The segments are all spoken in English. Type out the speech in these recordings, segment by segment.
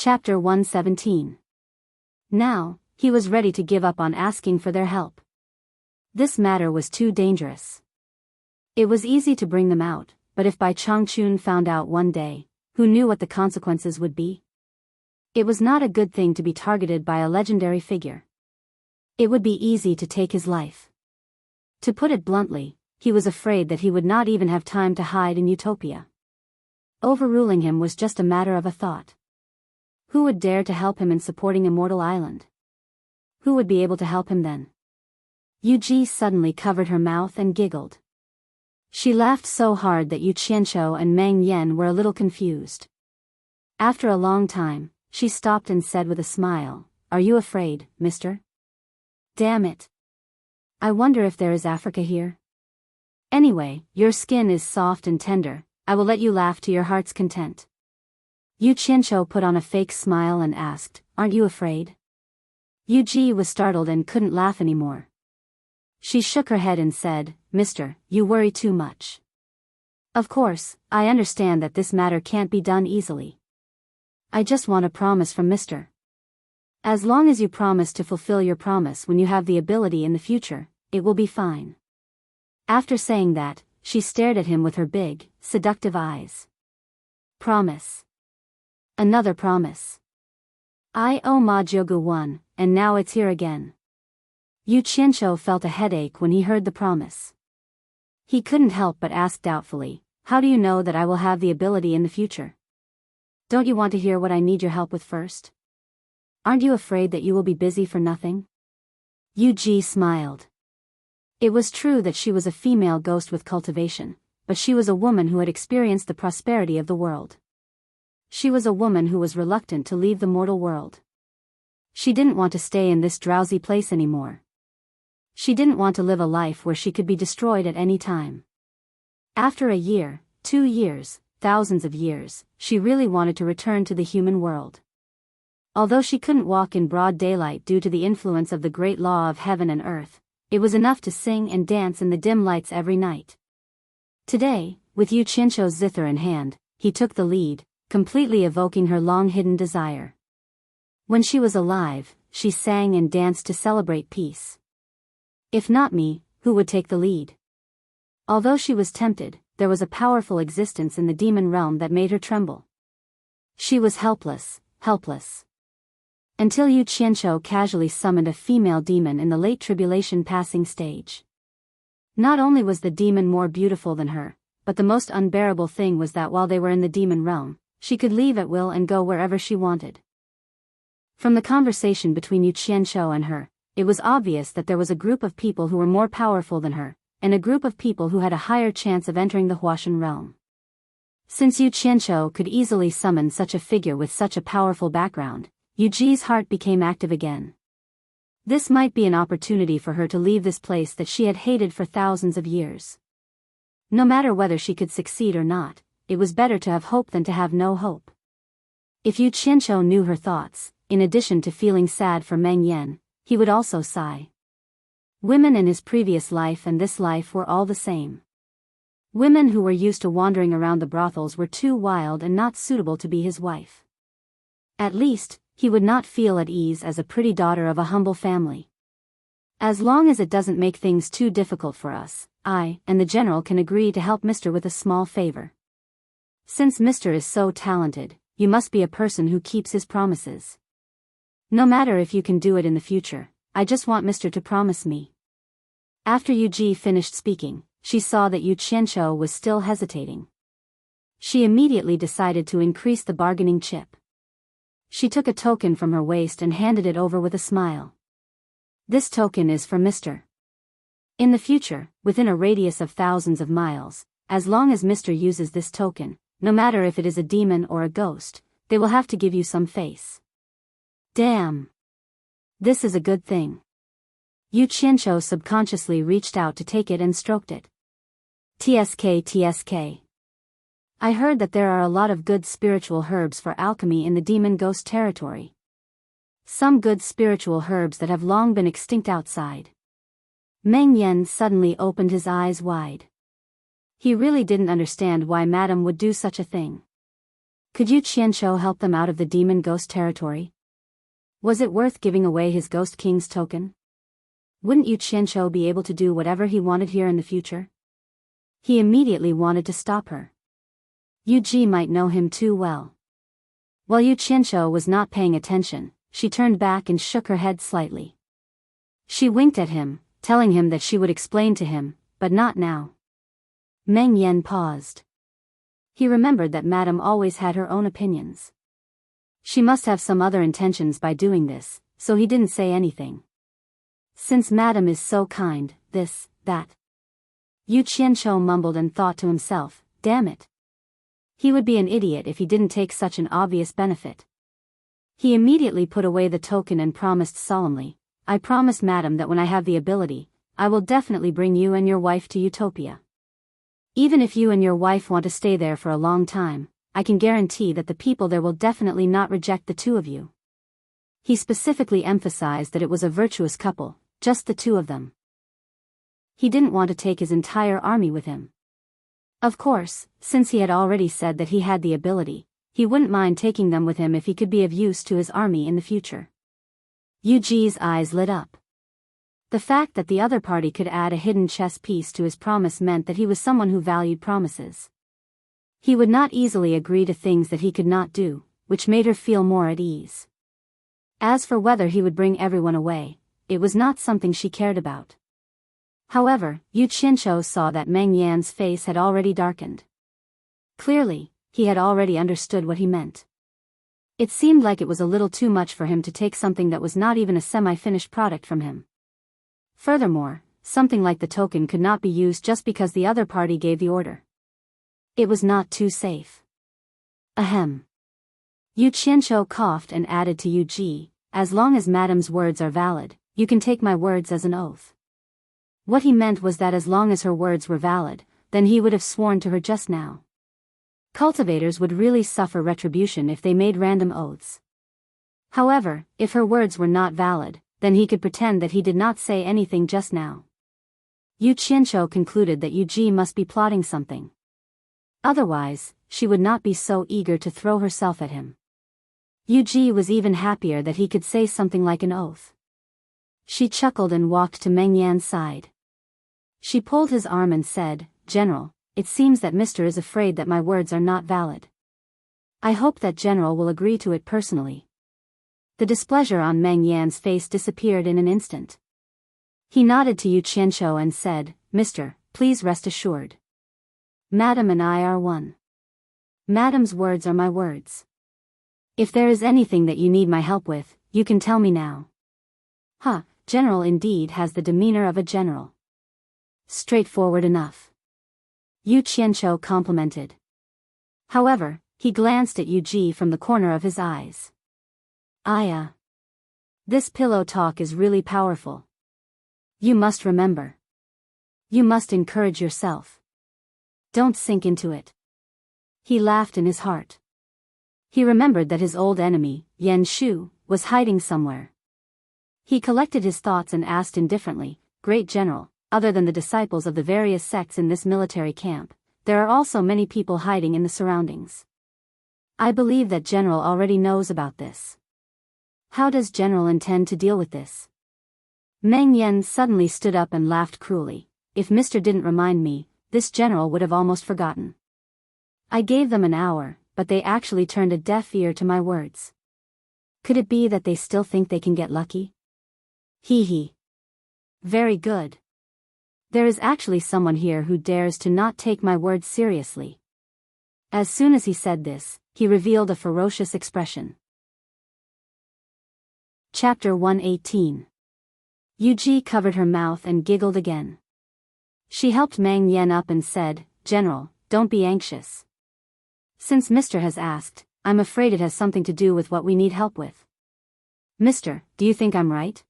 Chapter 117. Now, he was ready to give up on asking for their help. This matter was too dangerous. It was easy to bring them out, but if Bai Changchun found out one day, who knew what the consequences would be? It was not a good thing to be targeted by a legendary figure. It would be easy to take his life. To put it bluntly, he was afraid that he would not even have time to hide in Utopia. Overruling him was just a matter of a thought. Who would dare to help him in supporting Immortal Island? Who would be able to help him then? Yu suddenly covered her mouth and giggled. She laughed so hard that Yu Qianqiu and Meng Yan were a little confused. After a long time, she stopped and said with a smile, "Are you afraid, mister? Damn it. I wonder if there is Africa here. Anyway, your skin is soft and tender, I will let you laugh to your heart's content." Yu Qianqiu put on a fake smile and asked, "Aren't you afraid?" Yu was startled and couldn't laugh anymore. She shook her head and said, "Mister, you worry too much. Of course, I understand that this matter can't be done easily. I just want a promise from Mister. As long as you promise to fulfill your promise when you have the ability in the future, it will be fine." After saying that, she stared at him with her big, seductive eyes. Promise. Another promise. I owe Ma Jiogu one, and now it's here again. Yu Qianqiu felt a headache when he heard the promise. He couldn't help but ask doubtfully, "How do you know that I will have the ability in the future? Don't you want to hear what I need your help with first? Aren't you afraid that you will be busy for nothing?" Yu smiled. It was true that she was a female ghost with cultivation, but she was a woman who had experienced the prosperity of the world. She was a woman who was reluctant to leave the mortal world. She didn't want to stay in this drowsy place anymore. She didn't want to live a life where she could be destroyed at any time. After a year, 2 years, thousands of years, she really wanted to return to the human world. Although she couldn't walk in broad daylight due to the influence of the great law of heaven and earth, it was enough to sing and dance in the dim lights every night. Today, with Yu Qianqiu's zither in hand, he took the lead, completely evoking her long-hidden desire. When she was alive, she sang and danced to celebrate peace. If not me, who would take the lead? Although she was tempted, there was a powerful existence in the demon realm that made her tremble. She was helpless, helpless. Until Yu Qianqiu casually summoned a female demon in the late tribulation passing stage. Not only was the demon more beautiful than her, but the most unbearable thing was that while they were in the demon realm, she could leave at will and go wherever she wanted. From the conversation between Yu Qianqiu and her, it was obvious that there was a group of people who were more powerful than her, and a group of people who had a higher chance of entering the Huashan realm. Since Yu Qianqiu could easily summon such a figure with such a powerful background, Yuji's heart became active again. This might be an opportunity for her to leave this place that she had hated for thousands of years. No matter whether she could succeed or not, it was better to have hope than to have no hope. If Yu Qianqiu knew her thoughts, in addition to feeling sad for Meng Yan, he would also sigh. Women in his previous life and this life were all the same. Women who were used to wandering around the brothels were too wild and not suitable to be his wife. At least, he would not feel at ease as a pretty daughter of a humble family. As long as it doesn't make things too difficult for us, I and the general can agree to help Mr. with a small favor. Since Mr. is so talented, you must be a person who keeps his promises. No matter if you can do it in the future, I just want Mr. to promise me. After Yuji finished speaking, she saw that Yu Qianqiu was still hesitating. She immediately decided to increase the bargaining chip. She took a token from her waist and handed it over with a smile. This token is for Mr. In the future, within a radius of thousands of miles, as long as Mr. uses this token, no matter if it is a demon or a ghost, they will have to give you some face. Damn. This is a good thing. Yu Qianqiu subconsciously reached out to take it and stroked it. TSK. I heard that there are a lot of good spiritual herbs for alchemy in the demon ghost territory. Some good spiritual herbs that have long been extinct outside. Meng Yan suddenly opened his eyes wide. He really didn't understand why Madame would do such a thing. Could Yu Qianqiu help them out of the demon ghost territory? Was it worth giving away his Ghost King's token? Wouldn't Yu Qianqiu be able to do whatever he wanted here in the future? He immediately wanted to stop her. Yu Ji might know him too well. While Yu Qianqiu was not paying attention, she turned back and shook her head slightly. She winked at him, telling him that she would explain to him, but not now. Meng Yan paused. He remembered that Madame always had her own opinions. She must have some other intentions by doing this, so he didn't say anything. Since Madame is so kind, this, that. Yu Qianqiu mumbled and thought to himself, damn it. He would be an idiot if he didn't take such an obvious benefit. He immediately put away the token and promised solemnly, I promise Madame that when I have the ability, I will definitely bring you and your wife to Utopia. Even if you and your wife want to stay there for a long time, I can guarantee that the people there will definitely not reject the two of you. He specifically emphasized that it was a virtuous couple, just the two of them. He didn't want to take his entire army with him. Of course, since he had already said that he had the ability, he wouldn't mind taking them with him if he could be of use to his army in the future. Yu Ji's eyes lit up. The fact that the other party could add a hidden chess piece to his promise meant that he was someone who valued promises. He would not easily agree to things that he could not do, which made her feel more at ease. As for whether he would bring everyone away, it was not something she cared about. However, Yu Qianqiu saw that Meng Yan's face had already darkened. Clearly, he had already understood what he meant. It seemed like it was a little too much for him to take something that was not even a semi-finished product from him. Furthermore, something like the token could not be used just because the other party gave the order. It was not too safe. Ahem. Yu Qianqiu coughed and added to Yu Ji, as long as Madame's words are valid, you can take my words as an oath. What he meant was that as long as her words were valid, then he would have sworn to her just now. Cultivators would really suffer retribution if they made random oaths. However, if her words were not valid, then he could pretend that he did not say anything just now. Yu Qianqiu concluded that Yu Ji must be plotting something. Otherwise, she would not be so eager to throw herself at him. Yu Ji was even happier that he could say something like an oath. She chuckled and walked to Meng Yan's side. She pulled his arm and said, General, it seems that Mr. is afraid that my words are not valid. I hope that General will agree to it personally. The displeasure on Meng Yan's face disappeared in an instant. He nodded to Yu Qianqiu and said, Mr., please rest assured. Madame and I are one. Madame's words are my words. If there is anything that you need my help with, you can tell me now. General indeed has the demeanor of a general. Straightforward enough. Yu Qianqiu complimented. However, he glanced at Yu Ji from the corner of his eyes. This pillow talk is really powerful. You must remember. You must encourage yourself. Don't sink into it. He laughed in his heart. He remembered that his old enemy, Yan Shu, was hiding somewhere. He collected his thoughts and asked indifferently, Great General, other than the disciples of the various sects in this military camp, there are also many people hiding in the surroundings. I believe that General already knows about this. How does General intend to deal with this? Meng Yan suddenly stood up and laughed cruelly. If Mr. didn't remind me, this General would have almost forgotten. I gave them an hour, but they actually turned a deaf ear to my words. Could it be that they still think they can get lucky? Hee hee. Very good. There is actually someone here who dares to not take my words seriously. As soon as he said this, he revealed a ferocious expression. Chapter 118. Yu Ji covered her mouth and giggled again. She helped Meng Yan up and said, General, don't be anxious. Since Mr. has asked, I'm afraid it has something to do with what we need help with. Mister, do you think I'm right?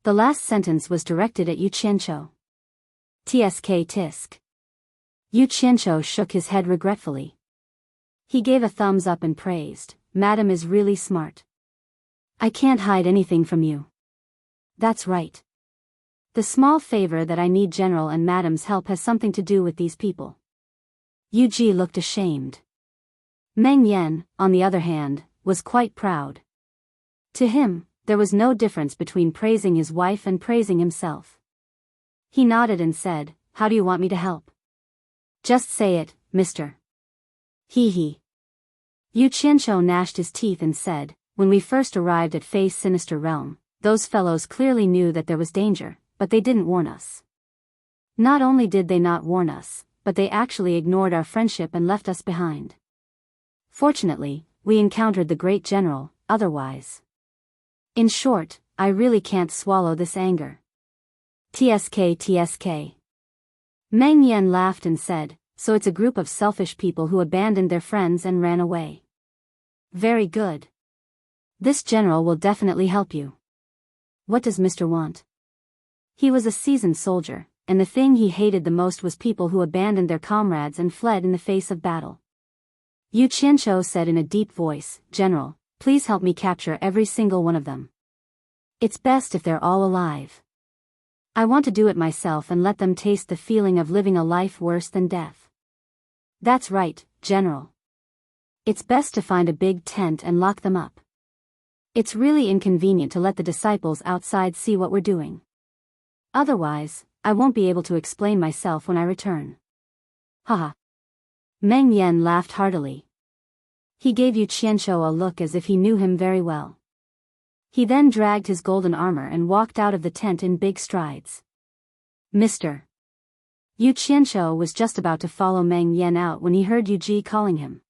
The last sentence was directed at Yu Qianqiu. Tsk tisk. Yu Qianqiu shook his head regretfully. He gave a thumbs up and praised, Madam is really smart. I can't hide anything from you. That's right. The small favor that I need General and Madam's help has something to do with these people. Yu Ji looked ashamed. Meng Yan, on the other hand, was quite proud. To him, there was no difference between praising his wife and praising himself. He nodded and said, "How do you want me to help?" "Just say it, mister." Hee. Yu Qianshou gnashed his teeth and said, "When we first arrived at Fei's sinister realm, those fellows clearly knew that there was danger, but they didn't warn us. Not only did they not warn us, but they actually ignored our friendship and left us behind. Fortunately, we encountered the great general, otherwise. In short, I really can't swallow this anger. TSK. Meng Yan laughed and said, "So it's a group of selfish people who abandoned their friends and ran away. Very good. This general will definitely help you. What does Mr. want?" He was a seasoned soldier, and the thing he hated the most was people who abandoned their comrades and fled in the face of battle. Yu Qianshou said in a deep voice, "General, please help me capture every single one of them. It's best if they're all alive. I want to do it myself and let them taste the feeling of living a life worse than death." "That's right, General. It's best to find a big tent and lock them up. It's really inconvenient to let the disciples outside see what we're doing. Otherwise, I won't be able to explain myself when I return." Haha. Meng Yan laughed heartily. He gave Yu Qianshou a look as if he knew him very well. He then dragged his golden armor and walked out of the tent in big strides. "Mister." Yu Qianshou was just about to follow Meng Yan out when he heard Yu Ji calling him.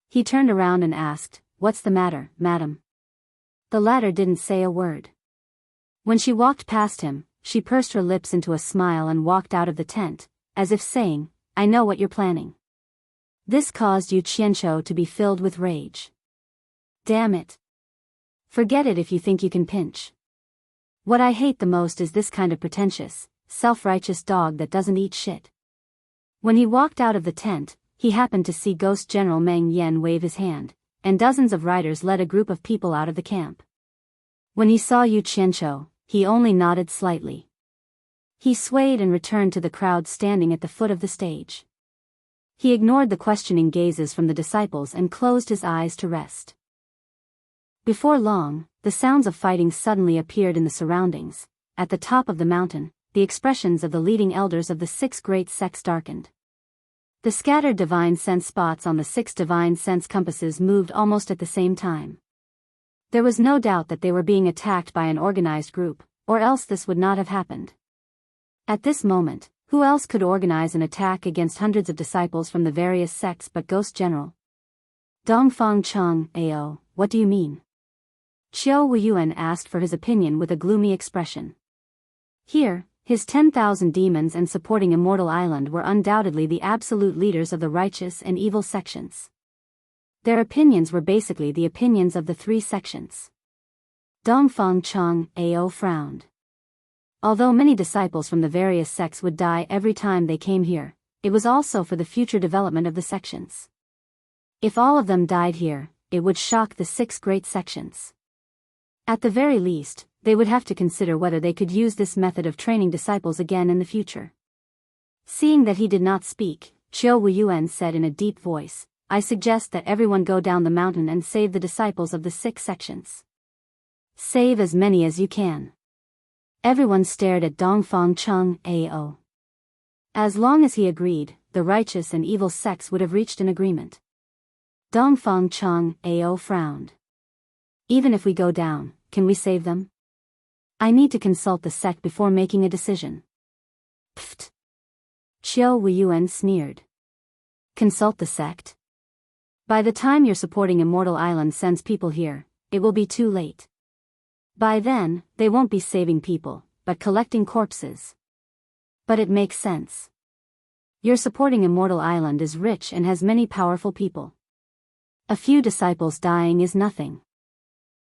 He turned around and asked, "What's the matter, madam?" The latter didn't say a word. When she walked past him, she pursed her lips into a smile and walked out of the tent, as if saying, "I know what you're planning." This caused Yu Qianshou to be filled with rage. "Damn it. Forget it if you think you can pinch. What I hate the most is this kind of pretentious, self-righteous dog that doesn't eat shit." When he walked out of the tent, he happened to see Ghost General Meng Yan wave his hand, and dozens of riders led a group of people out of the camp. When he saw Yu Qianshou, he only nodded slightly. He swayed and returned to the crowd standing at the foot of the stage. He ignored the questioning gazes from the disciples and closed his eyes to rest. Before long, the sounds of fighting suddenly appeared in the surroundings. At the top of the mountain, the expressions of the leading elders of the 6 great sects darkened. The scattered divine sense spots on the 6 divine sense compasses moved almost at the same time. There was no doubt that they were being attacked by an organized group, or else this would not have happened. At this moment, who else could organize an attack against hundreds of disciples from the various sects but Ghost General? Dongfang Cheng, Ao, what do you mean? Qiu Wuyuan asked for his opinion with a gloomy expression. Here, his 10,000 demons and supporting Immortal Island were undoubtedly the absolute leaders of the righteous and evil sections. Their opinions were basically the opinions of the 3 sections. Dongfang Cheng, Ao frowned. Although many disciples from the various sects would die every time they came here, it was also for the future development of the sections. If all of them died here, it would shock the 6 great sections. At the very least, they would have to consider whether they could use this method of training disciples again in the future. Seeing that he did not speak, Qiu Wuyuan said in a deep voice, "I suggest that everyone go down the mountain and save the disciples of the 6 sections. Save as many as you can." Everyone stared at Dongfang Cheng, Ao. As long as he agreed, the righteous and evil sects would have reached an agreement. Dongfang Cheng, Ao frowned. "Even if we go down, can we save them? I need to consult the sect before making a decision." Pfft. Qiu Wuyuan sneered. "Consult the sect? By the time your supporting Immortal Island sends people here, it will be too late. By then, they won't be saving people, but collecting corpses. But it makes sense. Your supporting Immortal Island is rich and has many powerful people. A few disciples dying is nothing.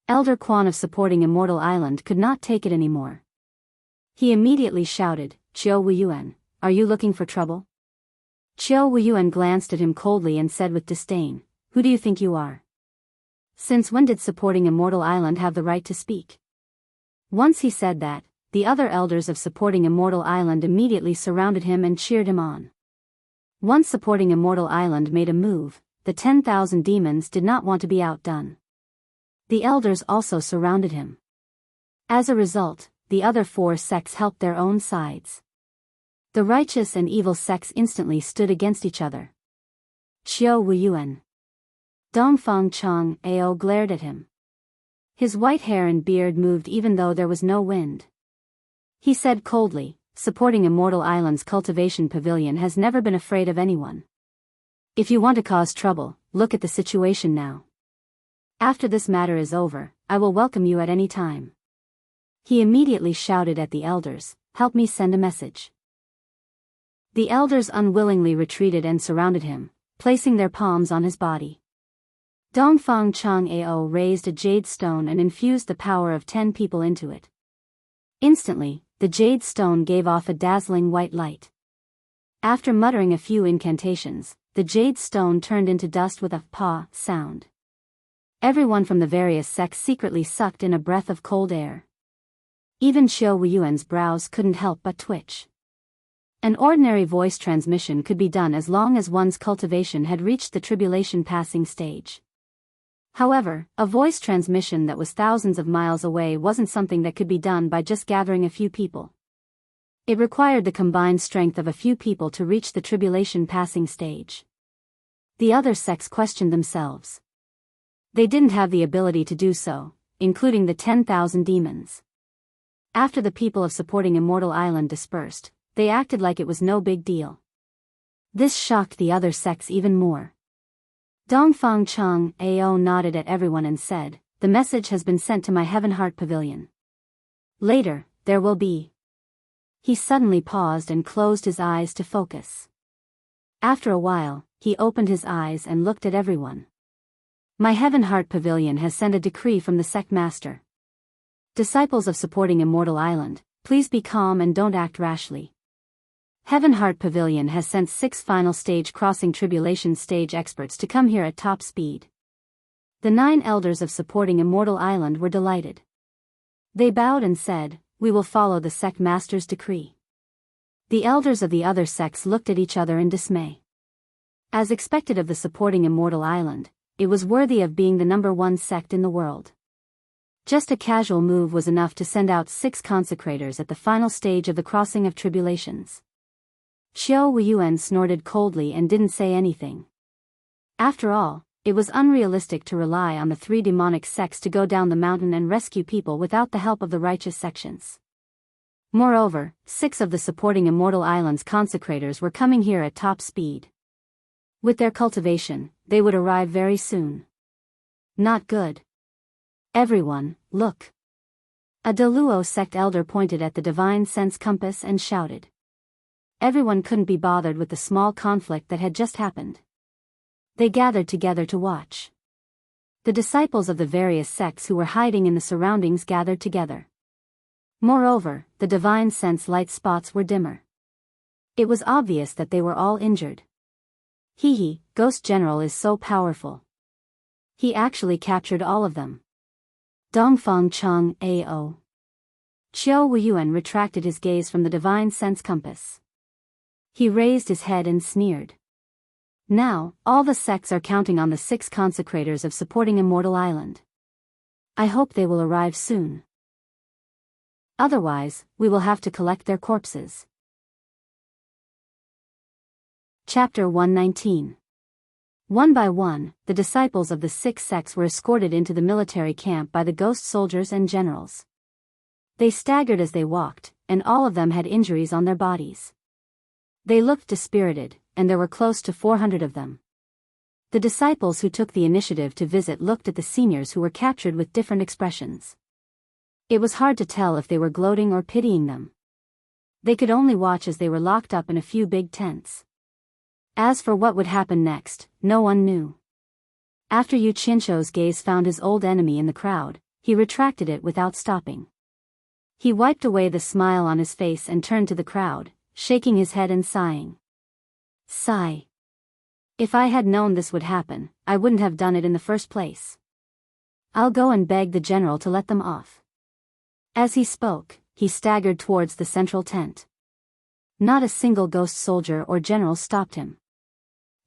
Elder Quan of supporting Immortal Island could not take it anymore. He immediately shouted, "Qiu Wuyuan, are you looking for trouble?" Qiu Wuyuan glanced at him coldly and said with disdain, "Who do you think you are? Since when did supporting Immortal Island have the right to speak?" Once he said that, the other elders of supporting Immortal Island immediately surrounded him and cheered him on. Once supporting Immortal Island made a move, the 10,000 demons did not want to be outdone. The elders also surrounded him. As a result, the other 4 sects helped their own sides. The righteous and evil sects instantly stood against each other. Xiao Wuyuan. Dongfang Chang Ao glared at him. His white hair and beard moved even though there was no wind. He said coldly, "Supporting Immortal Island's cultivation pavilion has never been afraid of anyone. If you want to cause trouble, look at the situation now. After this matter is over, I will welcome you at any time." He immediately shouted at the elders, "Help me send a message." The elders unwillingly retreated and surrounded him, placing their palms on his body. Dongfang Chang Ao raised a jade stone and infused the power of 10 people into it. Instantly, the jade stone gave off a dazzling white light. After muttering a few incantations, the jade stone turned into dust with a "pa" sound. Everyone from the various sects secretly sucked in a breath of cold air. Even Xiao Wuyuan's brows couldn't help but twitch. An ordinary voice transmission could be done as long as one's cultivation had reached the tribulation passing stage. However, a voice transmission that was thousands of miles away wasn't something that could be done by just gathering a few people. It required the combined strength of a few people to reach the tribulation passing stage. The other sects questioned themselves. They didn't have the ability to do so, including the 10,000 demons. After the people of supporting Immortal Island dispersed, they acted like it was no big deal. This shocked the other sects even more. Dongfang Chang Ao nodded at everyone and said, "The message has been sent to my Heaven Heart Pavilion. Later, there will be." He suddenly paused and closed his eyes to focus. After a while, he opened his eyes and looked at everyone. "My Heaven Heart Pavilion has sent a decree from the sect master. Disciples of supporting Immortal Island, please be calm and don't act rashly. Heaven Heart Pavilion has sent 6 final stage crossing tribulation stage experts to come here at top speed." The 9 elders of supporting Immortal Island were delighted. They bowed and said, "We will follow the sect master's decree." The elders of the other sects looked at each other in dismay. As expected of the supporting Immortal Island, it was worthy of being the number 1 sect in the world. Just a casual move was enough to send out 6 consecrators at the final stage of the crossing of tribulations. Xiao Wuyuan snorted coldly and didn't say anything. After all, it was unrealistic to rely on the 3 demonic sects to go down the mountain and rescue people without the help of the righteous sections. Moreover, 6 of the supporting Immortal Island's consecrators were coming here at top speed. With their cultivation, they would arrive very soon. Not good. "Everyone, look." A Deluo sect elder pointed at the divine sense compass and shouted. Everyone couldn't be bothered with the small conflict that had just happened. They gathered together to watch. The disciples of the various sects who were hiding in the surroundings gathered together. Moreover, the divine sense light spots were dimmer. It was obvious that they were all injured. Hee, Ghost General is so powerful. He actually captured all of them. Dongfang Chang Ao. Xiao Wuyuan retracted his gaze from the divine sense compass. He raised his head and sneered. "Now, all the sects are counting on the 6 consecrators of supporting Immortal Island. I hope they will arrive soon. Otherwise, we will have to collect their corpses." Chapter 119. One by one, the disciples of the 6 sects were escorted into the military camp by the ghost soldiers and generals. They staggered as they walked, and all of them had injuries on their bodies. They looked dispirited, and there were close to 400 of them. The disciples who took the initiative to visit looked at the seniors who were captured with different expressions. It was hard to tell if they were gloating or pitying them. They could only watch as they were locked up in a few big tents. As for what would happen next, no one knew. After Yu Qinshou's gaze found his old enemy in the crowd, he retracted it without stopping. He wiped away the smile on his face and turned to the crowd, shaking his head and sighing. Sigh. If I had known this would happen, I wouldn't have done it in the first place. I'll go and beg the general to let them off. As he spoke, he staggered towards the central tent. Not a single ghost soldier or general stopped him.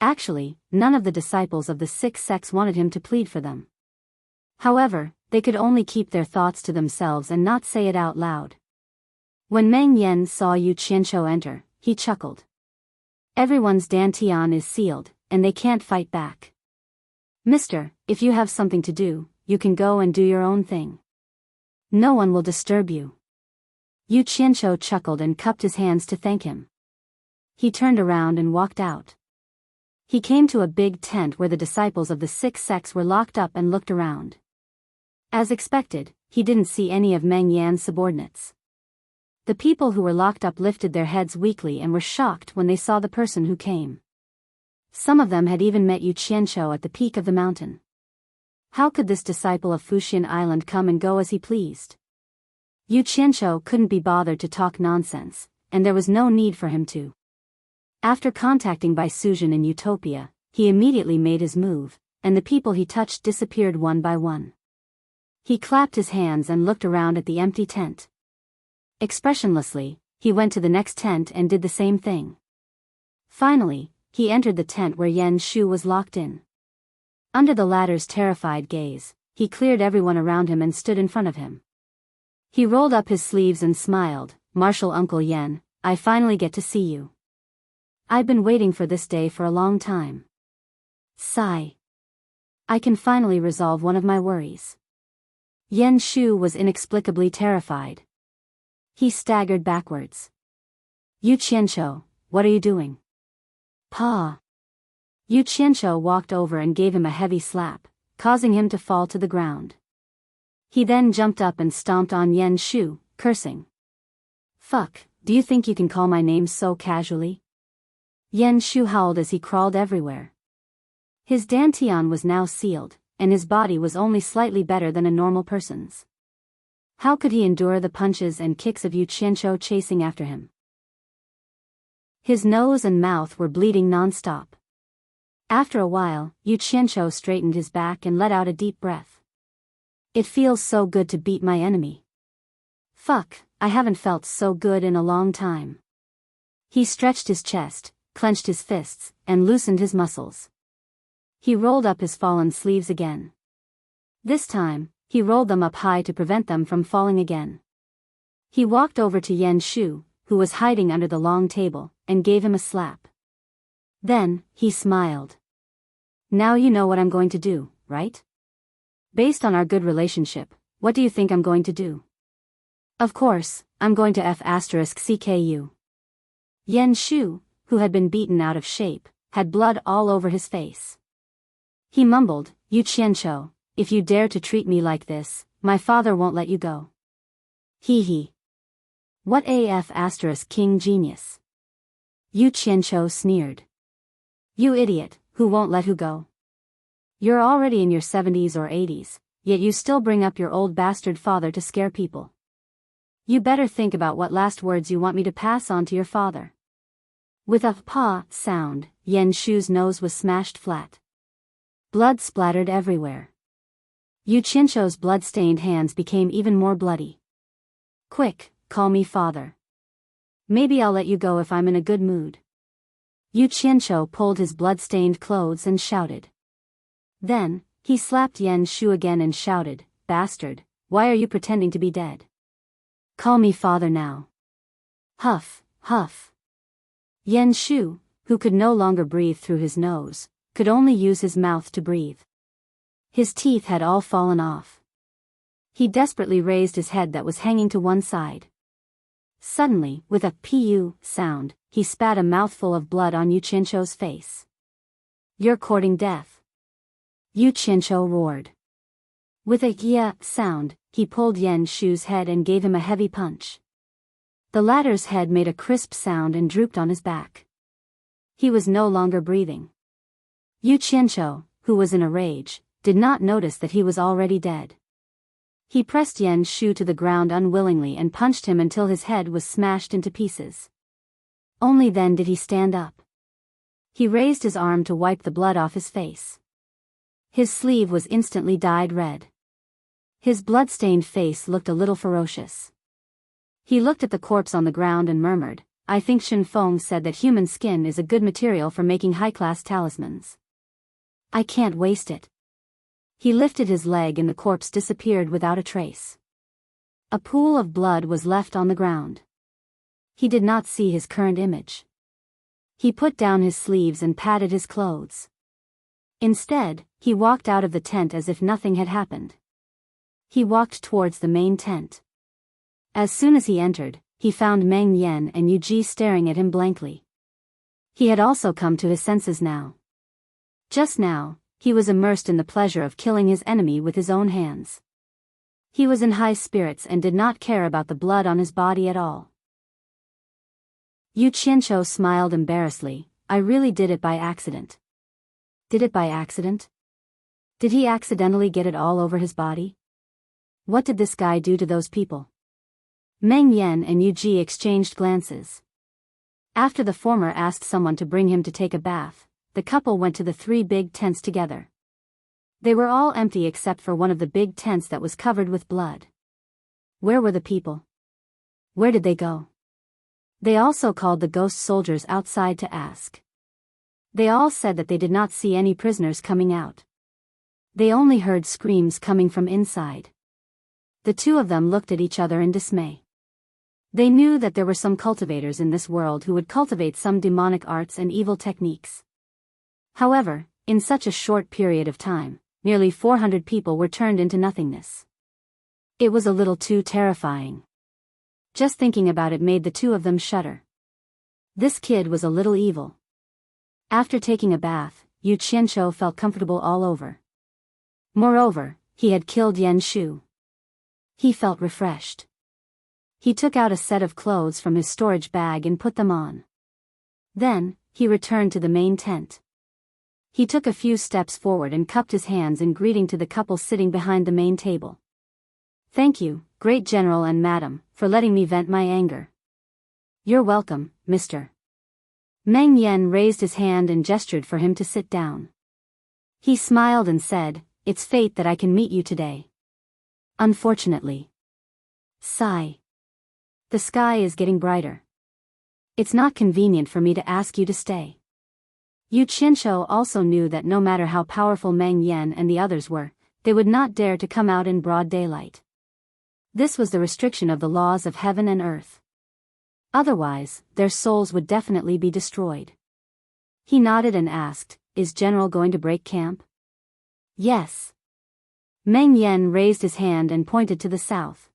Actually, none of the disciples of the six sects wanted him to plead for them. However, they could only keep their thoughts to themselves and not say it out loud. When Meng Yan saw Yu Qianzhou enter, he chuckled. Everyone's dantian is sealed, and they can't fight back. Mister, if you have something to do, you can go and do your own thing. No one will disturb you. Yu Qianzhou chuckled and cupped his hands to thank him. He turned around and walked out. He came to a big tent where the disciples of the six sects were locked up and looked around. As expected, he didn't see any of Meng Yan's subordinates. The people who were locked up lifted their heads weakly and were shocked when they saw the person who came. Some of them had even met Yu Qianzhou at the peak of the mountain. How could this disciple of Fuxian Island come and go as he pleased? Yu Qianzhou couldn't be bothered to talk nonsense, and there was no need for him to. After contacting Bai Suzhen in Utopia, he immediately made his move, and the people he touched disappeared one by one. He clapped his hands and looked around at the empty tent. Expressionlessly, he went to the next tent and did the same thing. Finally, he entered the tent where Yan Shu was locked in. Under the latter's terrified gaze, he cleared everyone around him and stood in front of him. He rolled up his sleeves and smiled. Marshal Uncle Yan, I finally get to see you. I've been waiting for this day for a long time. Sigh. I can finally resolve one of my worries. Yan Shu was inexplicably terrified. He staggered backwards. Yu Qianzhou, what are you doing? Pa. Yu Qianzhou walked over and gave him a heavy slap, causing him to fall to the ground. He then jumped up and stomped on Yan Shu, cursing. Fuck, do you think you can call my name so casually? Yan Shu howled as he crawled everywhere. His dantian was now sealed, and his body was only slightly better than a normal person's. How could he endure the punches and kicks of Yu Qianzhou chasing after him? His nose and mouth were bleeding non-stop. After a while, Yu Qianzhou straightened his back and let out a deep breath. It feels so good to beat my enemy. Fuck, I haven't felt so good in a long time. He stretched his chest, clenched his fists, and loosened his muscles. He rolled up his fallen sleeves again. This time, he rolled them up high to prevent them from falling again. He walked over to Yan Shu, who was hiding under the long table, and gave him a slap. Then, he smiled. Now you know what I'm going to do, right? Based on our good relationship, what do you think I'm going to do? Of course, I'm going to F***CKU. Yan Shu, who had been beaten out of shape, had blood all over his face. He mumbled, Yu Qianzhou, if you dare to treat me like this, my father won't let you go. Hee hee. What AF** king genius? Yu Qianzhou sneered. You idiot, who won't let who go? You're already in your 70s or 80s, yet you still bring up your old bastard father to scare people. You better think about what last words you want me to pass on to your father. With a pa sound, Yan Shu's nose was smashed flat. Blood splattered everywhere. Yu Qianzhou's blood-stained hands became even more bloody. Quick, call me father. Maybe I'll let you go if I'm in a good mood. Yu Qianzhou pulled his blood-stained clothes and shouted. Then, he slapped Yan Shu again and shouted, Bastard, why are you pretending to be dead? Call me father now. Huff, huff. Yan Shu, who could no longer breathe through his nose, could only use his mouth to breathe. His teeth had all fallen off. He desperately raised his head that was hanging to one side. Suddenly, with a pu sound, he spat a mouthful of blood on Yu Qianzhou's face. You're courting death. Yu Qianzhou roared. With a yeah sound, he pulled Yan Shu's head and gave him a heavy punch. The latter's head made a crisp sound and drooped on his back. He was no longer breathing. Yu Qianzhou, who was in a rage, did not notice that he was already dead. He pressed Yan Shu to the ground unwillingly and punched him until his head was smashed into pieces. Only then did he stand up. He raised his arm to wipe the blood off his face. His sleeve was instantly dyed red. His blood-stained face looked a little ferocious. He looked at the corpse on the ground and murmured, I think Shen Feng said that human skin is a good material for making high-class talismans. I can't waste it. He lifted his leg and the corpse disappeared without a trace. A pool of blood was left on the ground. He did not see his current image. He put down his sleeves and patted his clothes. Instead, he walked out of the tent as if nothing had happened. He walked towards the main tent. As soon as he entered, he found Meng Yan and Yu Ji staring at him blankly. He had also come to his senses now. Just now, he was immersed in the pleasure of killing his enemy with his own hands. He was in high spirits and did not care about the blood on his body at all. Yu Qianqiu smiled embarrassedly. I really did it by accident. Did it by accident? Did he accidentally get it all over his body? What did this guy do to those people? Meng Yan and Yu Ji exchanged glances. After the former asked someone to bring him to take a bath, the couple went to the 3 big tents together. They were all empty except for one of the big tents that was covered with blood. Where were the people? Where did they go? They also called the ghost soldiers outside to ask. They all said that they did not see any prisoners coming out. They only heard screams coming from inside. The 2 of them looked at each other in dismay. They knew that there were some cultivators in this world who would cultivate some demonic arts and evil techniques. However, in such a short period of time, nearly 400 people were turned into nothingness. It was a little too terrifying. Just thinking about it made the 2 of them shudder. This kid was a little evil. After taking a bath, Yu Qianqiu felt comfortable all over. Moreover, he had killed Yan Shu. He felt refreshed. He took out a set of clothes from his storage bag and put them on. Then, he returned to the main tent. He took a few steps forward and cupped his hands in greeting to the couple sitting behind the main table. Thank you, great general and madam, for letting me vent my anger. You're welcome, Mr. Meng Yan raised his hand and gestured for him to sit down. He smiled and said, It's fate that I can meet you today. Unfortunately. Sigh. The sky is getting brighter. It's not convenient for me to ask you to stay. Yu Qianqiu also knew that no matter how powerful Meng Yan and the others were, they would not dare to come out in broad daylight. This was the restriction of the laws of heaven and earth. Otherwise, their souls would definitely be destroyed. He nodded and asked, Is General going to break camp? Yes. Meng Yan raised his hand and pointed to the south.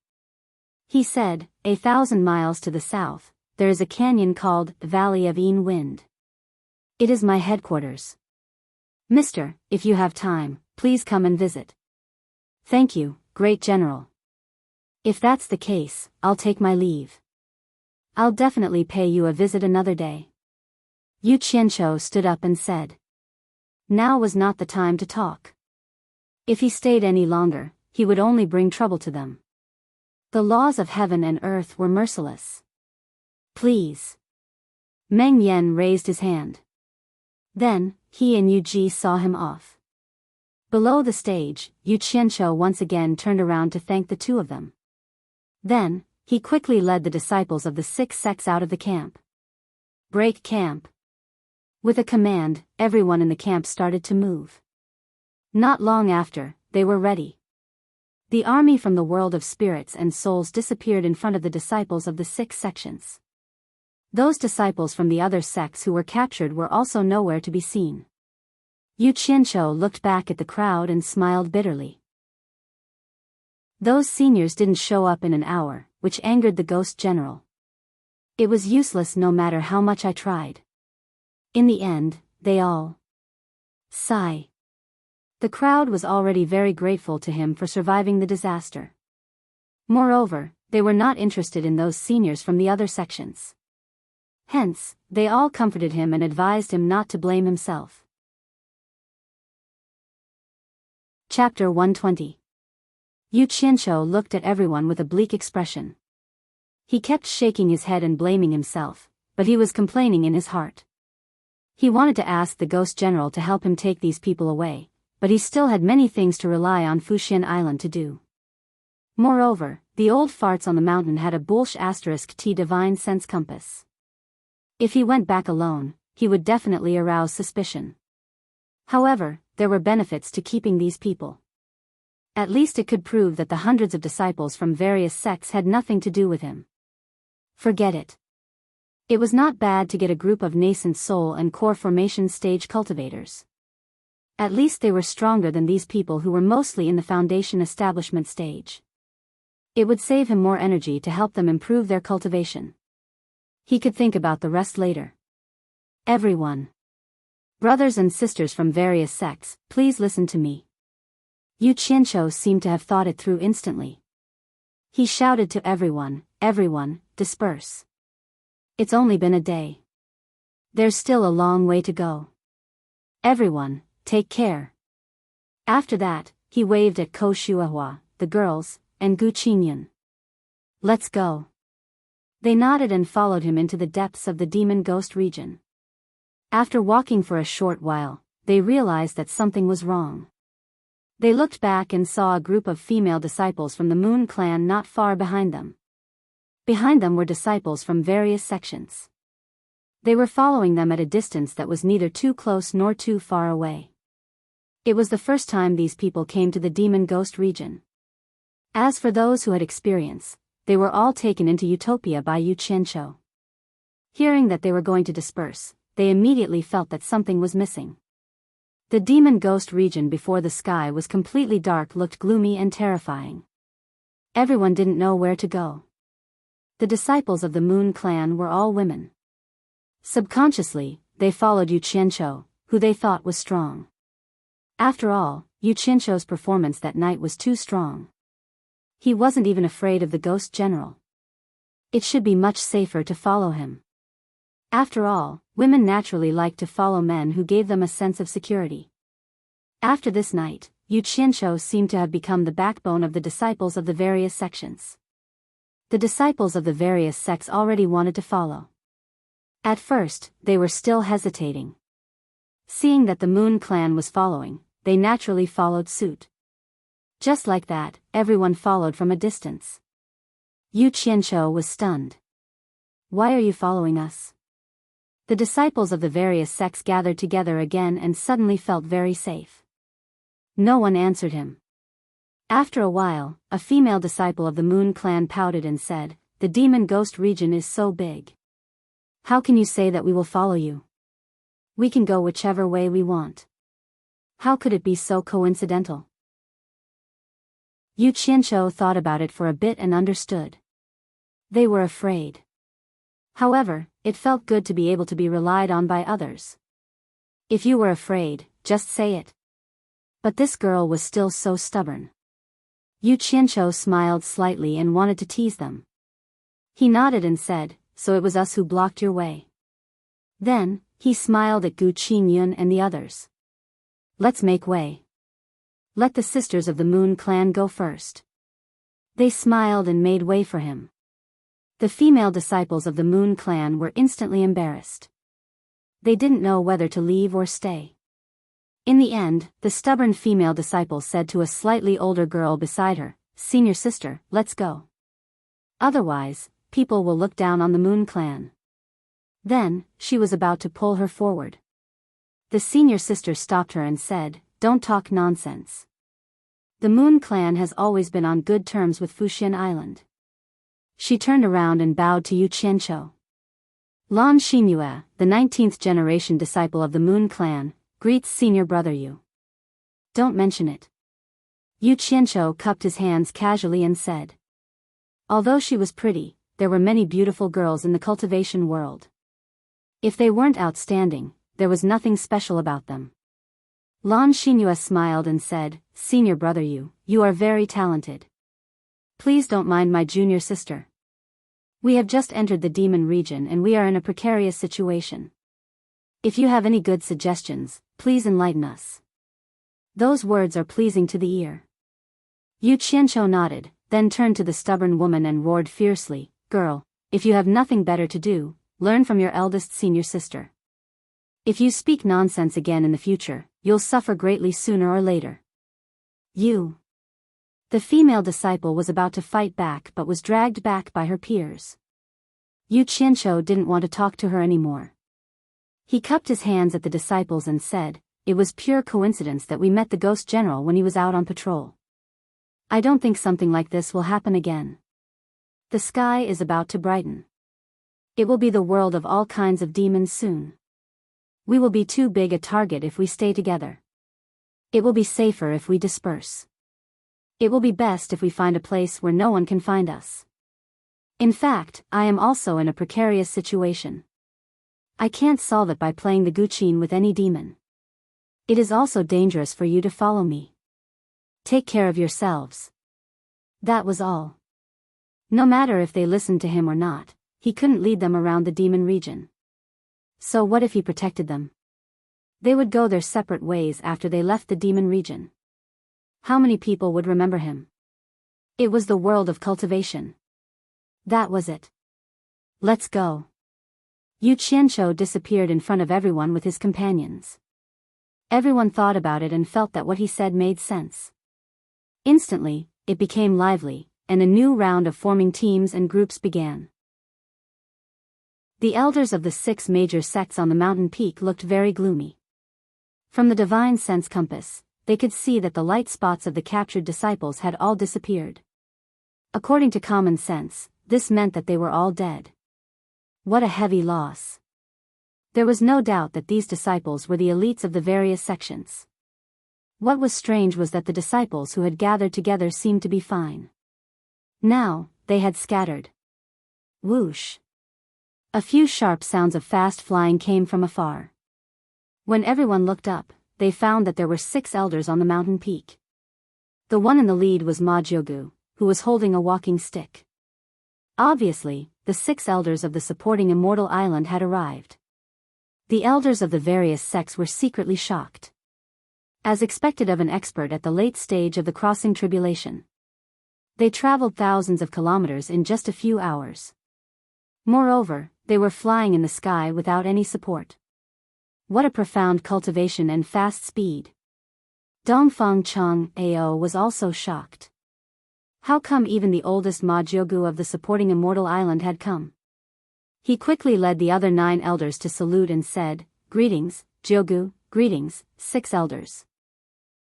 He said, 1,000 miles to the south, there is a canyon called the Valley of Een Wind. It is my headquarters. Mister, if you have time, please come and visit. Thank you, Great General. If that's the case, I'll take my leave. I'll definitely pay you a visit another day. Yu Qianqiu stood up and said. Now was not the time to talk. If he stayed any longer, he would only bring trouble to them. The laws of heaven and earth were merciless. Please. Meng Yan raised his hand. Then, he and Yu Ji saw him off. Below the stage, Yu Qianqiu once again turned around to thank the 2 of them. Then, he quickly led the disciples of the 6 sects out of the camp. Break camp. With a command, everyone in the camp started to move. Not long after, they were ready. The army from the world of spirits and souls disappeared in front of the disciples of the 6 sections. Those disciples from the other sects who were captured were also nowhere to be seen. Yu Qianqiu looked back at the crowd and smiled bitterly. Those seniors didn't show up in an hour, which angered the ghost general. It was useless no matter how much I tried. In the end, they all sigh. The crowd was already very grateful to him for surviving the disaster. Moreover, they were not interested in those seniors from the other sections. Hence, they all comforted him and advised him not to blame himself. Chapter 120. Yu Qianqiu looked at everyone with a bleak expression. He kept shaking his head and blaming himself, but he was complaining in his heart. He wanted to ask the ghost general to help him take these people away, but he still had many things to rely on Fuxian Island to do. Moreover, the old farts on the mountain had a **T divine sense compass. If he went back alone, he would definitely arouse suspicion. However, there were benefits to keeping these people. At least it could prove that the hundreds of disciples from various sects had nothing to do with him. Forget it. It was not bad to get a group of nascent soul and core formation stage cultivators. At least they were stronger than these people who were mostly in the foundation establishment stage. It would save him more energy to help them improve their cultivation. He could think about the rest later. Everyone. Brothers and sisters from various sects, please listen to me. Yu Qianqiu seemed to have thought it through instantly. He shouted to everyone, everyone, disperse. It's only been a day. There's still a long way to go. Everyone, take care. After that, he waved at Ko Shuahua, the girls, and Gu Qingyun. Let's go. They nodded and followed him into the depths of the demon ghost region. After walking for a short while, they realized that something was wrong. They looked back and saw a group of female disciples from the Moon clan not far behind them. Behind them were disciples from various sections. They were following them at a distance that was neither too close nor too far away. It was the first time these people came to the demon ghost region. As for those who had experience, they were all taken into Utopia by Yu Qianqiu. Hearing that they were going to disperse, they immediately felt that something was missing. The demon ghost region before the sky was completely dark looked gloomy and terrifying. Everyone didn't know where to go. The disciples of the Moon clan were all women. Subconsciously, they followed Yu Qianqiu, who they thought was strong. After all, Yu Qianqiu's performance that night was too strong. He wasn't even afraid of the ghost general. It should be much safer to follow him. After all, women naturally like to follow men who gave them a sense of security. After this night, Yu Qianqiu seemed to have become the backbone of the disciples of the various sections. The disciples of the various sects already wanted to follow. At first, they were still hesitating. Seeing that the Moon clan was following, they naturally followed suit. Just like that, everyone followed from a distance. Yu Qianqiu was stunned. Why are you following us? The disciples of the various sects gathered together again and suddenly felt very safe. No one answered him. After a while, a female disciple of the Moon clan pouted and said, "The demon ghost region is so big. How can you say that we will follow you? We can go whichever way we want. How could it be so coincidental?" Yu Qianqiu thought about it for a bit and understood. They were afraid. However, it felt good to be able to be relied on by others. If you were afraid, just say it. But this girl was still so stubborn. Yu Qianqiu smiled slightly and wanted to tease them. He nodded and said, "So it was us who blocked your way." Then, he smiled at Gu Qingyun and the others. "Let's make way. Let the sisters of the Moon clan go first." They smiled and made way for him. The female disciples of the Moon clan were instantly embarrassed. They didn't know whether to leave or stay. In the end, the stubborn female disciple said to a slightly older girl beside her, "Senior sister, let's go. Otherwise, people will look down on the Moon clan." Then, she was about to pull her forward. The senior sister stopped her and said, "Don't talk nonsense. The Moon clan has always been on good terms with Fuxian Island." She turned around and bowed to Yu Qianqiu. Lan Xingyue, the 19th generation disciple of the Moon clan, greets senior brother Yu. "Don't mention it." Yu Qianqiu cupped his hands casually and said. Although she was pretty, there were many beautiful girls in the cultivation world. If they weren't outstanding, there was nothing special about them. Lan Xingyue smiled and said, "Senior brother Yu, you are very talented. Please don't mind my junior sister. We have just entered the demon region and we are in a precarious situation. If you have any good suggestions, please enlighten us." Those words are pleasing to the ear. Yu Qianqiu nodded, then turned to the stubborn woman and roared fiercely, "Girl, if you have nothing better to do, learn from your eldest senior sister. If you speak nonsense again in the future, you'll suffer greatly sooner or later." "You." The female disciple was about to fight back but was dragged back by her peers. Yu Qianqiu didn't want to talk to her anymore. He cupped his hands at the disciples and said, "It was pure coincidence that we met the ghost general when he was out on patrol. I don't think something like this will happen again. The sky is about to brighten. It will be the world of all kinds of demons soon. We will be too big a target if we stay together. It will be safer if we disperse. It will be best if we find a place where no one can find us. In fact, I am also in a precarious situation. I can't solve it by playing the guqin with any demon. It is also dangerous for you to follow me. Take care of yourselves." That was all. No matter if they listened to him or not, he couldn't lead them around the demon region. So what if he protected them? They would go their separate ways after they left the demon region. How many people would remember him? It was the world of cultivation. That was it. Let's go. Yu Qianqiu disappeared in front of everyone with his companions. Everyone thought about it and felt that what he said made sense. Instantly, it became lively, and a new round of forming teams and groups began. The elders of the 6 major sects on the mountain peak looked very gloomy. From the divine sense compass, they could see that the light spots of the captured disciples had all disappeared. According to common sense, this meant that they were all dead. What a heavy loss. There was no doubt that these disciples were the elites of the various sections. What was strange was that the disciples who had gathered together seemed to be fine. Now, they had scattered. Whoosh. A few sharp sounds of fast flying came from afar. When everyone looked up, they found that there were 6 elders on the mountain peak. The one in the lead was Ma Jiugu, who was holding a walking stick. Obviously, the 6 elders of the supporting Immortal Island had arrived. The elders of the various sects were secretly shocked. As expected of an expert at the late stage of the crossing tribulation. They traveled thousands of kilometers in just a few hours. Moreover, they were flying in the sky without any support. What a profound cultivation and fast speed. Dongfang Chang Ao was also shocked. How come even the oldest Ma Jiugu of the supporting Immortal Island had come? He quickly led the other 9 elders to salute and said, "Greetings, Jiugu, greetings, 6 elders."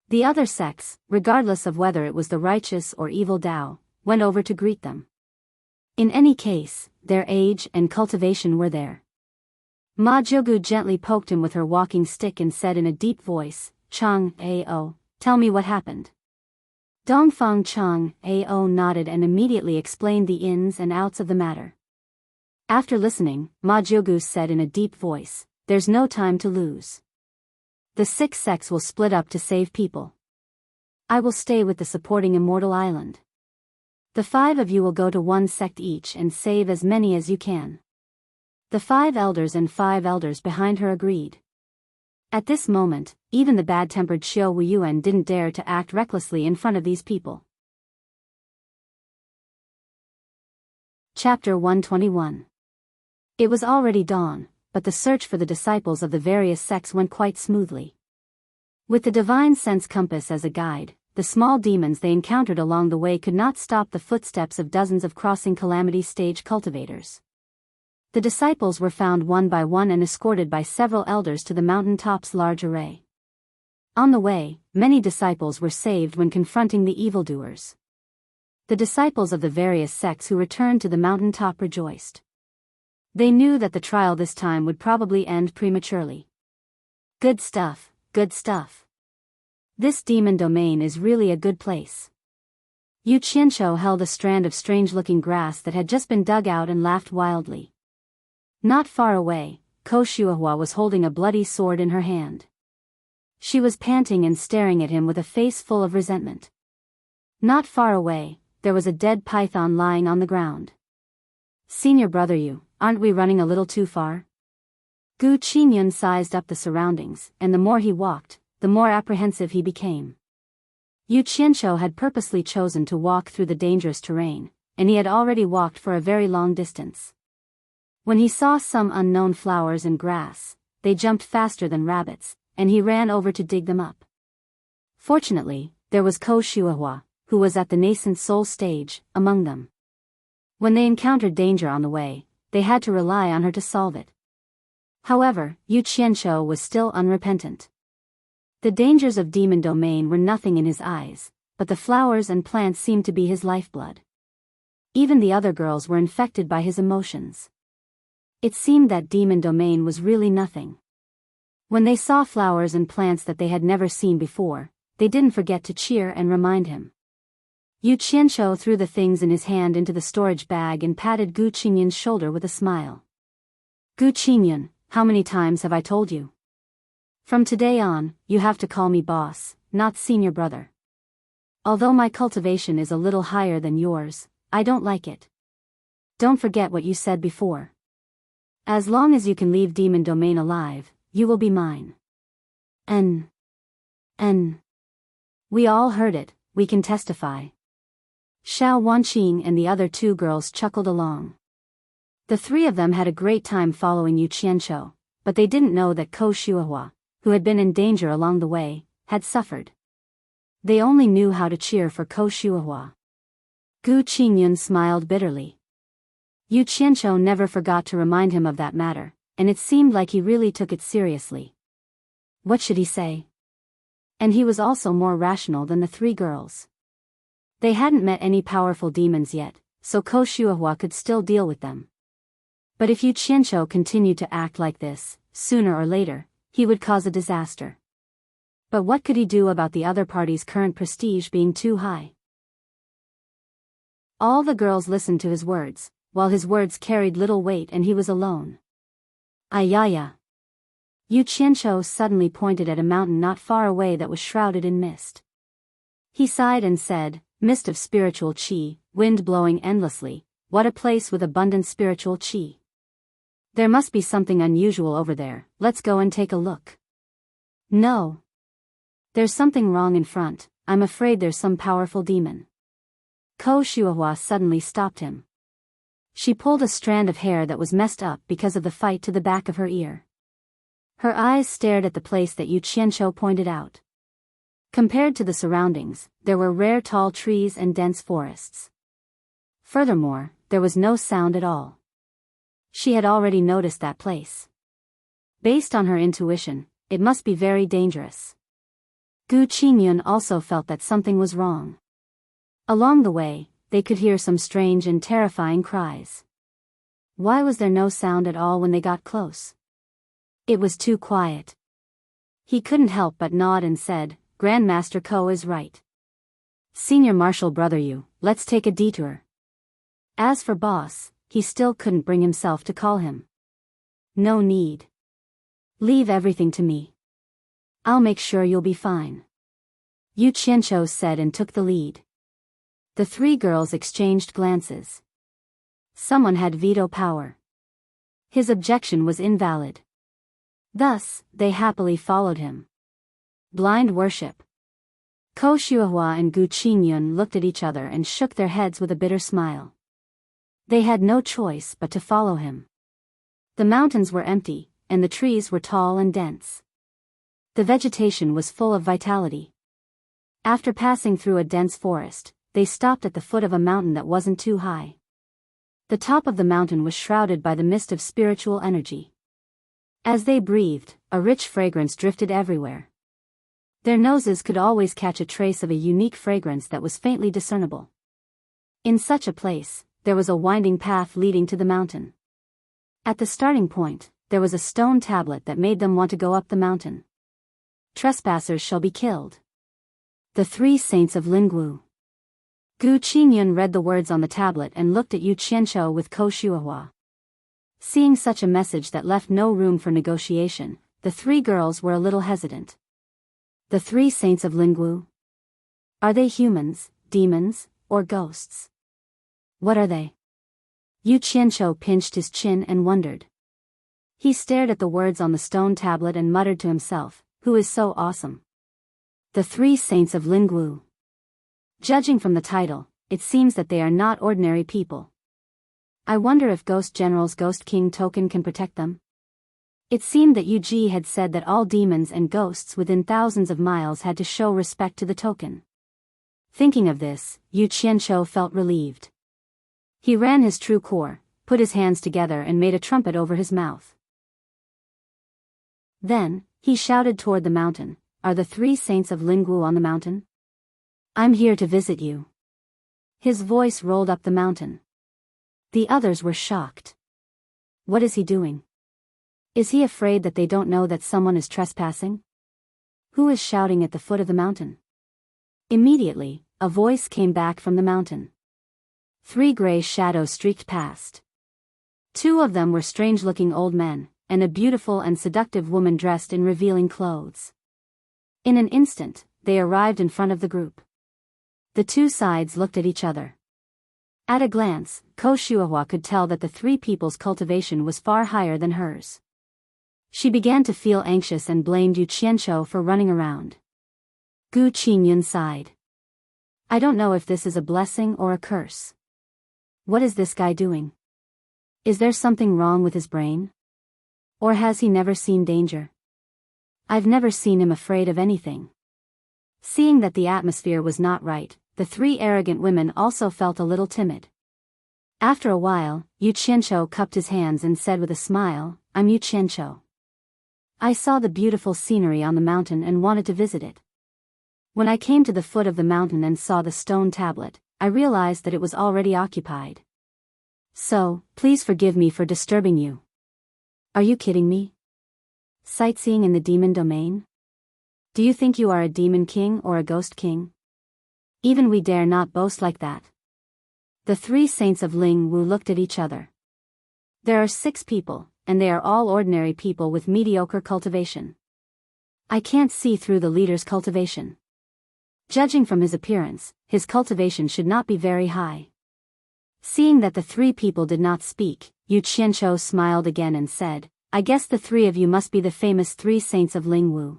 The other sects, regardless of whether it was the righteous or evil Tao, went over to greet them. In any case, their age and cultivation were there. Ma Jiugu gently poked him with her walking stick and said in a deep voice, "Chang Ao, tell me what happened." Dongfang Chang Ao nodded and immediately explained the ins and outs of the matter. After listening, Ma Jiugu said in a deep voice, "There's no time to lose. The 6 sects will split up to save people. I will stay with the supporting Immortal Island. The 5 of you will go to 1 sect each and save as many as you can." The 5 elders and 5 elders behind her agreed. At this moment, even the bad-tempered Xiao Wuyuan didn't dare to act recklessly in front of these people. Chapter 121. It was already dawn, but the search for the disciples of the various sects went quite smoothly. With the divine sense compass as a guide, the small demons they encountered along the way could not stop the footsteps of dozens of crossing calamity stage cultivators. The disciples were found one by one and escorted by several elders to the mountain top's large array. On the way, many disciples were saved when confronting the evildoers. The disciples of the various sects who returned to the mountain top rejoiced. They knew that the trial this time would probably end prematurely. Good stuff, good stuff. This demon domain is really a good place. Yu Qianqiu held a strand of strange-looking grass that had just been dug out and laughed wildly. Not far away, Ko Shuahua was holding a bloody sword in her hand. She was panting and staring at him with a face full of resentment. Not far away, there was a dead python lying on the ground. "Senior brother Yu, aren't we running a little too far?" Gu Qinyun sized up the surroundings, and the more he walked, the more apprehensive he became. Yu Qianqiu had purposely chosen to walk through the dangerous terrain, and he had already walked for a very long distance. When he saw some unknown flowers and grass, they jumped faster than rabbits, and he ran over to dig them up. Fortunately, there was Ko Shuahua, who was at the nascent soul stage, among them. When they encountered danger on the way, they had to rely on her to solve it. However, Yu Qianqiu was still unrepentant. The dangers of demon domain were nothing in his eyes, but the flowers and plants seemed to be his lifeblood. Even the other girls were infected by his emotions. It seemed that demon domain was really nothing. When they saw flowers and plants that they had never seen before, they didn't forget to cheer and remind him. Yu Qianqiu threw the things in his hand into the storage bag and patted Gu Qingyun's shoulder with a smile. Gu Qingyun, how many times have I told you? From today on, you have to call me boss, not senior brother. Although my cultivation is a little higher than yours, I don't like it. Don't forget what you said before. As long as you can leave demon domain alive, you will be mine. N. We all heard it, we can testify. Xiao Wanqing and the other two girls chuckled along. The three of them had a great time following Yu Qianqiu, but they didn't know that Ko Shuihua, who had been in danger along the way, had suffered. They only knew how to cheer for Ko Shuihua. Gu Qingyun smiled bitterly. Yu Qianqiu never forgot to remind him of that matter, and it seemed like he really took it seriously. What should he say? And he was also more rational than the three girls. They hadn't met any powerful demons yet, so Ko Shuihua could still deal with them. But if Yu Qianqiu continued to act like this, sooner or later, he would cause a disaster. But what could he do about the other party's current prestige being too high? All the girls listened to his words, while his words carried little weight and he was alone. Ayaya. Yu Qianqiu suddenly pointed at a mountain not far away that was shrouded in mist. He sighed and said, "Mist of spiritual qi, wind blowing endlessly, what a place with abundant spiritual qi. There must be something unusual over there, let's go and take a look." No. There's something wrong in front, I'm afraid there's some powerful demon. Ko Shuihua suddenly stopped him. She pulled a strand of hair that was messed up because of the fight to the back of her ear. Her eyes stared at the place that Yu Qianqiu pointed out. Compared to the surroundings, there were rare tall trees and dense forests. Furthermore, there was no sound at all. She had already noticed that place. Based on her intuition, it must be very dangerous. Gu Qingyun also felt that something was wrong. Along the way, they could hear some strange and terrifying cries. Why was there no sound at all when they got close? It was too quiet. He couldn't help but nod and said, "Grandmaster Ko is right. Senior Marshal Brother Yu, let's take a detour." As for boss, he still couldn't bring himself to call him. No need. Leave everything to me. I'll make sure you'll be fine. Yu Qianqiu said and took the lead. The three girls exchanged glances. Someone had veto power. His objection was invalid. Thus, they happily followed him. Blind worship. Ko Shuihua and Gu Qingyun looked at each other and shook their heads with a bitter smile. They had no choice but to follow him. The mountains were empty, and the trees were tall and dense. The vegetation was full of vitality. After passing through a dense forest, they stopped at the foot of a mountain that wasn't too high. The top of the mountain was shrouded by the mist of spiritual energy. As they breathed, a rich fragrance drifted everywhere. Their noses could always catch a trace of a unique fragrance that was faintly discernible. In such a place, there was a winding path leading to the mountain. At the starting point, there was a stone tablet that made them want to go up the mountain. Trespassers shall be killed. The Three Saints of Lingwu. Gu Qingyun read the words on the tablet and looked at Yu Qianqiu with Ko Shuihua. Seeing such a message that left no room for negotiation, the three girls were a little hesitant. The Three Saints of Lingwu? Are they humans, demons, or ghosts? What are they? Yu Qianqiu pinched his chin and wondered. He stared at the words on the stone tablet and muttered to himself, "Who is so awesome?" The Three Saints of Lingwu. Judging from the title, it seems that they are not ordinary people. I wonder if Ghost General's Ghost King token can protect them? It seemed that Yu Ji had said that all demons and ghosts within thousands of miles had to show respect to the token. Thinking of this, Yu Qianqiu felt relieved. He ran his true core, put his hands together and made a trumpet over his mouth. Then, he shouted toward the mountain, "Are the 3 saints of Lingwu on the mountain? I'm here to visit you." His voice rolled up the mountain. The others were shocked. What is he doing? Is he afraid that they don't know that someone is trespassing? Who is shouting at the foot of the mountain? Immediately, a voice came back from the mountain. 3 gray shadows streaked past. 2 of them were strange-looking old men, and a beautiful and seductive woman dressed in revealing clothes. In an instant, they arrived in front of the group. The 2 sides looked at each other. At a glance, Ko Shuahua could tell that the 3 people's cultivation was far higher than hers. She began to feel anxious and blamed Yu Qianqiu for running around. Gu Qingyun sighed. I don't know if this is a blessing or a curse. What is this guy doing? Is there something wrong with his brain? Or has he never seen danger? I've never seen him afraid of anything. Seeing that the atmosphere was not right, the 3 arrogant women also felt a little timid. After a while, Yu Qianqiu cupped his hands and said with a smile, I'm Yu Qianqiu. I saw the beautiful scenery on the mountain and wanted to visit it. When I came to the foot of the mountain and saw the stone tablet, I realized that it was already occupied. So, please forgive me for disturbing you. Are you kidding me? Sightseeing in the demon domain? Do you think you are a demon king or a ghost king? Even we dare not boast like that. The 3 saints of Ling Wu looked at each other. There are 6 people, and they are all ordinary people with mediocre cultivation. I can't see through the leader's cultivation. Judging from his appearance, his cultivation should not be very high. Seeing that the 3 people did not speak, Yu Qianqiu smiled again and said, I guess the 3 of you must be the famous 3 saints of Lingwu.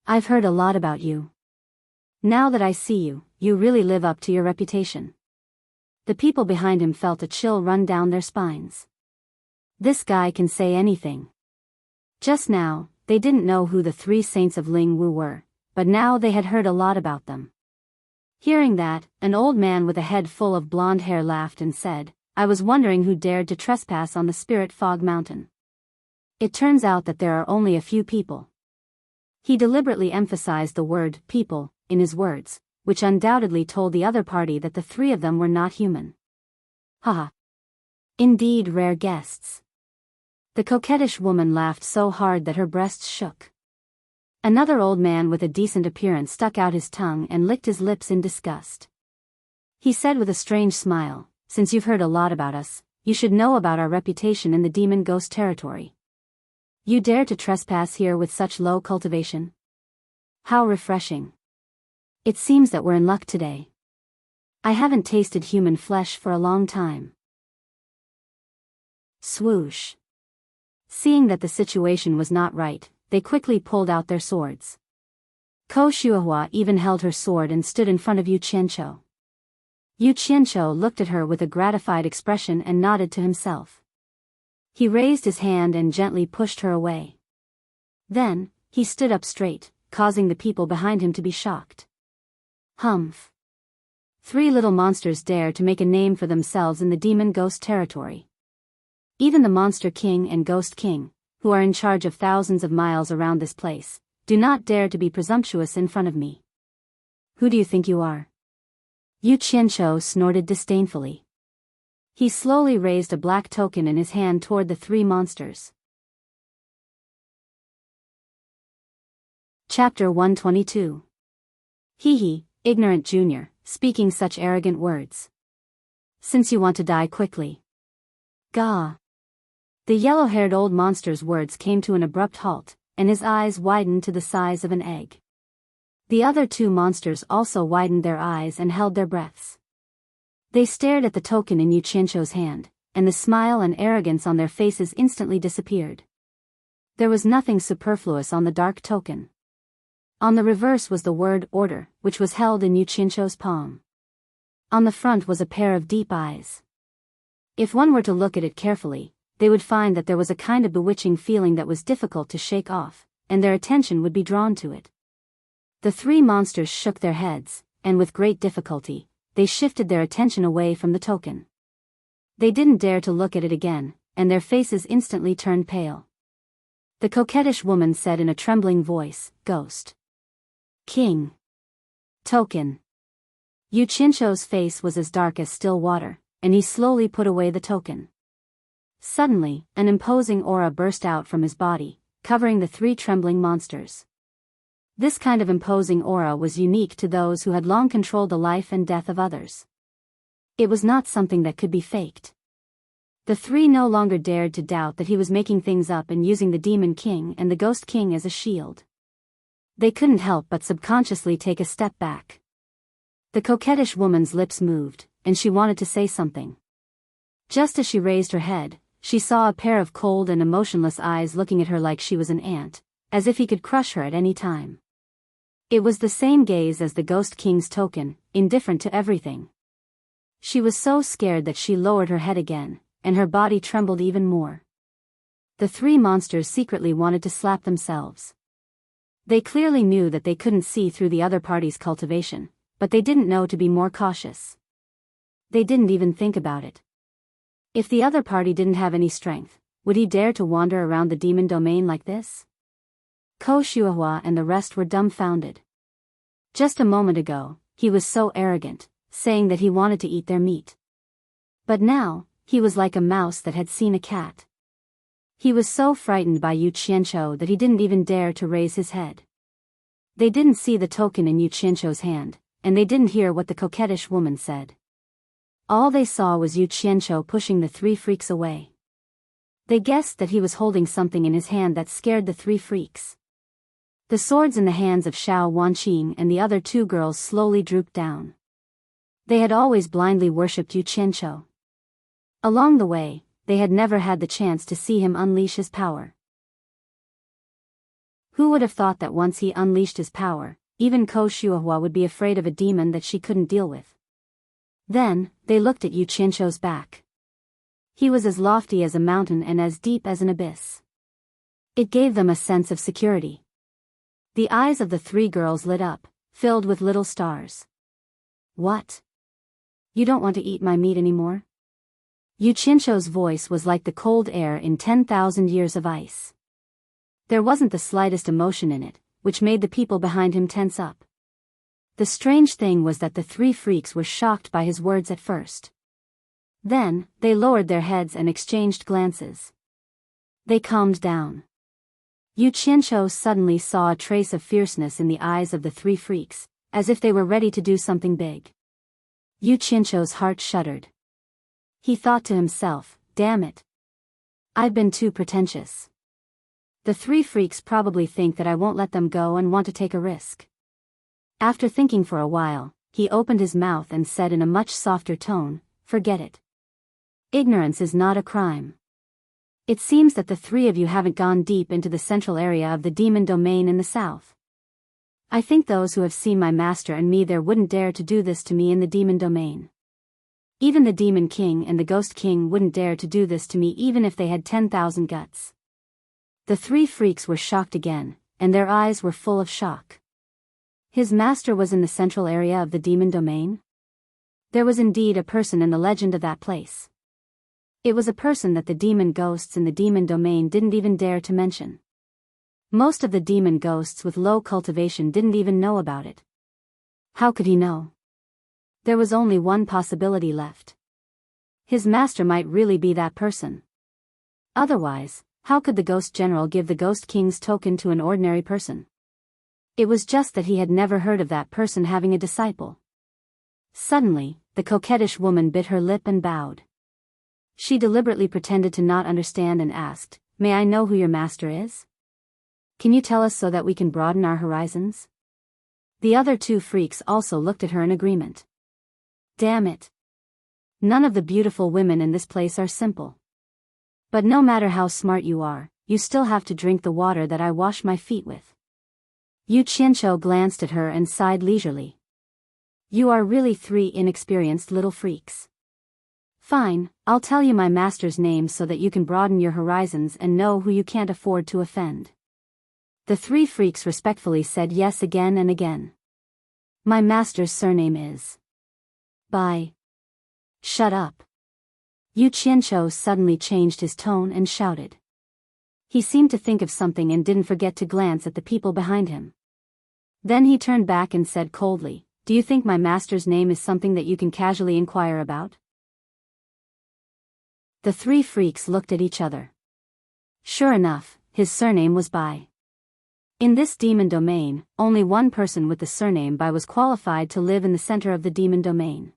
I've heard a lot about you. Now that I see you, you really live up to your reputation. The people behind him felt a chill run down their spines. This guy can say anything. Just now, they didn't know who the 3 saints of Lingwu were, but now they had heard a lot about them. Hearing that, an old man with a head full of blonde hair laughed and said, I was wondering who dared to trespass on the Spirit Fog Mountain. It turns out that there are only a few people. He deliberately emphasized the word people in his words, which undoubtedly told the other party that the 3 of them were not human. Haha. Indeed, rare guests. The coquettish woman laughed so hard that her breasts shook. Another old man with a decent appearance stuck out his tongue and licked his lips in disgust. He said with a strange smile, since you've heard a lot about us, you should know about our reputation in the demon ghost territory. You dare to trespass here with such low cultivation? How refreshing. It seems that we're in luck today. I haven't tasted human flesh for a long time. Swoosh. Seeing that the situation was not right, they quickly pulled out their swords. Ko Shuahua even held her sword and stood in front of Yu Qianqiu. Yu Qianqiu looked at her with a gratified expression and nodded to himself. He raised his hand and gently pushed her away. Then, he stood up straight, causing the people behind him to be shocked. Humph. 3 little monsters dare to make a name for themselves in the demon ghost territory. Even the Monster King and Ghost King, who are in charge of thousands of miles around this place, do not dare to be presumptuous in front of me. Who do you think you are? Yu Qianqiu snorted disdainfully. He slowly raised a black token in his hand toward the 3 monsters. Chapter 122. Hee, ignorant junior, speaking such arrogant words. Since you want to die quickly. Gah. The yellow-haired old monster's words came to an abrupt halt, and his eyes widened to the size of an egg. The other 2 monsters also widened their eyes and held their breaths. They stared at the token in Yu Qianqiu's hand, and the smile and arrogance on their faces instantly disappeared. There was nothing superfluous on the dark token. On the reverse was the word order, which was held in Yu Qianqiu's palm. On the front was a pair of deep eyes. If one were to look at it carefully, they would find that there was a kind of bewitching feeling that was difficult to shake off, and their attention would be drawn to it. The 3 monsters shook their heads, and with great difficulty, they shifted their attention away from the token. They didn't dare to look at it again, and their faces instantly turned pale. The coquettish woman said in a trembling voice, "Ghost King Token." Yu Qianzhou's face was as dark as still water, and he slowly put away the token. Suddenly, an imposing aura burst out from his body, covering the three trembling monsters. This kind of imposing aura was unique to those who had long controlled the life and death of others. It was not something that could be faked. The three no longer dared to doubt that he was making things up and using the Demon King and the Ghost King as a shield. They couldn't help but subconsciously take a step back. The coquettish woman's lips moved, and she wanted to say something. Just as she raised her head, she saw a pair of cold and emotionless eyes looking at her like she was an ant, as if he could crush her at any time. It was the same gaze as the Ghost King's token, indifferent to everything. She was so scared that she lowered her head again, and her body trembled even more. The three monsters secretly wanted to slap themselves. They clearly knew that they couldn't see through the other party's cultivation, but they didn't know to be more cautious. They didn't even think about it. If the other party didn't have any strength, would he dare to wander around the demon domain like this? Ko Shuahua and the rest were dumbfounded. Just a moment ago, he was so arrogant, saying that he wanted to eat their meat. But now, he was like a mouse that had seen a cat. He was so frightened by Yu Qianzhou that he didn't even dare to raise his head. They didn't see the token in Yu Qianzhou's hand, and they didn't hear what the coquettish woman said. All they saw was Yu Qianzhou pushing the three freaks away. They guessed that he was holding something in his hand that scared the three freaks. The swords in the hands of Xiao Wanqing and the other two girls slowly drooped down. They had always blindly worshipped Yu Qianzhou. Along the way, they had never had the chance to see him unleash his power. Who would have thought that once he unleashed his power, even Ko Shuahua would be afraid of a demon that she couldn't deal with? Then, they looked at Yu Qianzhou's back. He was as lofty as a mountain and as deep as an abyss. It gave them a sense of security. The eyes of the three girls lit up, filled with little stars. "What? You don't want to eat my meat anymore?" Yu Qianzhou's voice was like the cold air in 10,000 years of ice. There wasn't the slightest emotion in it, which made the people behind him tense up. The strange thing was that the three freaks were shocked by his words at first. Then, they lowered their heads and exchanged glances. They calmed down. Yu Qianzhou suddenly saw a trace of fierceness in the eyes of the three freaks, as if they were ready to do something big. Yu Qianzhou's heart shuddered. He thought to himself, "Damn it. I've been too pretentious. The three freaks probably think that I won't let them go and want to take a risk." After thinking for a while, he opened his mouth and said in a much softer tone, "Forget it. Ignorance is not a crime. It seems that the three of you haven't gone deep into the central area of the demon domain in the south. I think those who have seen my master and me there wouldn't dare to do this to me in the demon domain. Even the Demon King and the Ghost King wouldn't dare to do this to me even if they had 10,000 guts." The three freaks were shocked again, and their eyes were full of shock. His master was in the central area of the demon domain? There was indeed a person in the legend of that place. It was a person that the demon ghosts in the demon domain didn't even dare to mention. Most of the demon ghosts with low cultivation didn't even know about it. How could he know? There was only one possibility left. His master might really be that person. Otherwise, how could the Ghost General give the Ghost King's token to an ordinary person? It was just that he had never heard of that person having a disciple. Suddenly, the coquettish woman bit her lip and bowed. She deliberately pretended to not understand and asked, "May I know who your master is? Can you tell us so that we can broaden our horizons?" The other two freaks also looked at her in agreement. Damn it. None of the beautiful women in this place are simple. But no matter how smart you are, you still have to drink the water that I wash my feet with. Yu Qianzhou glanced at her and sighed leisurely. You are really three inexperienced little freaks. Fine, I'll tell you my master's name so that you can broaden your horizons and know who you can't afford to offend. The three freaks respectfully said yes again and again. My master's surname is... Bye. Shut up. Yu Qianqiu suddenly changed his tone and shouted. He seemed to think of something and didn't forget to glance at the people behind him. Then he turned back and said coldly, "Do you think my master's name is something that you can casually inquire about?" The three freaks looked at each other. Sure enough, his surname was Bai. In this demon domain, only one person with the surname Bai was qualified to live in the center of the demon domain.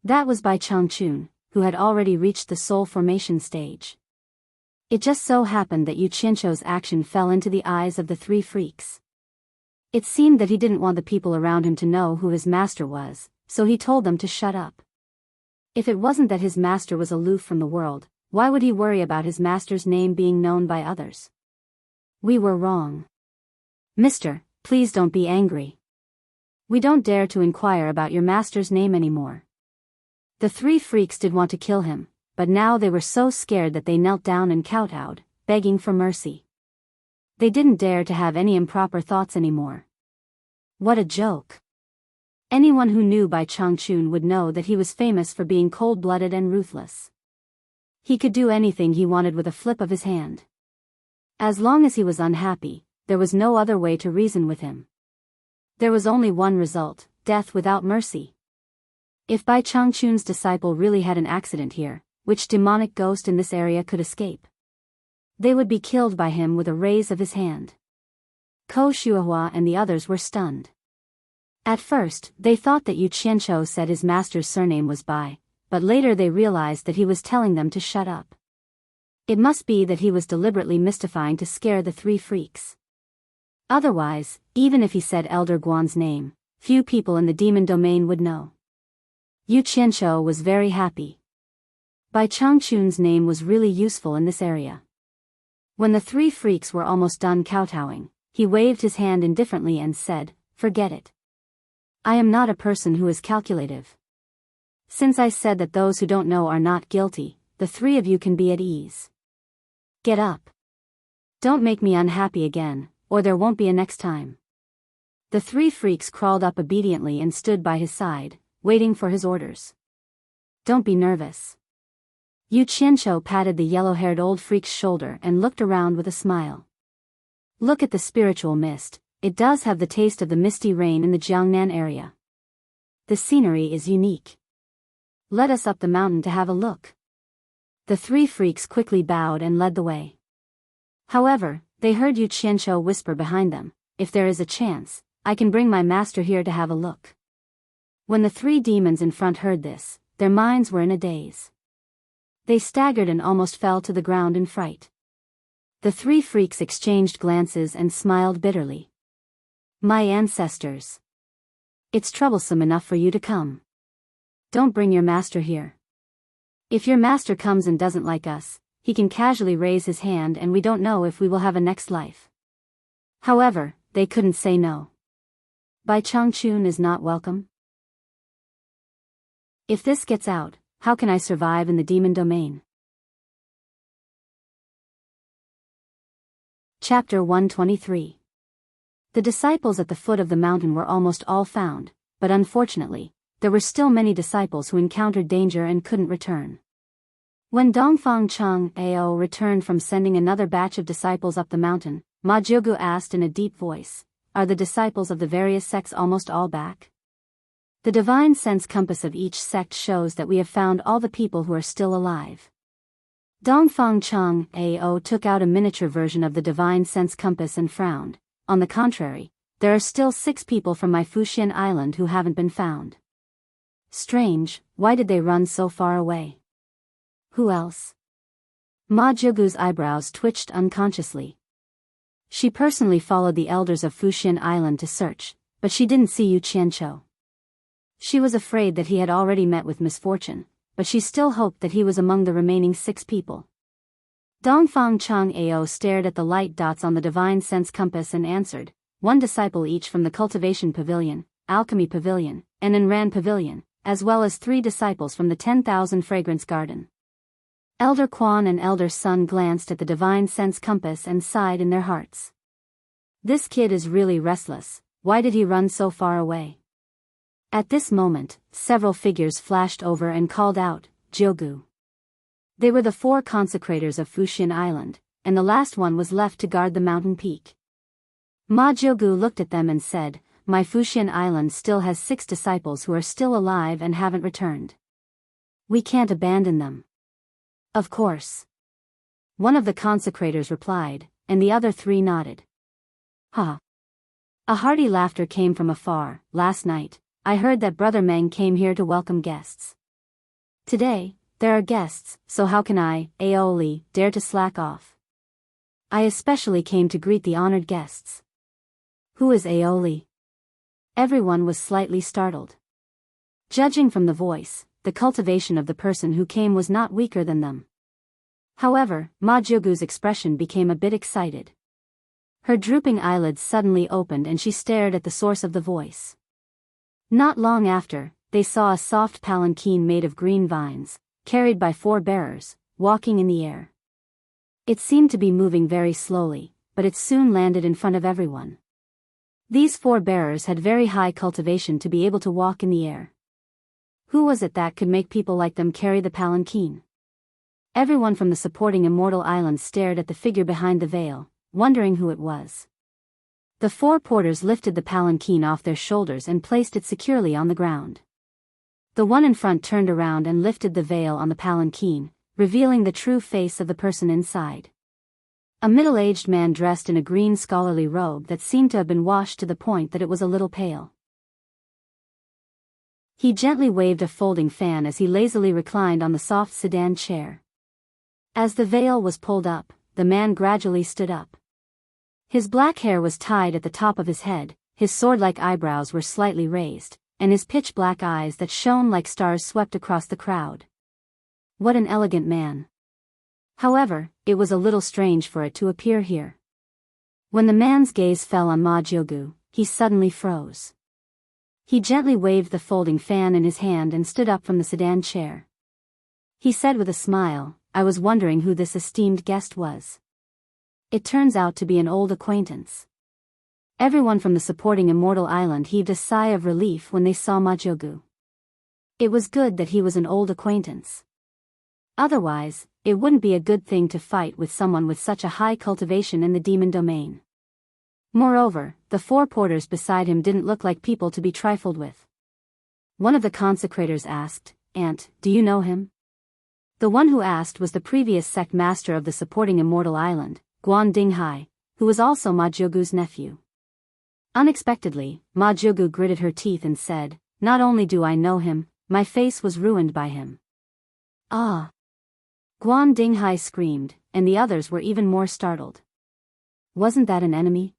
That was Bai Changchun, who had already reached the soul formation stage. It just so happened that Yu Qianqiu's action fell into the eyes of the three freaks. It seemed that he didn't want the people around him to know who his master was, so he told them to shut up. If it wasn't that his master was aloof from the world, why would he worry about his master's name being known by others? We were wrong. Mister, please don't be angry. We don't dare to inquire about your master's name anymore. The three freaks did want to kill him, but now they were so scared that they knelt down and kowtowed, begging for mercy. They didn't dare to have any improper thoughts anymore. What a joke. Anyone who knew Bai Changchun would know that he was famous for being cold-blooded and ruthless. He could do anything he wanted with a flip of his hand. As long as he was unhappy, there was no other way to reason with him. There was only one result, death without mercy. If Bai Changchun's disciple really had an accident here, which demonic ghost in this area could escape? They would be killed by him with a raise of his hand. Ko Shuahua and the others were stunned. At first, they thought that Yu Qianqiu said his master's surname was Bai, but later they realized that he was telling them to shut up. It must be that he was deliberately mystifying to scare the three freaks. Otherwise, even if he said Elder Guan's name, few people in the demon domain would know. Yu Qianqiu was very happy. Bai Changchun's name was really useful in this area. When the three freaks were almost done kowtowing, he waved his hand indifferently and said, "Forget it. I am not a person who is calculative. Since I said that those who don't know are not guilty, the three of you can be at ease. Get up. Don't make me unhappy again, or there won't be a next time." The three freaks crawled up obediently and stood by his side, waiting for his orders. "Don't be nervous." Yu Qianqiu patted the yellow-haired old freak's shoulder and looked around with a smile. "Look at the spiritual mist, it does have the taste of the misty rain in the Jiangnan area. The scenery is unique. Let us up the mountain to have a look." The three freaks quickly bowed and led the way. However, they heard Yu Qianqiu whisper behind them, "If there is a chance, I can bring my master here to have a look." When the three demons in front heard this, their minds were in a daze. They staggered and almost fell to the ground in fright. The three freaks exchanged glances and smiled bitterly. "My ancestors. It's troublesome enough for you to come. Don't bring your master here. If your master comes and doesn't like us, he can casually raise his hand and we don't know if we will have a next life." However, they couldn't say no. Bai Changchun is not welcome. If this gets out, how can I survive in the demon domain? Chapter 123. The disciples at the foot of the mountain were almost all found, but unfortunately, there were still many disciples who encountered danger and couldn't return. When Dongfang Cheng Ao returned from sending another batch of disciples up the mountain, Ma Jiugu asked in a deep voice, "Are the disciples of the various sects almost all back?" The divine sense compass of each sect shows that we have found all the people who are still alive. Dongfang Cheng Ao took out a miniature version of the divine sense compass and frowned. "On the contrary, there are still 6 people from my Fuxian island who haven't been found. Strange, why did they run so far away? Who else?" Ma Jiugu's eyebrows twitched unconsciously. She personally followed the elders of Fuxian island to search, but she didn't see Yu Qianqiu. She was afraid that he had already met with misfortune, but she still hoped that he was among the remaining 6 people. Dongfang Cheng Ao stared at the light dots on the divine sense compass and answered, 1 disciple each from the cultivation pavilion, alchemy pavilion, and Enran pavilion, as well as 3 disciples from the 10,000 fragrance garden." Elder Quan and Elder Sun glanced at the divine sense compass and sighed in their hearts. This kid is really restless, why did he run so far away? At this moment, several figures flashed over and called out, "Jiugu." They were the 4 consecrators of Fuxian Island, and the last one was left to guard the mountain peak. Ma Jiugu looked at them and said, "My Fuxian Island still has 6 disciples who are still alive and haven't returned. We can't abandon them." "Of course," one of the consecrators replied, and the other 3 nodded. "Ha." A hearty laughter came from afar. "Last night, I heard that Brother Meng came here to welcome guests. Today, there are guests, so how can I, Aoli, dare to slack off? I especially came to greet the honored guests." "Who is Aoli?" Everyone was slightly startled. Judging from the voice, the cultivation of the person who came was not weaker than them. However, Ma Jiugu's expression became a bit excited. Her drooping eyelids suddenly opened and she stared at the source of the voice. Not long after, they saw a soft palanquin made of green vines, carried by 4 bearers, walking in the air. It seemed to be moving very slowly, but it soon landed in front of everyone. These 4 bearers had very high cultivation to be able to walk in the air. Who was it that could make people like them carry the palanquin? Everyone from the supporting Immortal Island stared at the figure behind the veil, wondering who it was. The 4 porters lifted the palanquin off their shoulders and placed it securely on the ground. The one in front turned around and lifted the veil on the palanquin, revealing the true face of the person inside. A middle-aged man dressed in a green scholarly robe that seemed to have been washed to the point that it was a little pale. He gently waved a folding fan as he lazily reclined on the soft sedan chair. As the veil was pulled up, the man gradually stood up. His black hair was tied at the top of his head, his sword-like eyebrows were slightly raised, and his pitch-black eyes that shone like stars swept across the crowd. What an elegant man. However, it was a little strange for it to appear here. When the man's gaze fell on Ma Jiugu, he suddenly froze. He gently waved the folding fan in his hand and stood up from the sedan chair. He said with a smile, "I was wondering who this esteemed guest was. It turns out to be an old acquaintance." Everyone from the supporting Immortal Island heaved a sigh of relief when they saw Ma Jiugu. It was good that he was an old acquaintance. Otherwise, it wouldn't be a good thing to fight with someone with such a high cultivation in the demon domain. Moreover, the 4 porters beside him didn't look like people to be trifled with. One of the consecrators asked, "Aunt, do you know him?" The one who asked was the previous sect master of the supporting Immortal Island, Guan Dinghai, who was also Ma Jiugu's nephew. Unexpectedly, Ma Jiugu gritted her teeth and said, "Not only do I know him, my face was ruined by him." "Ah!" Guan Dinghai screamed, and the others were even more startled. Wasn't that an enemy?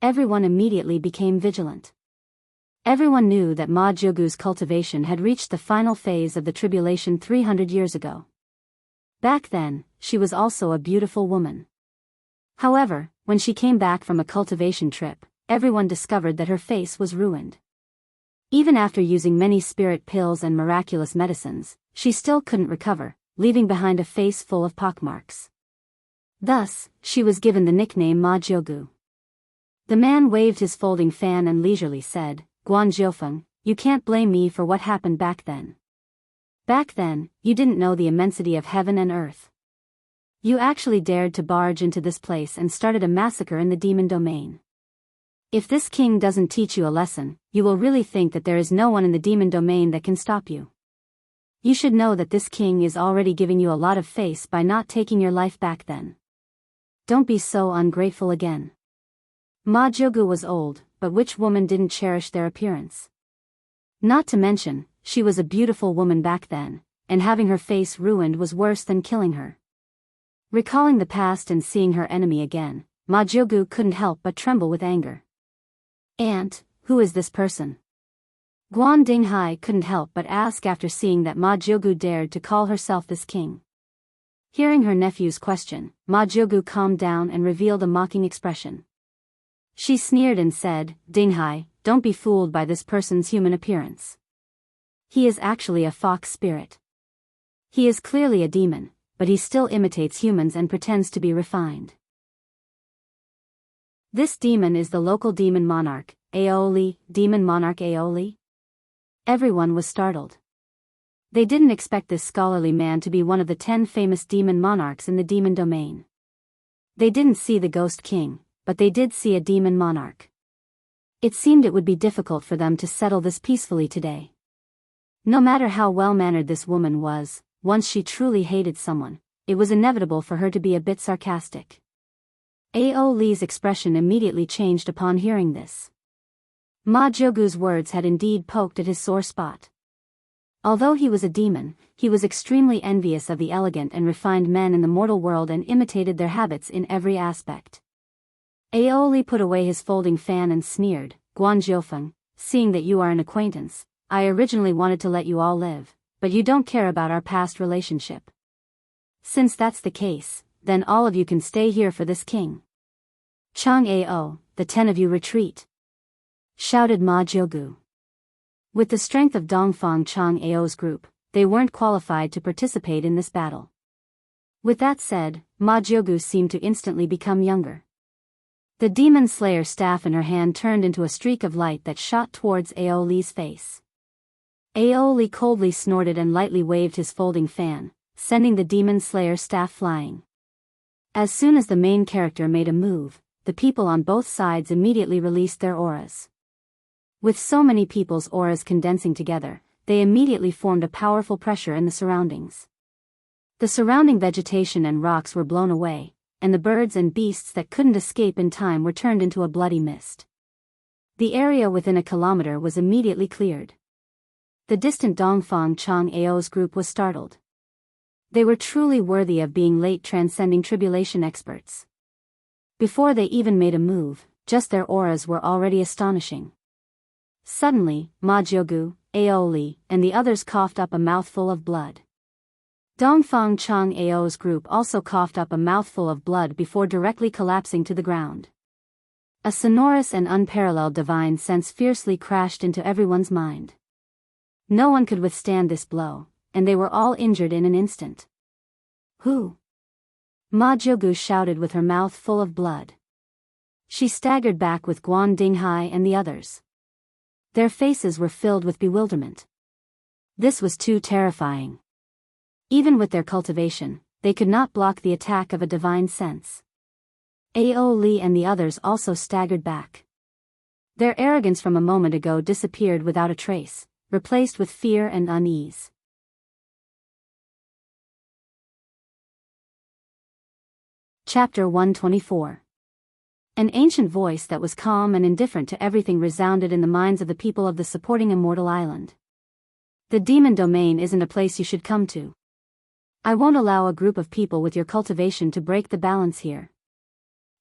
Everyone immediately became vigilant. Everyone knew that Ma Jiugu's cultivation had reached the final phase of the tribulation 300 years ago. Back then, she was also a beautiful woman. However, when she came back from a cultivation trip, everyone discovered that her face was ruined. Even after using many spirit pills and miraculous medicines, she still couldn't recover, leaving behind a face full of pockmarks. Thus, she was given the nickname Ma Jiugu. The man waved his folding fan and leisurely said, "Guan Jiufeng, you can't blame me for what happened back then. Back then, you didn't know the immensity of heaven and earth. You actually dared to barge into this place and started a massacre in the demon domain. If this king doesn't teach you a lesson, you will really think that there is no one in the demon domain that can stop you. You should know that this king is already giving you a lot of face by not taking your life back then. Don't be so ungrateful again." Ma Jiugu was old, but which woman didn't cherish their appearance? Not to mention, she was a beautiful woman back then, and having her face ruined was worse than killing her. Recalling the past and seeing her enemy again, Ma Jiugu couldn't help but tremble with anger. "Aunt, who is this person?" Guan Dinghai couldn't help but ask after seeing that Ma Jiugu dared to call herself this king. Hearing her nephew's question, Ma Jiugu calmed down and revealed a mocking expression. She sneered and said, "Dinghai, don't be fooled by this person's human appearance. He is actually a fox spirit. He is clearly a demon, but he still imitates humans and pretends to be refined. This demon is the local demon monarch, Aoli, demon monarch Aoli?" Everyone was startled. They didn't expect this scholarly man to be one of the 10 famous demon monarchs in the demon domain. They didn't see the Ghost King, but they did see a demon monarch. It seemed it would be difficult for them to settle this peacefully today. No matter how well-mannered this woman was, once she truly hated someone, it was inevitable for her to be a bit sarcastic. Ao Li's expression immediately changed upon hearing this. Ma Jiogu's words had indeed poked at his sore spot. Although he was a demon, he was extremely envious of the elegant and refined men in the mortal world and imitated their habits in every aspect. Ao Li put away his folding fan and sneered, "Guan Jiufeng, seeing that you are an acquaintance, I originally wanted to let you all live, but you don't care about our past relationship. Since that's the case, then all of you can stay here for this king. Chang Ao, the 10 of you retreat," shouted Ma Jiogu. With the strength of Dongfang Chang Ao's group, they weren't qualified to participate in this battle. With that said, Ma Jiogu seemed to instantly become younger. The demon slayer staff in her hand turned into a streak of light that shot towards Ao Li's face. Ao Li coldly snorted and lightly waved his folding fan, sending the demon slayer staff flying. As soon as the main character made a move, the people on both sides immediately released their auras. With so many people's auras condensing together, they immediately formed a powerful pressure in the surroundings. The surrounding vegetation and rocks were blown away, and the birds and beasts that couldn't escape in time were turned into a bloody mist. The area within a kilometer was immediately cleared. The distant Dongfang Chang Ao's group was startled. They were truly worthy of being late transcending tribulation experts. Before they even made a move, just their auras were already astonishing. Suddenly, Ma Jiogu, Ao Li, and the others coughed up a mouthful of blood. Dongfang Chang Ao's group also coughed up a mouthful of blood before directly collapsing to the ground. A sonorous and unparalleled divine sense fiercely crashed into everyone's mind. No one could withstand this blow, and they were all injured in an instant. "Who?" Ma Jiogu shouted with her mouth full of blood. She staggered back with Guan Dinghai and the others. Their faces were filled with bewilderment. This was too terrifying. Even with their cultivation, they could not block the attack of a divine sense. Ao Li and the others also staggered back. Their arrogance from a moment ago disappeared without a trace, replaced with fear and unease. Chapter 124. An ancient voice that was calm and indifferent to everything resounded in the minds of the people of the supporting Immortal Island. "The demon domain isn't a place you should come to. I won't allow a group of people with your cultivation to break the balance here.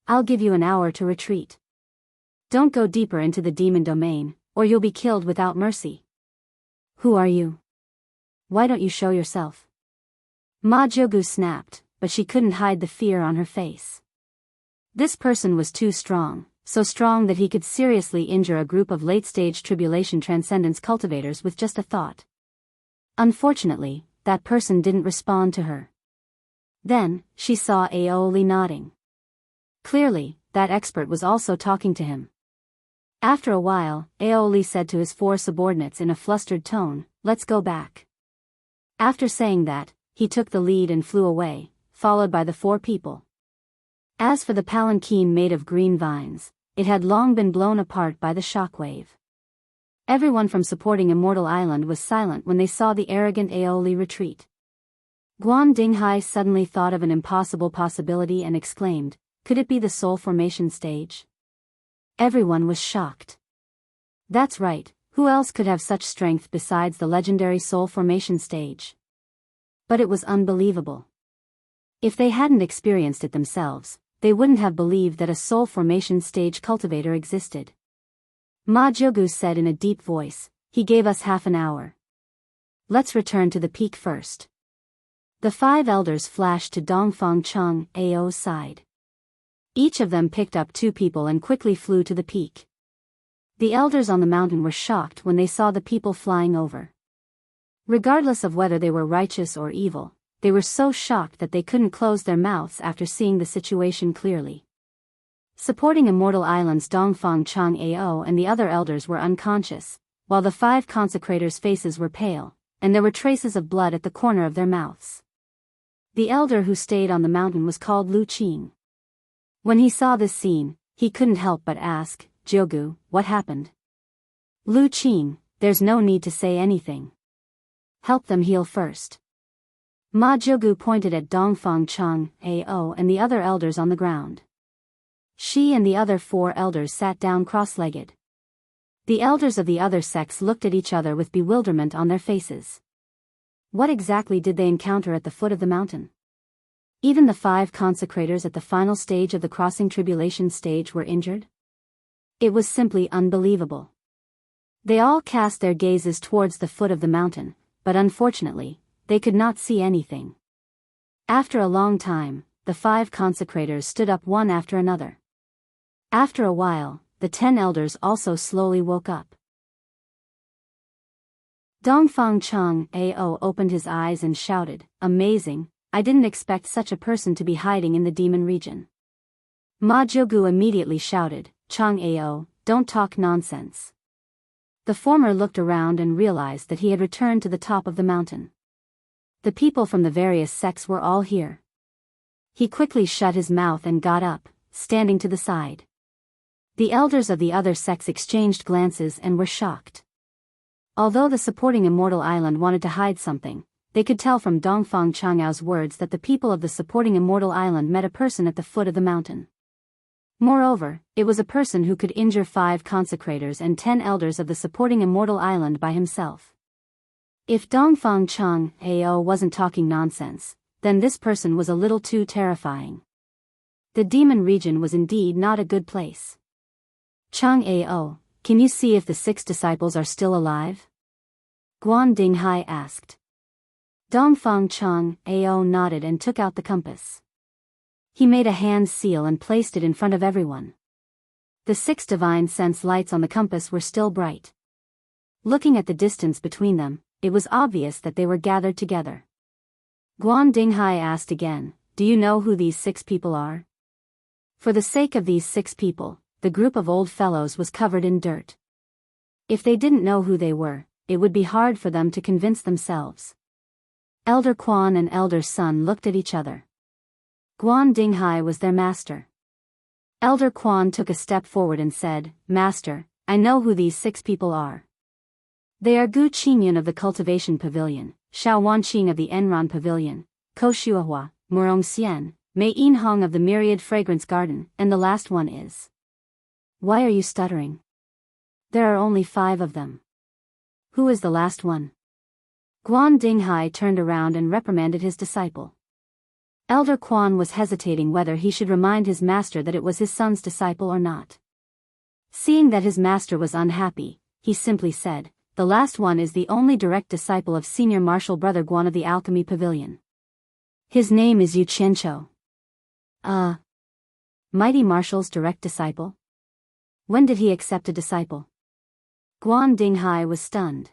I'll give you an hour to retreat. Don't go deeper into the demon domain, or you'll be killed without mercy." "Who are you? Why don't you show yourself?" Ma Jiogu snapped, but she couldn't hide the fear on her face. This person was too strong, so strong that he could seriously injure a group of late-stage tribulation transcendence cultivators with just a thought. Unfortunately, that person didn't respond to her. Then, she saw Ao Li nodding. Clearly, that expert was also talking to him. After a while, Ao Li said to his 4 subordinates in a flustered tone, "Let's go back." After saying that, he took the lead and flew away, followed by the 4 people. As for the palanquin made of green vines, it had long been blown apart by the shockwave. Everyone from supporting Immortal Island was silent when they saw the arrogant Ao Li retreat. Guan Dinghai suddenly thought of an impossible possibility and exclaimed, "Could it be the soul formation stage?" Everyone was shocked. That's right, who else could have such strength besides the legendary soul formation stage? But it was unbelievable. If they hadn't experienced it themselves, they wouldn't have believed that a soul formation stage cultivator existed. Ma Jiogu said in a deep voice, "He gave us half an hour. Let's return to the peak first." The 5 elders flashed to Dongfang Chang Ao's side. Each of them picked up 2 people and quickly flew to the peak. The elders on the mountain were shocked when they saw the people flying over. Regardless of whether they were righteous or evil, they were so shocked that they couldn't close their mouths after seeing the situation clearly. Supporting Immortal Island's Dongfang Chang Ao and the other elders were unconscious, while the 5 consecrators' faces were pale, and there were traces of blood at the corner of their mouths. The elder who stayed on the mountain was called Lu Qing. When he saw this scene, he couldn't help but ask, "Jiogu, what happened?" "Lu Qing, there's no need to say anything. Help them heal first." Ma Jiogu pointed at Dongfang Chang, Ao and the other elders on the ground. She and the other 4 elders sat down cross-legged. The elders of the other sects looked at each other with bewilderment on their faces. What exactly did they encounter at the foot of the mountain? Even the 5 consecrators at the final stage of the crossing tribulation stage were injured? It was simply unbelievable. They all cast their gazes towards the foot of the mountain, but unfortunately, they could not see anything. After a long time, the 5 consecrators stood up one after another. After a while, the 10 elders also slowly woke up. Dongfang Chang, Ao opened his eyes and shouted, "Amazing, I didn't expect such a person to be hiding in the demon region." Ma Jiogu immediately shouted, "Chang Ao, don't talk nonsense." The former looked around and realized that he had returned to the top of the mountain. The people from the various sects were all here. He quickly shut his mouth and got up, standing to the side. The elders of the other sects exchanged glances and were shocked. Although the supporting Immortal Island wanted to hide something, they could tell from Dongfang Changao's words that the people of the supporting Immortal Island met a person at the foot of the mountain. Moreover, it was a person who could injure 5 consecrators and 10 elders of the supporting Immortal Island by himself. If Dongfang Chang, Ao wasn't talking nonsense, then this person was a little too terrifying. The demon region was indeed not a good place. "Chang Ao, can you see if the 6 disciples are still alive?" Guan Dinghai asked. Dongfang Chang, Ao nodded and took out the compass. He made a hand seal and placed it in front of everyone. The 6 divine sense lights on the compass were still bright. Looking at the distance between them, it was obvious that they were gathered together. Guan Dinghai asked again, "Do you know who these 6 people are?" For the sake of these 6 people, the group of old fellows was covered in dirt. If they didn't know who they were, it would be hard for them to convince themselves. Elder Quan and Elder Sun looked at each other. Guan Dinghai was their master. Elder Quan took a step forward and said, "Master, I know who these 6 people are. They are Gu Qingyun of the Cultivation Pavilion, Xiao Wanqing of the Enron Pavilion, Ko Shuahua, Murong Xian, Mei Yinhong of the Myriad Fragrance Garden, and the last one is." "Why are you stuttering? There are only 5 of them. Who is the last one?" Guan Dinghai turned around and reprimanded his disciple. Elder Quan was hesitating whether he should remind his master that it was his son's disciple or not. Seeing that his master was unhappy, he simply said, "The last one is the only direct disciple of Senior Marshal Brother Guan of the Alchemy Pavilion. His name is Yu Qianqiu." Mighty Marshal's direct disciple? When did he accept a disciple? Guan Dinghai was stunned.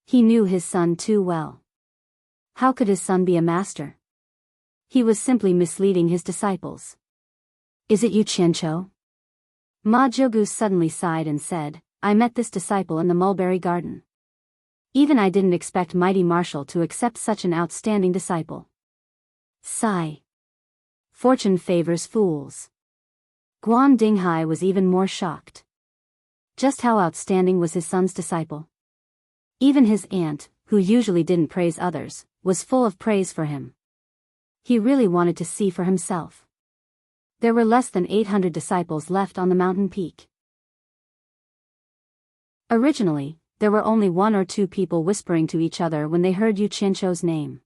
He knew his son too well. How could his son be a master? He was simply misleading his disciples. "Is it Yu Qianqiu?" Ma Jiogu suddenly sighed and said, "I met this disciple in the mulberry garden. Even I didn't expect Mighty Marshal to accept such an outstanding disciple." Sigh. Fortune favors fools. Guan Dinghai was even more shocked. Just how outstanding was his son's disciple? Even his aunt, who usually didn't praise others, was full of praise for him. He really wanted to see for himself. There were less than 800 disciples left on the mountain peak. Originally, there were only 1 or 2 people whispering to each other when they heard Yu Qianqiu's name.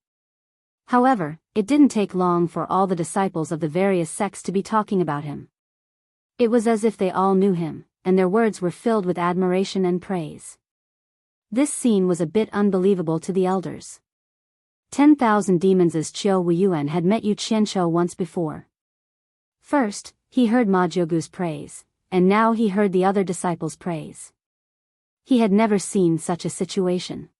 However, it didn't take long for all the disciples of the various sects to be talking about him. It was as if they all knew him, and their words were filled with admiration and praise. This scene was a bit unbelievable to the elders. 10,000 demons as Qiu Wuyuan had met Yu Qianqiu once before. First, he heard Ma Jiogu's praise, and now he heard the other disciples' praise. He had never seen such a situation.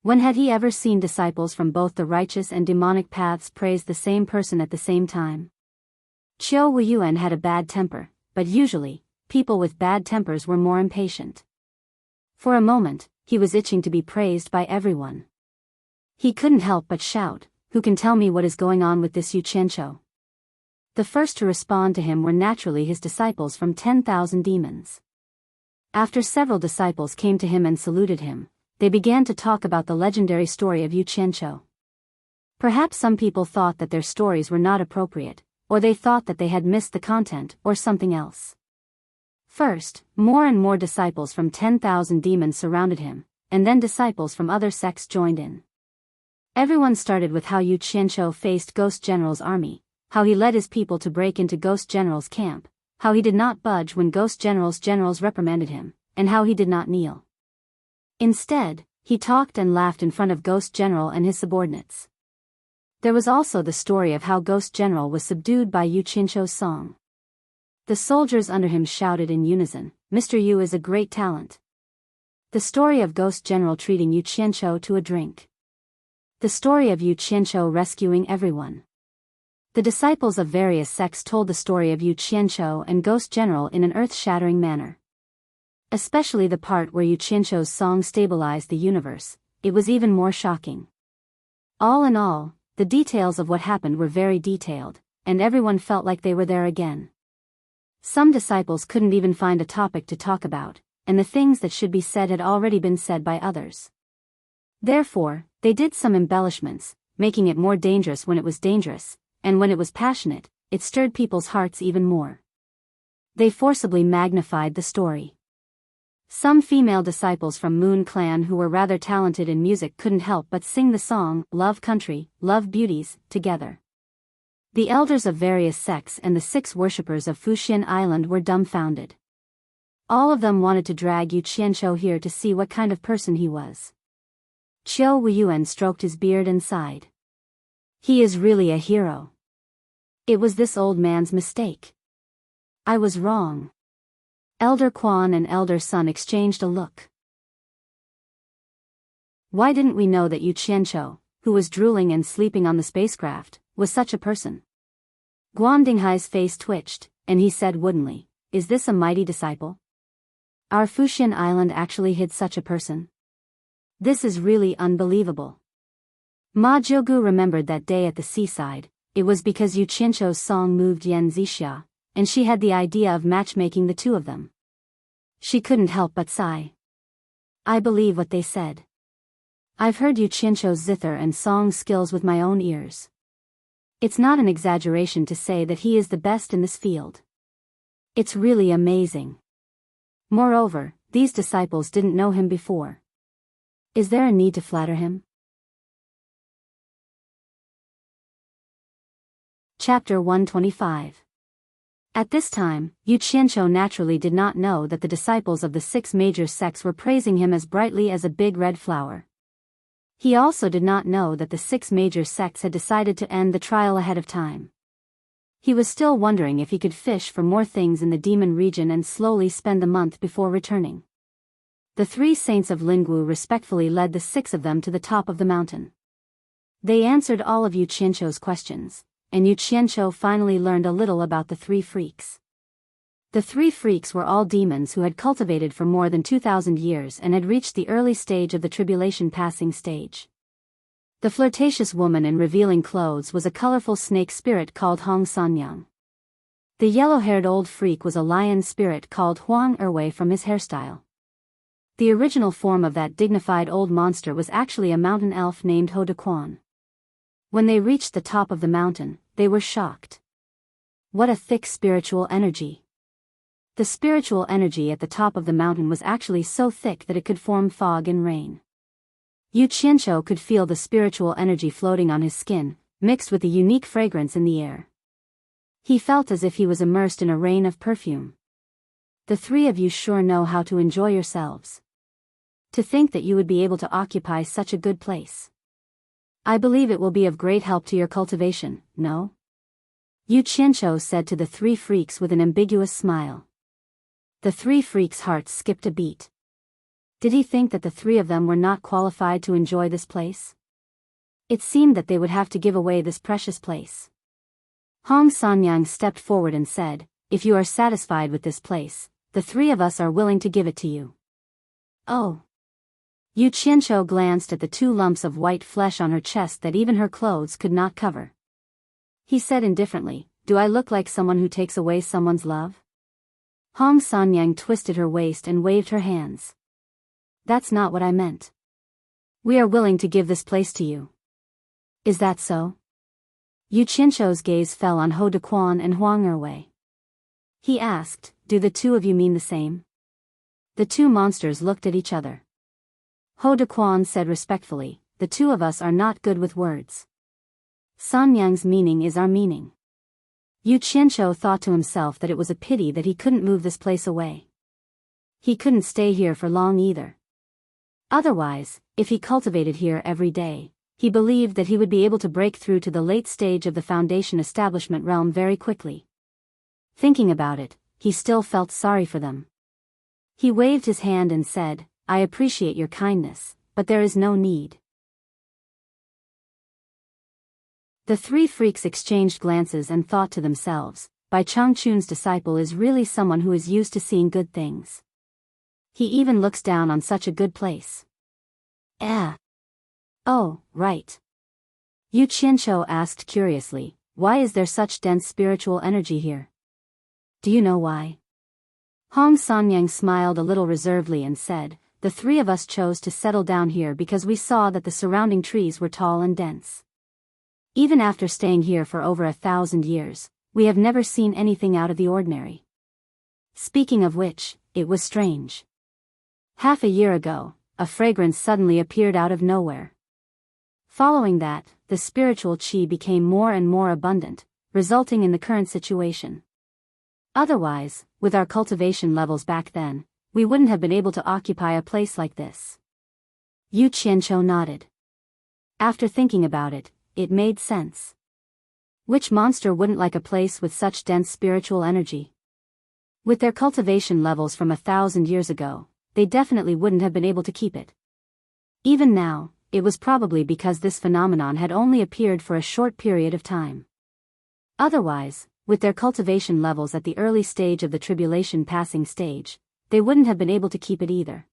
When had he ever seen disciples from both the righteous and demonic paths praise the same person at the same time? Qiu Wuyuan had a bad temper, but usually, people with bad tempers were more impatient. For a moment, he was itching to be praised by everyone. He couldn't help but shout, "Who can tell me what is going on with this Yu Qianqiu?" The first to respond to him were naturally his disciples from 10,000 demons. After several disciples came to him and saluted him, they began to talk about the legendary story of Yu Qianqiu. Perhaps some people thought that their stories were not appropriate, or they thought that they had missed the content or something else. First, more and more disciples from 10,000 demons surrounded him, and then disciples from other sects joined in. Everyone started with how Yu Qianqiu faced Ghost General's army, how he led his people to break into Ghost General's camp, how he did not budge when Ghost General's generals reprimanded him, and how he did not kneel. Instead, he talked and laughed in front of Ghost General and his subordinates. There was also the story of how Ghost General was subdued by Yu Qianqiu's song. The soldiers under him shouted in unison, "Mr. Yu is a great talent." The story of Ghost General treating Yu Qianqiu to a drink. The story of Yu Qianqiu rescuing everyone. The disciples of various sects told the story of Yu Qianqiu and Ghost General in an earth-shattering manner. Especially the part where Yu Qianqiu's song stabilized the universe, it was even more shocking. All in all, the details of what happened were very detailed, and everyone felt like they were there again. Some disciples couldn't even find a topic to talk about, and the things that should be said had already been said by others. Therefore, they did some embellishments, making it more dangerous when it was dangerous, and when it was passionate, it stirred people's hearts even more. They forcibly magnified the story. Some female disciples from Moon Clan who were rather talented in music couldn't help but sing the song, "Love Country, Love Beauties," together. The elders of various sects and the 6 worshippers of Fuxian Island were dumbfounded. All of them wanted to drag Yu Qianqiu here to see what kind of person he was. Qiu Weiyuan stroked his beard and sighed. He is really a hero. It was this old man's mistake. I was wrong. Elder Quan and Elder Sun exchanged a look. Why didn't we know that Yu Qianqiu, who was drooling and sleeping on the spacecraft, was such a person? Guan Dinghai's face twitched, and he said woodenly, "Is this a mighty disciple? Our Fuxian Island actually hid such a person? This is really unbelievable." Ma Jiugu remembered that day at the seaside. It was because Yu Qianqiu's song moved Yan Zixia, and she had the idea of matchmaking the two of them. She couldn't help but sigh. I believe what they said. I've heard Yu Qianqiu's zither and song skills with my own ears. It's not an exaggeration to say that he is the best in this field. It's really amazing. Moreover, these disciples didn't know him before. Is there a need to flatter him? Chapter 125. At this time, Yu Qianqiu naturally did not know that the disciples of the 6 major sects were praising him as brightly as a big red flower. He also did not know that the 6 major sects had decided to end the trial ahead of time. He was still wondering if he could fish for more things in the demon region and slowly spend the month before returning. The 3 saints of Lingwu respectfully led the 6 of them to the top of the mountain. They answered all of Yu Qianqiu's questions, and Yu Qianqiu finally learned a little about the 3 freaks. The 3 freaks were all demons who had cultivated for more than 2,000 years and had reached the early stage of the tribulation passing stage. The flirtatious woman in revealing clothes was a colorful snake spirit called Hong Sanyang. The yellow-haired old freak was a lion spirit called Huang Erwei from his hairstyle. The original form of that dignified old monster was actually a mountain elf named Ho De Quan. When they reached the top of the mountain, they were shocked. What a thick spiritual energy! The spiritual energy at the top of the mountain was actually so thick that it could form fog and rain. Yu Qianqiu could feel the spiritual energy floating on his skin, mixed with the unique fragrance in the air. He felt as if he was immersed in a rain of perfume. The 3 of you sure know how to enjoy yourselves. To think that you would be able to occupy such a good place. I believe it will be of great help to your cultivation, no? Yu Qianqiu said to the 3 freaks with an ambiguous smile. The 3 freaks' hearts skipped a beat. Did he think that the 3 of them were not qualified to enjoy this place? It seemed that they would have to give away this precious place. Hong Sanyang stepped forward and said, "If you are satisfied with this place, the 3 of us are willing to give it to you." Oh. Yu Qianqiu glanced at the 2 lumps of white flesh on her chest that even her clothes could not cover. He said indifferently, "Do I look like someone who takes away someone's love?" Hong Sanyang twisted her waist and waved her hands. "That's not what I meant. We are willing to give this place to you." "Is that so?" Yu Qianqiu's gaze fell on Ho Dequan and Huang Erwei. He asked, "Do the 2 of you mean the same?" The 2 monsters looked at each other. Ho Dequan said respectfully, "The 2 of us are not good with words. Sanyang's meaning is our meaning." Yu Qianqiu thought to himself that it was a pity that he couldn't move this place away. He couldn't stay here for long either. Otherwise, if he cultivated here every day, he believed that he would be able to break through to the late stage of the Foundation establishment realm very quickly. Thinking about it, he still felt sorry for them. He waved his hand and said, "I appreciate your kindness, but there is no need." The 3 freaks exchanged glances and thought to themselves, Bai Changchun's disciple is really someone who is used to seeing good things. He even looks down on such a good place. Oh, right. Yu Qianqiu asked curiously, "Why is there such dense spiritual energy here? Do you know why?" Hong Sanyang smiled a little reservedly and said, "The 3 of us chose to settle down here because we saw that the surrounding trees were tall and dense. Even after staying here for over 1,000 years, we have never seen anything out of the ordinary. Speaking of which, it was strange. Half a year ago, a fragrance suddenly appeared out of nowhere. Following that, the spiritual qi became more and more abundant, resulting in the current situation. Otherwise, with our cultivation levels back then, we wouldn't have been able to occupy a place like this." Yu Qianqiu nodded. After thinking about it, it made sense. Which monster wouldn't like a place with such dense spiritual energy? With their cultivation levels from 1,000 years ago, they definitely wouldn't have been able to keep it. Even now, it was probably because this phenomenon had only appeared for a short period of time. Otherwise, with their cultivation levels at the early stage of the tribulation passing stage, they wouldn't have been able to keep it either.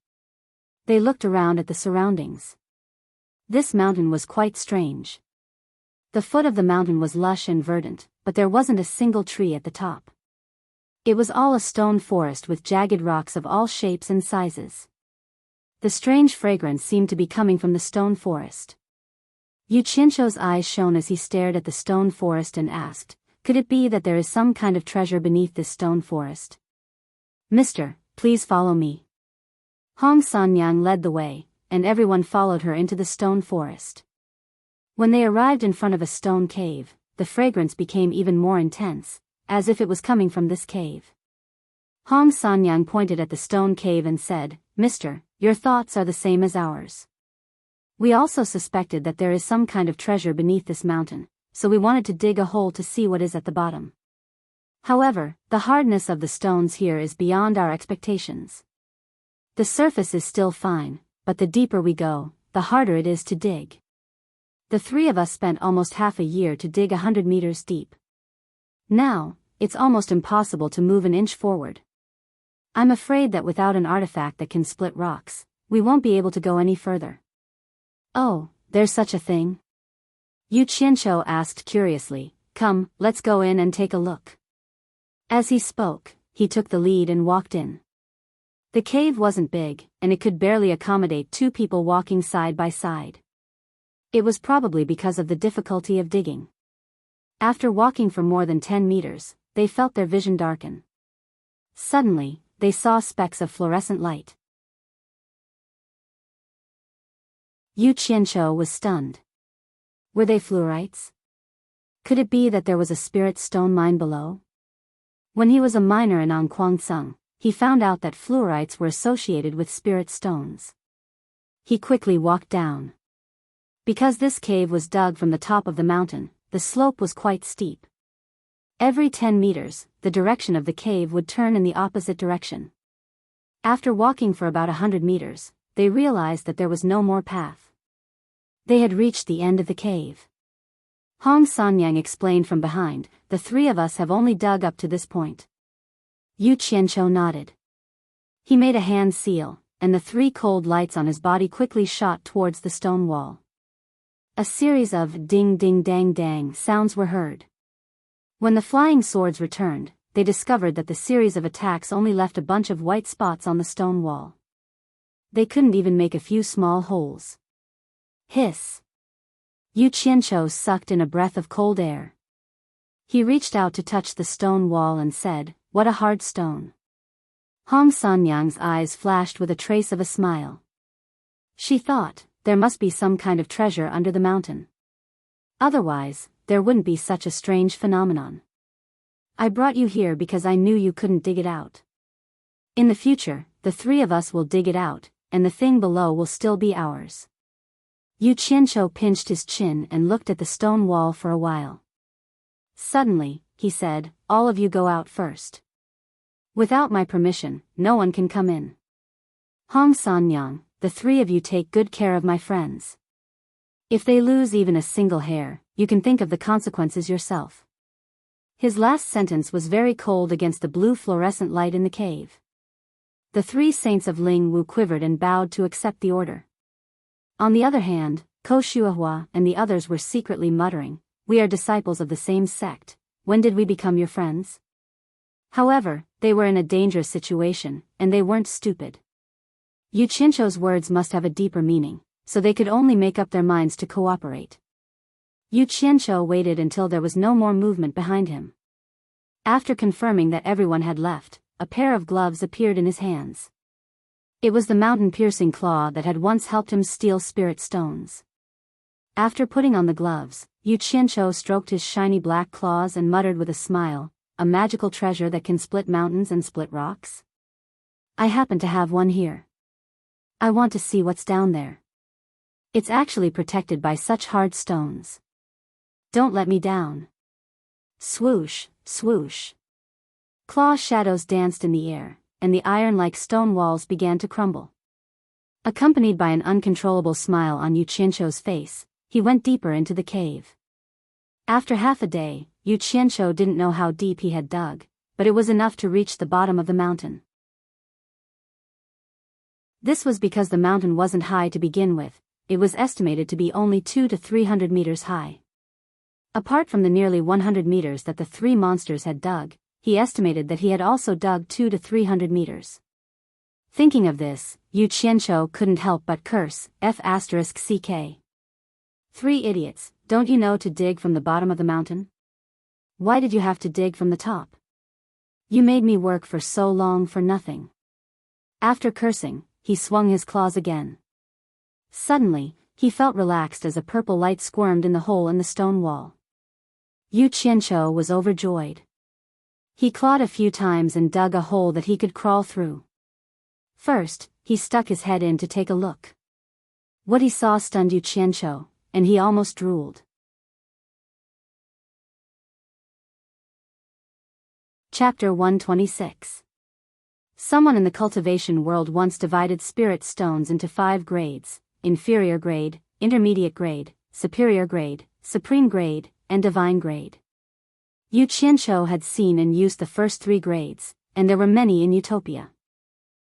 They looked around at the surroundings. This mountain was quite strange. The foot of the mountain was lush and verdant, but there wasn't a single tree at the top. It was all a stone forest with jagged rocks of all shapes and sizes. The strange fragrance seemed to be coming from the stone forest. Yu Qianqiu's eyes shone as he stared at the stone forest and asked, "Could it be that there is some kind of treasure beneath this stone forest?" "Mister, please follow me." Hong Sanyang led the way, and everyone followed her into the stone forest. When they arrived in front of a stone cave, the fragrance became even more intense, as if it was coming from this cave. Hong Sanyang pointed at the stone cave and said, "Mister, your thoughts are the same as ours. We also suspected that there is some kind of treasure beneath this mountain, so we wanted to dig a hole to see what is at the bottom. However, the hardness of the stones here is beyond our expectations. The surface is still fine, but the deeper we go, the harder it is to dig. The 3 of us spent almost half a year to dig 100 meters deep. Now, it's almost impossible to move an inch forward. I'm afraid that without an artifact that can split rocks, we won't be able to go any further." "Oh, there's such a thing?" Yu Qianqiu asked curiously, "Come, let's go in and take a look." As he spoke, he took the lead and walked in. The cave wasn't big, and it could barely accommodate 2 people walking side by side. It was probably because of the difficulty of digging. After walking for more than 10 meters, they felt their vision darken. Suddenly, they saw specks of fluorescent light. Yu Qianqiu was stunned. Were they fluorites? Could it be that there was a spirit stone mine below? When he was a miner in Anquangsung, he found out that fluorites were associated with spirit stones. He quickly walked down. Because this cave was dug from the top of the mountain, the slope was quite steep. Every 10 meters, the direction of the cave would turn in the opposite direction. After walking for about 100 meters, they realized that there was no more path. They had reached the end of the cave. Hong Sanyang explained from behind, "The 3 of us have only dug up to this point." Yu Qianqiu nodded. He made a hand seal, and the 3 cold lights on his body quickly shot towards the stone wall. A series of ding ding dang dang sounds were heard. When the flying swords returned, they discovered that the series of attacks only left a bunch of white spots on the stone wall. They couldn't even make a few small holes. Hiss! Yu Qianqiu sucked in a breath of cold air. He reached out to touch the stone wall and said, "What a hard stone." Hong Sanyang's eyes flashed with a trace of a smile. She thought, there must be some kind of treasure under the mountain. Otherwise, there wouldn't be such a strange phenomenon. I brought you here because I knew you couldn't dig it out. In the future, the 3 of us will dig it out, and the thing below will still be ours. Yu Qianqiu pinched his chin and looked at the stone wall for a while. Suddenly, he said, "All of you go out first. Without my permission, no one can come in. Hong Sanyang, the 3 of you take good care of my friends. If they lose even a single hair, you can think of the consequences yourself." His last sentence was very cold against the blue fluorescent light in the cave. The 3 saints of Ling Wu quivered and bowed to accept the order. On the other hand, Ko Shuahua and the others were secretly muttering, "We are disciples of the same sect, when did we become your friends?" However, they were in a dangerous situation, and they weren't stupid. Yu Qianqiu's words must have a deeper meaning, so they could only make up their minds to cooperate. Yu Qianqiu waited until there was no more movement behind him. After confirming that everyone had left, a pair of gloves appeared in his hands. It was the mountain-piercing claw that had once helped him steal spirit stones. After putting on the gloves, Yu Qianqiu stroked his shiny black claws and muttered with a smile, "A magical treasure that can split mountains and split rocks? I happen to have one here. I want to see what's down there. It's actually protected by such hard stones. Don't let me down." Swoosh, swoosh. Claw shadows danced in the air, and the iron-like stone walls began to crumble. Accompanied by an uncontrollable smile on Yu Qianqiu's face, he went deeper into the cave. After half a day, Yu Qianqiu didn't know how deep he had dug, but it was enough to reach the bottom of the mountain. This was because the mountain wasn't high to begin with, it was estimated to be only 200 to 300 meters high. Apart from the nearly 100 meters that the 3 monsters had dug, he estimated that he had also dug 200 to 300 meters. Thinking of this, Yu Qianqiu couldn't help but curse, F***ck. 3 idiots, don't you know to dig from the bottom of the mountain? Why did you have to dig from the top? You made me work for so long for nothing. After cursing, he swung his claws again. Suddenly, he felt relaxed as a purple light squirmed in the hole in the stone wall. Yu Qianqiu was overjoyed. He clawed a few times and dug a hole that he could crawl through. First, he stuck his head in to take a look. What he saw stunned Yu Qianqiu, and he almost drooled. Chapter 126. Someone in the cultivation world once divided spirit stones into 5 grades: inferior grade, intermediate grade, superior grade, supreme grade, and divine grade. Yu Qianqiu had seen and used the first 3 grades, and there were many in Utopia.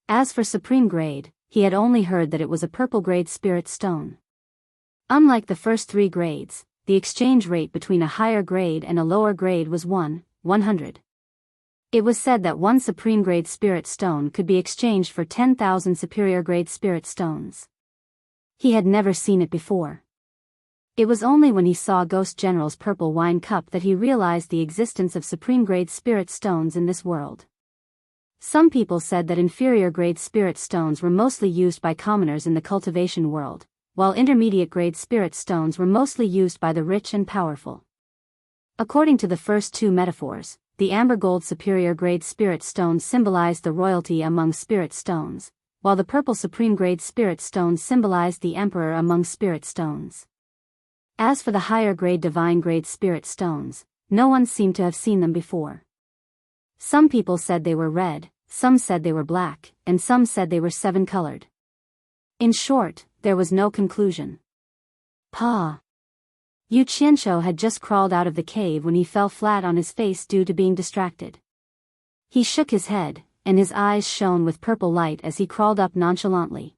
As for supreme grade, he had only heard that it was a purple grade spirit stone. Unlike the first 3 grades, the exchange rate between a higher grade and a lower grade was 100. It was said that 1 supreme grade spirit stone could be exchanged for 10,000 superior grade spirit stones. He had never seen it before. It was only when he saw Ghost General's purple wine cup that he realized the existence of supreme grade spirit stones in this world. Some people said that inferior grade spirit stones were mostly used by commoners in the cultivation world, while intermediate grade spirit stones were mostly used by the rich and powerful. According to the first 2 metaphors, the amber gold superior grade spirit stone symbolized the royalty among spirit stones, while the purple supreme grade spirit stone symbolized the emperor among spirit stones. As for the higher grade divine grade spirit stones, no one seemed to have seen them before. Some people said they were red, some said they were black, and some said they were 7-colored. In short, there was no conclusion. Pa! Yu Qianqiu had just crawled out of the cave when he fell flat on his face due to being distracted. He shook his head, and his eyes shone with purple light as he crawled up nonchalantly.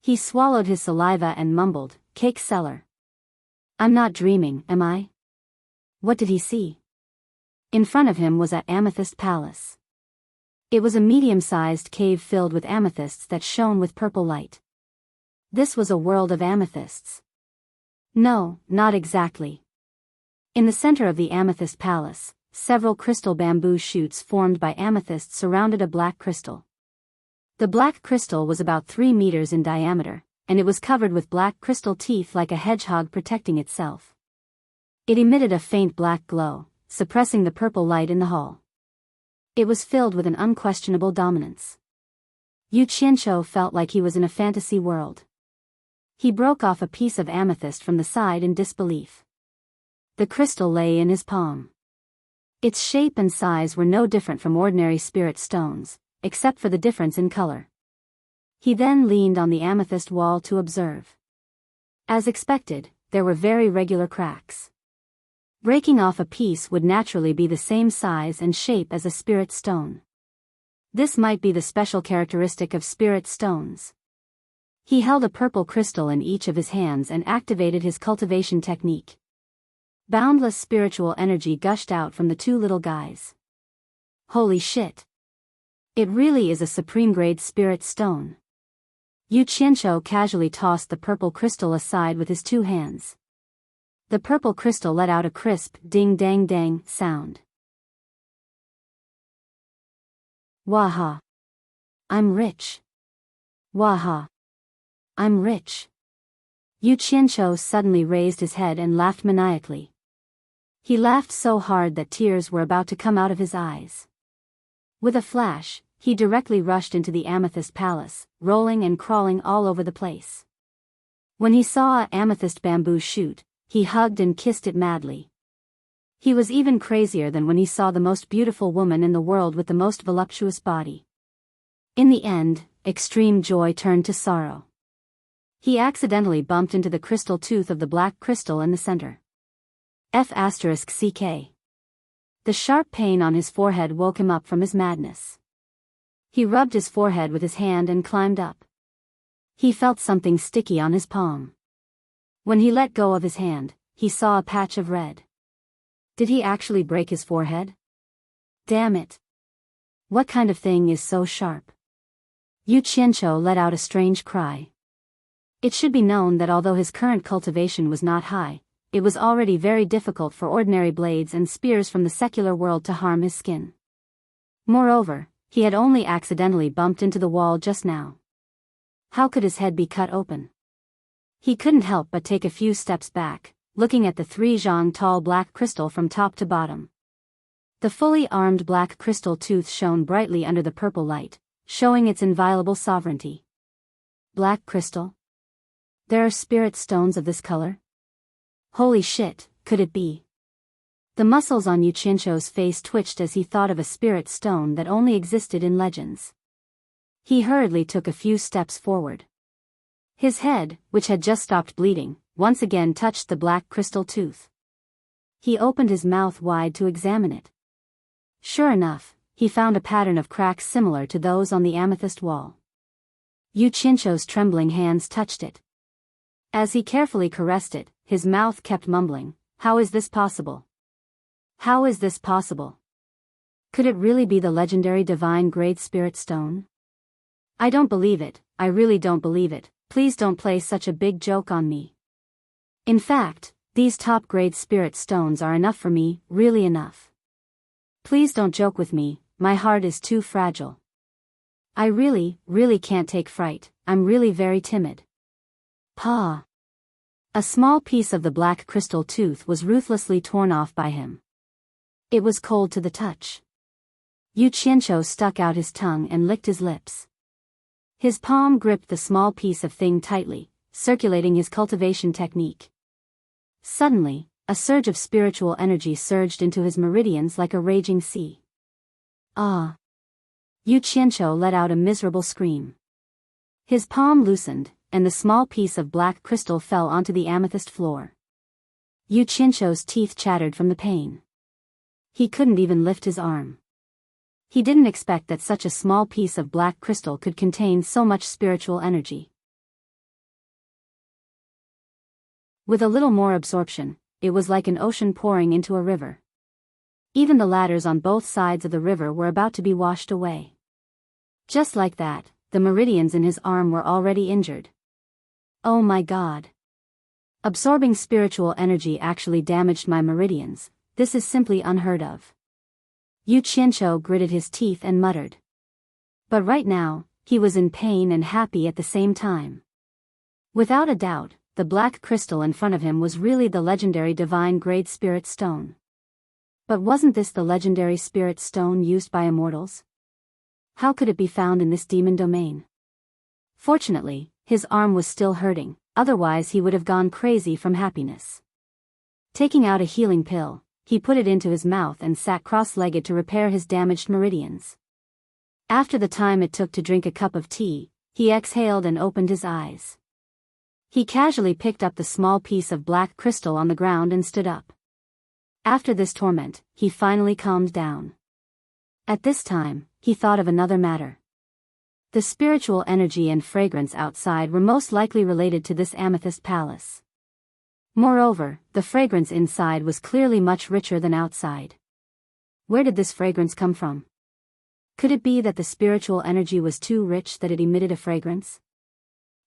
He swallowed his saliva and mumbled, "Cake seller. I'm not dreaming, am I?" What did he see? In front of him was an amethyst palace. It was a medium-sized cave filled with amethysts that shone with purple light. This was a world of amethysts. No, not exactly. In the center of the amethyst palace, several crystal bamboo shoots formed by amethysts surrounded a black crystal. The black crystal was about 3 meters in diameter, and it was covered with black crystal teeth like a hedgehog protecting itself. It emitted a faint black glow, suppressing the purple light in the hall. It was filled with an unquestionable dominance. Yu Qianqiu felt like he was in a fantasy world. He broke off a piece of amethyst from the side in disbelief. The crystal lay in his palm. Its shape and size were no different from ordinary spirit stones, except for the difference in color. He then leaned on the amethyst wall to observe. As expected, there were very regular cracks. Breaking off a piece would naturally be the same size and shape as a spirit stone. This might be the special characteristic of spirit stones. He held a purple crystal in each of his hands and activated his cultivation technique. Boundless spiritual energy gushed out from the two little guys. Holy shit! It really is a supreme-grade spirit stone. Yu Qianqiu casually tossed the purple crystal aside with his 2 hands. The purple crystal let out a crisp ding-dang-dang sound. Waha! I'm rich. Waha! I'm rich. Yu Qianqiu suddenly raised his head and laughed maniacally. He laughed so hard that tears were about to come out of his eyes. With a flash, he directly rushed into the amethyst palace, rolling and crawling all over the place. When he saw an amethyst bamboo shoot, he hugged and kissed it madly. He was even crazier than when he saw the most beautiful woman in the world with the most voluptuous body. In the end, extreme joy turned to sorrow. He accidentally bumped into the crystal tooth of the black crystal in the center. F***ck. The sharp pain on his forehead woke him up from his madness. He rubbed his forehead with his hand and climbed up. He felt something sticky on his palm. When he let go of his hand, he saw a patch of red. Did he actually break his forehead? Damn it! What kind of thing is so sharp? Yu Qianqiu let out a strange cry. It should be known that although his current cultivation was not high, it was already very difficult for ordinary blades and spears from the secular world to harm his skin. Moreover, he had only accidentally bumped into the wall just now. How could his head be cut open? He couldn't help but take a few steps back, looking at the 3 zhang tall black crystal from top to bottom. The fully armed black crystal tooth shone brightly under the purple light, showing its inviolable sovereignty. Black crystal? There are spirit stones of this color? Holy shit, could it be? The muscles on Yu Qianqiu's face twitched as he thought of a spirit stone that only existed in legends. He hurriedly took a few steps forward. His head, which had just stopped bleeding, once again touched the black crystal tooth. He opened his mouth wide to examine it. Sure enough, he found a pattern of cracks similar to those on the amethyst wall. Yu Qianqiu's trembling hands touched it. As he carefully caressed it, his mouth kept mumbling, "How is this possible? How is this possible? Could it really be the legendary divine grade spirit stone? I don't believe it, I really don't believe it, please don't play such a big joke on me. In fact, these top grade spirit stones are enough for me, really enough. Please don't joke with me, my heart is too fragile. I really can't take fright, I'm really very timid." Pa! A small piece of the black crystal tooth was ruthlessly torn off by him. It was cold to the touch. Yu Qianqiu stuck out his tongue and licked his lips. His palm gripped the small piece of thing tightly, circulating his cultivation technique. Suddenly, a surge of spiritual energy surged into his meridians like a raging sea. Ah! Yu Qianqiu let out a miserable scream. His palm loosened, and the small piece of black crystal fell onto the amethyst floor. Yu Qianqiu's teeth chattered from the pain. He couldn't even lift his arm. He didn't expect that such a small piece of black crystal could contain so much spiritual energy. With a little more absorption, it was like an ocean pouring into a river. Even the ladders on both sides of the river were about to be washed away. Just like that, the meridians in his arm were already injured. Oh my God. Absorbing spiritual energy actually damaged my meridians. This is simply unheard of. Yu Qianqiu gritted his teeth and muttered. But right now, he was in pain and happy at the same time. Without a doubt, the black crystal in front of him was really the legendary divine grade spirit stone. But wasn't this the legendary spirit stone used by immortals? How could it be found in this demon domain? Fortunately, his arm was still hurting, otherwise he would have gone crazy from happiness. Taking out a healing pill, he put it into his mouth and sat cross-legged to repair his damaged meridians. After the time it took to drink a cup of tea, he exhaled and opened his eyes. He casually picked up the small piece of black crystal on the ground and stood up. After this torment, he finally calmed down. At this time, he thought of another matter. The spiritual energy and fragrance outside were most likely related to this amethyst palace. Moreover, the fragrance inside was clearly much richer than outside. Where did this fragrance come from? Could it be that the spiritual energy was too rich that it emitted a fragrance?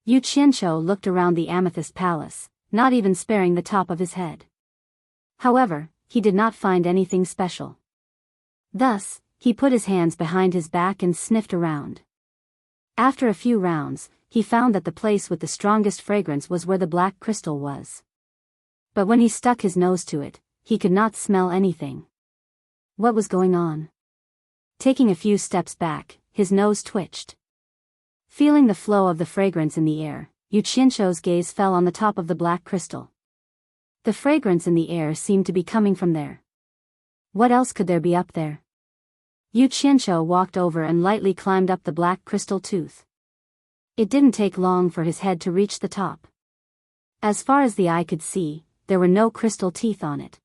Yu Qianqiu looked around the amethyst palace, not even sparing the top of his head. However, he did not find anything special. Thus, he put his hands behind his back and sniffed around. After a few rounds, he found that the place with the strongest fragrance was where the black crystal was. But when he stuck his nose to it, he could not smell anything. What was going on? Taking a few steps back, his nose twitched. Feeling the flow of the fragrance in the air, Yu Qianqiu's gaze fell on the top of the black crystal. The fragrance in the air seemed to be coming from there. What else could there be up there? Yu Qianqiu walked over and lightly climbed up the black crystal tooth. It didn't take long for his head to reach the top. As far as the eye could see, there were no crystal teeth on it.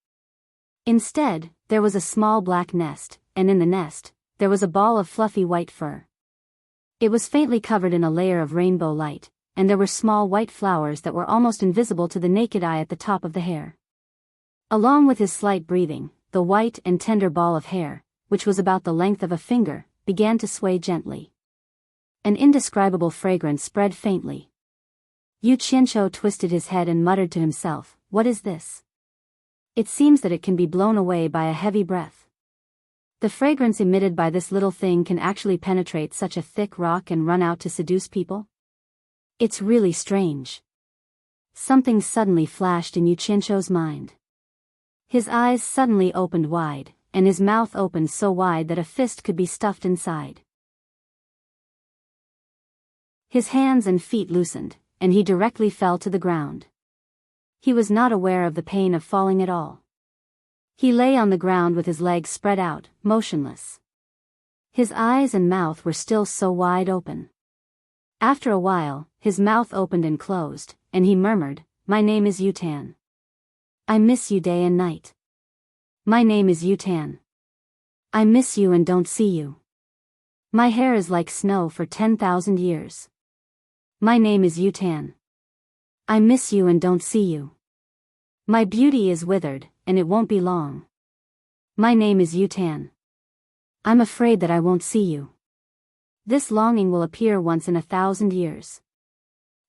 Instead, there was a small black nest, and in the nest, there was a ball of fluffy white fur. It was faintly covered in a layer of rainbow light, and there were small white flowers that were almost invisible to the naked eye at the top of the hair. Along with his slight breathing, the white and tender ball of hair, which was about the length of a finger, began to sway gently. An indescribable fragrance spread faintly. Yu Qianqiu twisted his head and muttered to himself, "What is this? It seems that it can be blown away by a heavy breath. The fragrance emitted by this little thing can actually penetrate such a thick rock and run out to seduce people? It's really strange." Something suddenly flashed in Yu Qianqiu's mind. His eyes suddenly opened wide, and his mouth opened so wide that a fist could be stuffed inside. His hands and feet loosened, and he directly fell to the ground. He was not aware of the pain of falling at all. He lay on the ground with his legs spread out, motionless. His eyes and mouth were still so wide open. After a while, his mouth opened and closed, and he murmured, "My name is Yutan. I miss you day and night. My name is Yutan. I miss you and don't see you. My hair is like snow for 10,000 years. My name is Yutan. I miss you and don't see you. My beauty is withered, and it won't be long. My name is Yutan. I'm afraid that I won't see you. This longing will appear once in 1,000 years.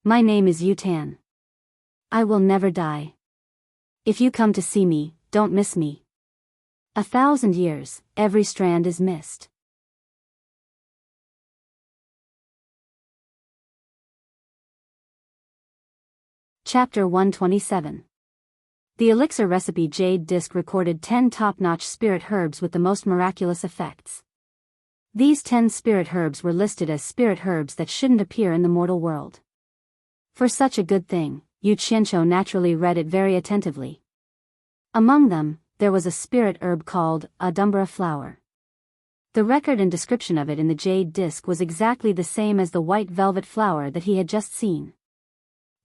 My name is Yutan. I will never die. If you come to see me, don't miss me. 1,000 years, every strand is missed." Chapter 127. The elixir recipe Jade Disc recorded 10 top-notch spirit herbs with the most miraculous effects. These 10 spirit herbs were listed as spirit herbs that shouldn't appear in the mortal world. For such a good thing, Yu Qianqiu naturally read it very attentively. Among them, there was a spirit herb called Adumbra flower. The record and description of it in the Jade Disc was exactly the same as the white velvet flower that he had just seen.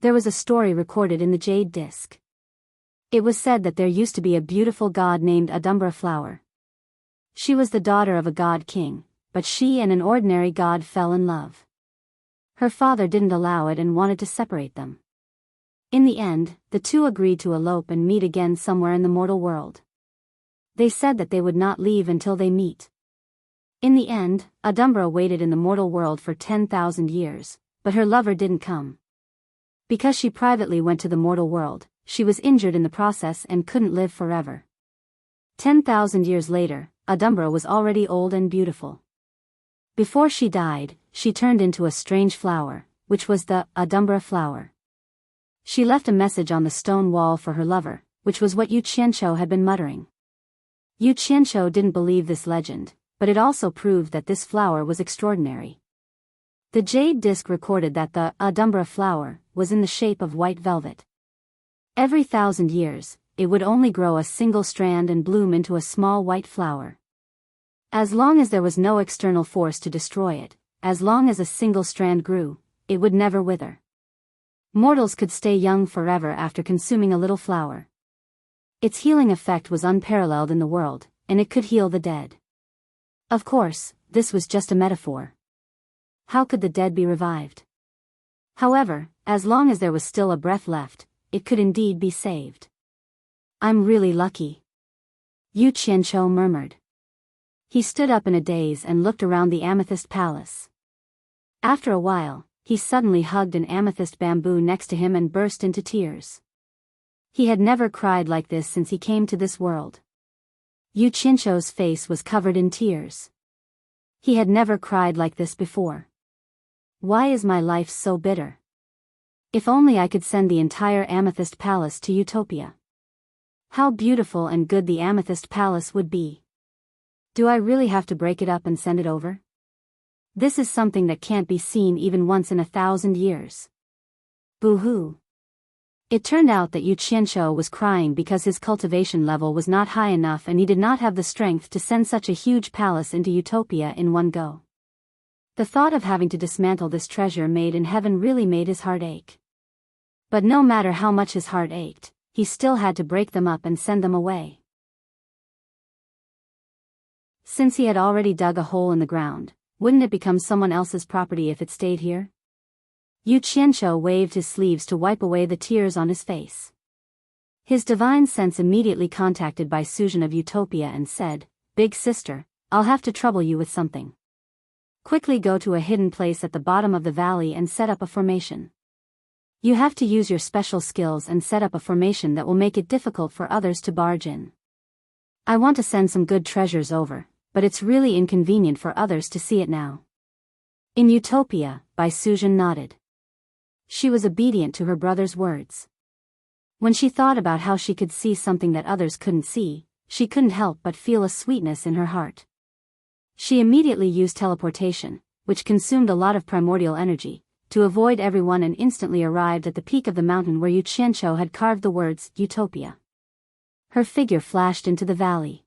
There was a story recorded in the Jade Disc. It was said that there used to be a beautiful god named Adumbra flower. She was the daughter of a god king, but she and an ordinary god fell in love. Her father didn't allow it and wanted to separate them. In the end, the two agreed to elope and meet again somewhere in the mortal world. They said that they would not leave until they meet. In the end, Adumbra waited in the mortal world for 10,000 years, but her lover didn't come. Because she privately went to the mortal world, she was injured in the process and couldn't live forever. 10,000 years later, Adumbra was already old and beautiful. Before she died, she turned into a strange flower, which was the Adumbra flower. She left a message on the stone wall for her lover, which was what Yu Qianqiu had been muttering. Yu Qianqiu didn't believe this legend, but it also proved that this flower was extraordinary. The jade disc recorded that the Adumbra flower was in the shape of white velvet. Every 1,000 years, it would only grow a single strand and bloom into a small white flower. As long as there was no external force to destroy it, as long as a single strand grew, it would never wither. Mortals could stay young forever after consuming a little flower. Its healing effect was unparalleled in the world, and it could heal the dead. Of course, this was just a metaphor. How could the dead be revived? However, as long as there was still a breath left, it could indeed be saved. I'm really lucky, Yu Qianqiu murmured. He stood up in a daze and looked around the amethyst palace. After a while, he suddenly hugged an amethyst bamboo next to him and burst into tears. He had never cried like this since he came to this world. Yu Qianqiu's face was covered in tears. He had never cried like this before. Why is my life so bitter? If only I could send the entire amethyst palace to Utopia. How beautiful and good the amethyst palace would be. Do I really have to break it up and send it over? This is something that can't be seen even once in 1,000 years. Boo-hoo. It turned out that Yu Qianqiu was crying because his cultivation level was not high enough and he did not have the strength to send such a huge palace into Utopia in one go. The thought of having to dismantle this treasure made in heaven really made his heart ache. But no matter how much his heart ached, he still had to break them up and send them away. Since he had already dug a hole in the ground, wouldn't it become someone else's property if it stayed here? Yu Qianqiu waved his sleeves to wipe away the tears on his face. His divine sense immediately contacted Bai Suzhen of Utopia and said, "Big sister, I'll have to trouble you with something. Quickly go to a hidden place at the bottom of the valley and set up a formation. You have to use your special skills and set up a formation that will make it difficult for others to barge in. I want to send some good treasures over, but it's really inconvenient for others to see it now." In Utopia, Bai Suzhen nodded. She was obedient to her brother's words. When she thought about how she could see something that others couldn't see, she couldn't help but feel a sweetness in her heart. She immediately used teleportation, which consumed a lot of primordial energy, to avoid everyone and instantly arrived at the peak of the mountain where Yu Qianqiu had carved the words, Utopia. Her figure flashed into the valley.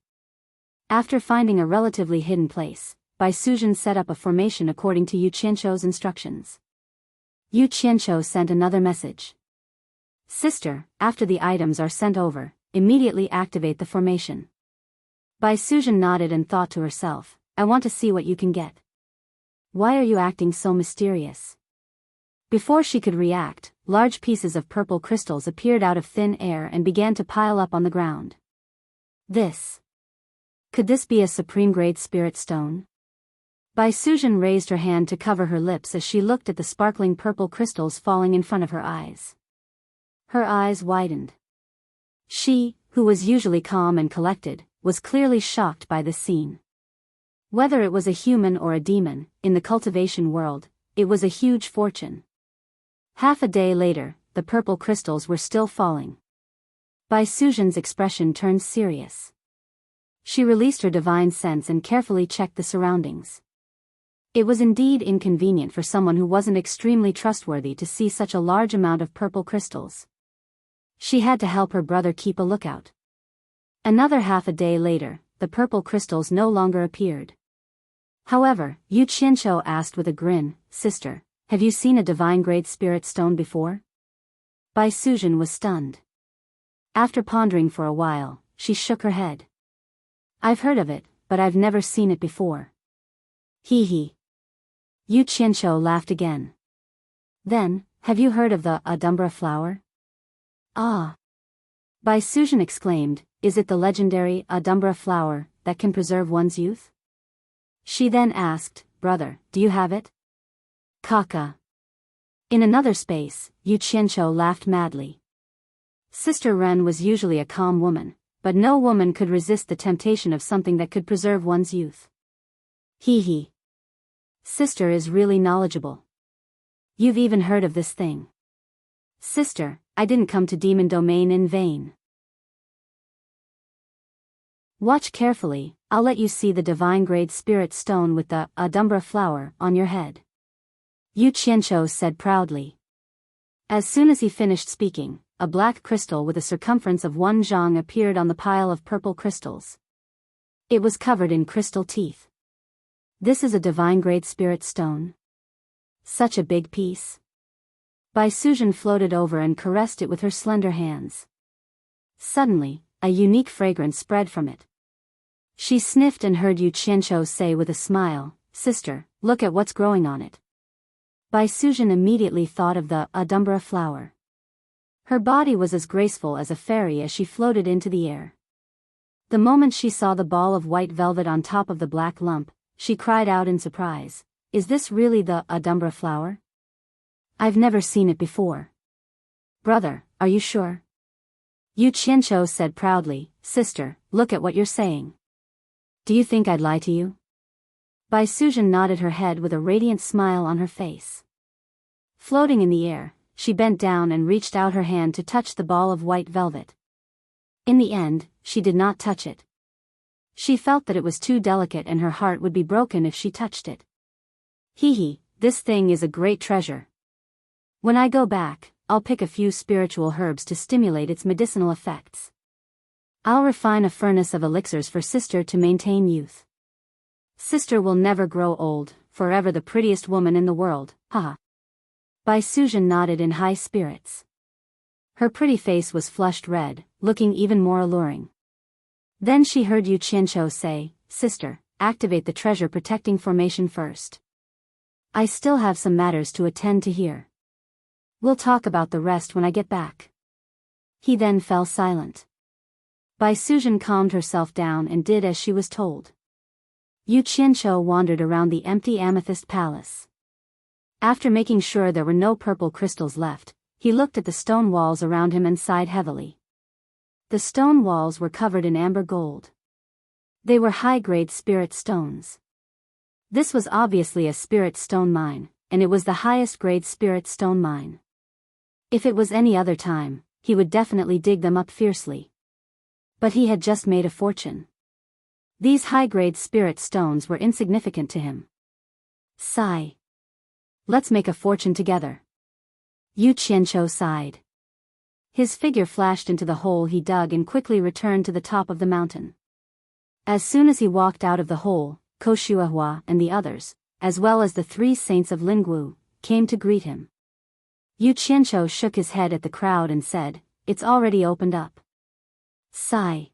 After finding a relatively hidden place, Bai Suzhen set up a formation according to Yu Qianqiu's instructions. Yu Qianqiu sent another message. "Sister, after the items are sent over, immediately activate the formation." Bai Suzhen nodded and thought to herself, "I want to see what you can get. Why are you acting so mysterious?" Before she could react, large pieces of purple crystals appeared out of thin air and began to pile up on the ground. Could this be a supreme-grade spirit stone? Bai Suzhen raised her hand to cover her lips as she looked at the sparkling purple crystals falling in front of her eyes. Her eyes widened. She, who was usually calm and collected, was clearly shocked by this scene. Whether it was a human or a demon, in the cultivation world, it was a huge fortune. Half a day later, the purple crystals were still falling. Bai Suzhen's expression turned serious. She released her divine sense and carefully checked the surroundings. It was indeed inconvenient for someone who wasn't extremely trustworthy to see such a large amount of purple crystals. She had to help her brother keep a lookout. Another half a day later, the purple crystals no longer appeared. However, Yu Qianqiu asked with a grin, "Sister, have you seen a divine-grade spirit stone before?" Bai Suzhen was stunned. After pondering for a while, she shook her head. "I've heard of it, but I've never seen it before. Hee hee. Yu Qianqiu laughed again. Then, have you heard of the Adumbra flower? Ah! Bai Suzhen exclaimed, is it the legendary Adumbra flower that can preserve one's youth? She then asked, brother, do you have it? Kaka. In another space, Yu Qianqiu laughed madly. Sister Ren was usually a calm woman, but no woman could resist the temptation of something that could preserve one's youth. Hee hee. Sister is really knowledgeable. You've even heard of this thing. Sister, I didn't come to demon domain in vain. Watch carefully, I'll let you see the divine grade spirit stone with the Adumbra flower on your head. Yu Qianqiu said proudly. As soon as he finished speaking, a black crystal with a circumference of 1 zhang appeared on the pile of purple crystals. It was covered in crystal teeth. This is a divine grade spirit stone. Such a big piece. Bai Suzhen floated over and caressed it with her slender hands. Suddenly, a unique fragrance spread from it. She sniffed and heard Yu Qianqiu say with a smile, sister, look at what's growing on it. Bai Suzhen immediately thought of the Adumbra flower. Her body was as graceful as a fairy as she floated into the air. The moment she saw the ball of white velvet on top of the black lump, she cried out in surprise, is this really the Adumbra flower? I've never seen it before. Brother, are you sure? Yu Qianqiu said proudly, sister, look at what you're saying. Do you think I'd lie to you? Bai Suzhen nodded her head with a radiant smile on her face. Floating in the air, she bent down and reached out her hand to touch the ball of white velvet. In the end, she did not touch it. She felt that it was too delicate and her heart would be broken if she touched it. Hee hee, this thing is a great treasure. When I go back, I'll pick a few spiritual herbs to stimulate its medicinal effects. I'll refine a furnace of elixirs for sister to maintain youth. Sister will never grow old, forever the prettiest woman in the world, haha. Bai Suzhen nodded in high spirits. Her pretty face was flushed red, looking even more alluring. Then she heard Yu Qianqiu say, sister, activate the treasure protecting formation first. I still have some matters to attend to here. We'll talk about the rest when I get back. He then fell silent. Bai Suzhen calmed herself down and did as she was told. Yu Qianqiu wandered around the empty amethyst palace. After making sure there were no purple crystals left, he looked at the stone walls around him and sighed heavily. The stone walls were covered in amber gold. They were high-grade spirit stones. This was obviously a spirit stone mine, and it was the highest-grade spirit stone mine. If it was any other time, he would definitely dig them up fiercely. But he had just made a fortune. These high-grade spirit stones were insignificant to him. Sigh. Let's make a fortune together. Yu Qianqiu sighed. His figure flashed into the hole he dug and quickly returned to the top of the mountain. As soon as he walked out of the hole, Ko Shuahua and the others, as well as the 3 saints of Lingwu, came to greet him. Yu Qianqiu shook his head at the crowd and said, it's already opened up. Sigh.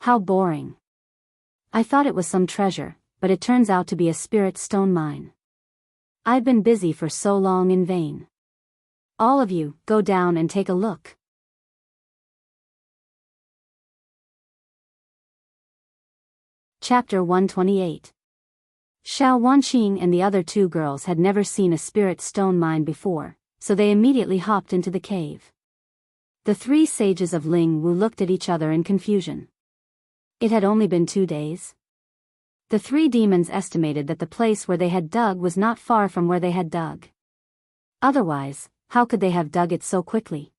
How boring. I thought it was some treasure, but it turns out to be a spirit stone mine. I've been busy for so long in vain. All of you, go down and take a look. Chapter 128. Xiao Wanqing and the other 2 girls had never seen a spirit stone mine before, so they immediately hopped into the cave. The 3 sages of Lingwu looked at each other in confusion. It had only been 2 days. The 3 demons estimated that the place where they had dug was not far from where they had dug. Otherwise, how could they have dug it so quickly?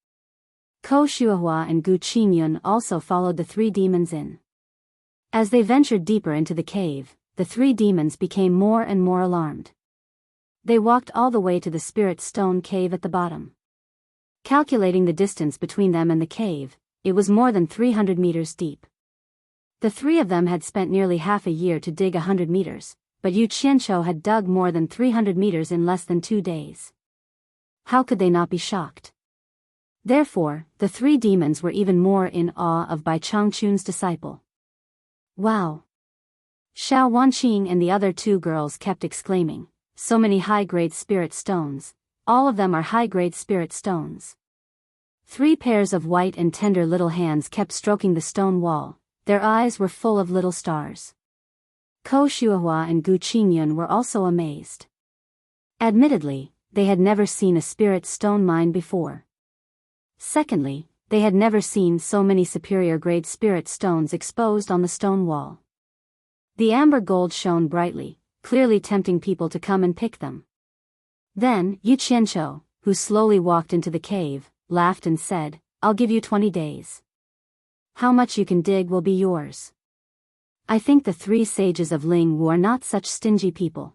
Ko Shuahua and Gu Qingyun also followed the 3 demons in. As they ventured deeper into the cave, the 3 demons became more and more alarmed. They walked all the way to the spirit stone cave at the bottom. Calculating the distance between them and the cave, it was more than 300 meters deep. The 3 of them had spent nearly half a year to dig 100 meters, but Yu Qianqiu had dug more than 300 meters in less than 2 days. How could they not be shocked? Therefore, the 3 demons were even more in awe of Bai Changchun's disciple. Wow! Xiao Wanqing and the other two girls kept exclaiming, "So many high-grade spirit stones. All of them are high-grade spirit stones." 3 pairs of white and tender little hands kept stroking the stone wall. Their eyes were full of little stars. Ko Shuahua and Gu Qingyun were also amazed. Admittedly, they had never seen a spirit stone mine before. Secondly, they had never seen so many superior-grade spirit stones exposed on the stone wall. The amber gold shone brightly, clearly tempting people to come and pick them. Then, Yu Qianqiu, who slowly walked into the cave, laughed and said, "I'll give you 20 days. How much you can dig will be yours." I think the 3 sages of Lingwu are not such stingy people.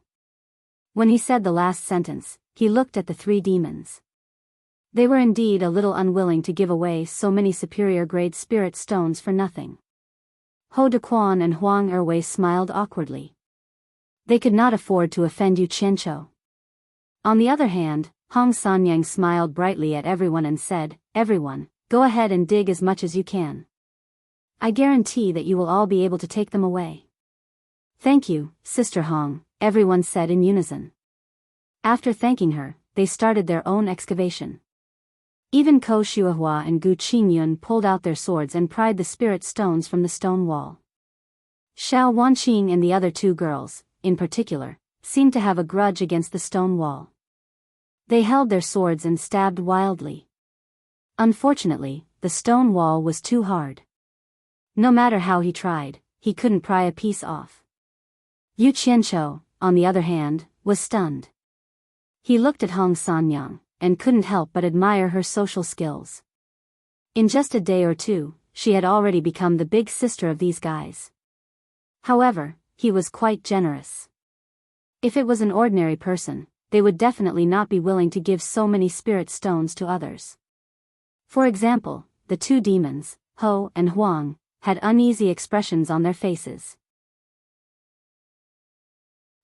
When he said the last sentence, he looked at the 3 demons. They were indeed a little unwilling to give away so many superior-grade spirit stones for nothing. Ho Dequan and Huang Erwei smiled awkwardly. They could not afford to offend Yu Qianqiu. On the other hand, Hong Sanyang smiled brightly at everyone and said, "Everyone, go ahead and dig as much as you can. I guarantee that you will all be able to take them away." "Thank you, Sister Hong," everyone said in unison. After thanking her, they started their own excavation. Even Ko Shuahua and Gu Qingyun pulled out their swords and pried the spirit stones from the stone wall. Xiao Wanqing and the other 2 girls, in particular, seemed to have a grudge against the stone wall. They held their swords and stabbed wildly. Unfortunately, the stone wall was too hard. No matter how he tried, he couldn't pry a piece off. Yu Qianqiu, on the other hand, was stunned. He looked at Hong Sanyang, and couldn't help but admire her social skills. In just a day or 2, she had already become the big sister of these guys. However, he was quite generous. If it was an ordinary person, they would definitely not be willing to give so many spirit stones to others. For example, the 2 demons, Ho and Huang, had uneasy expressions on their faces.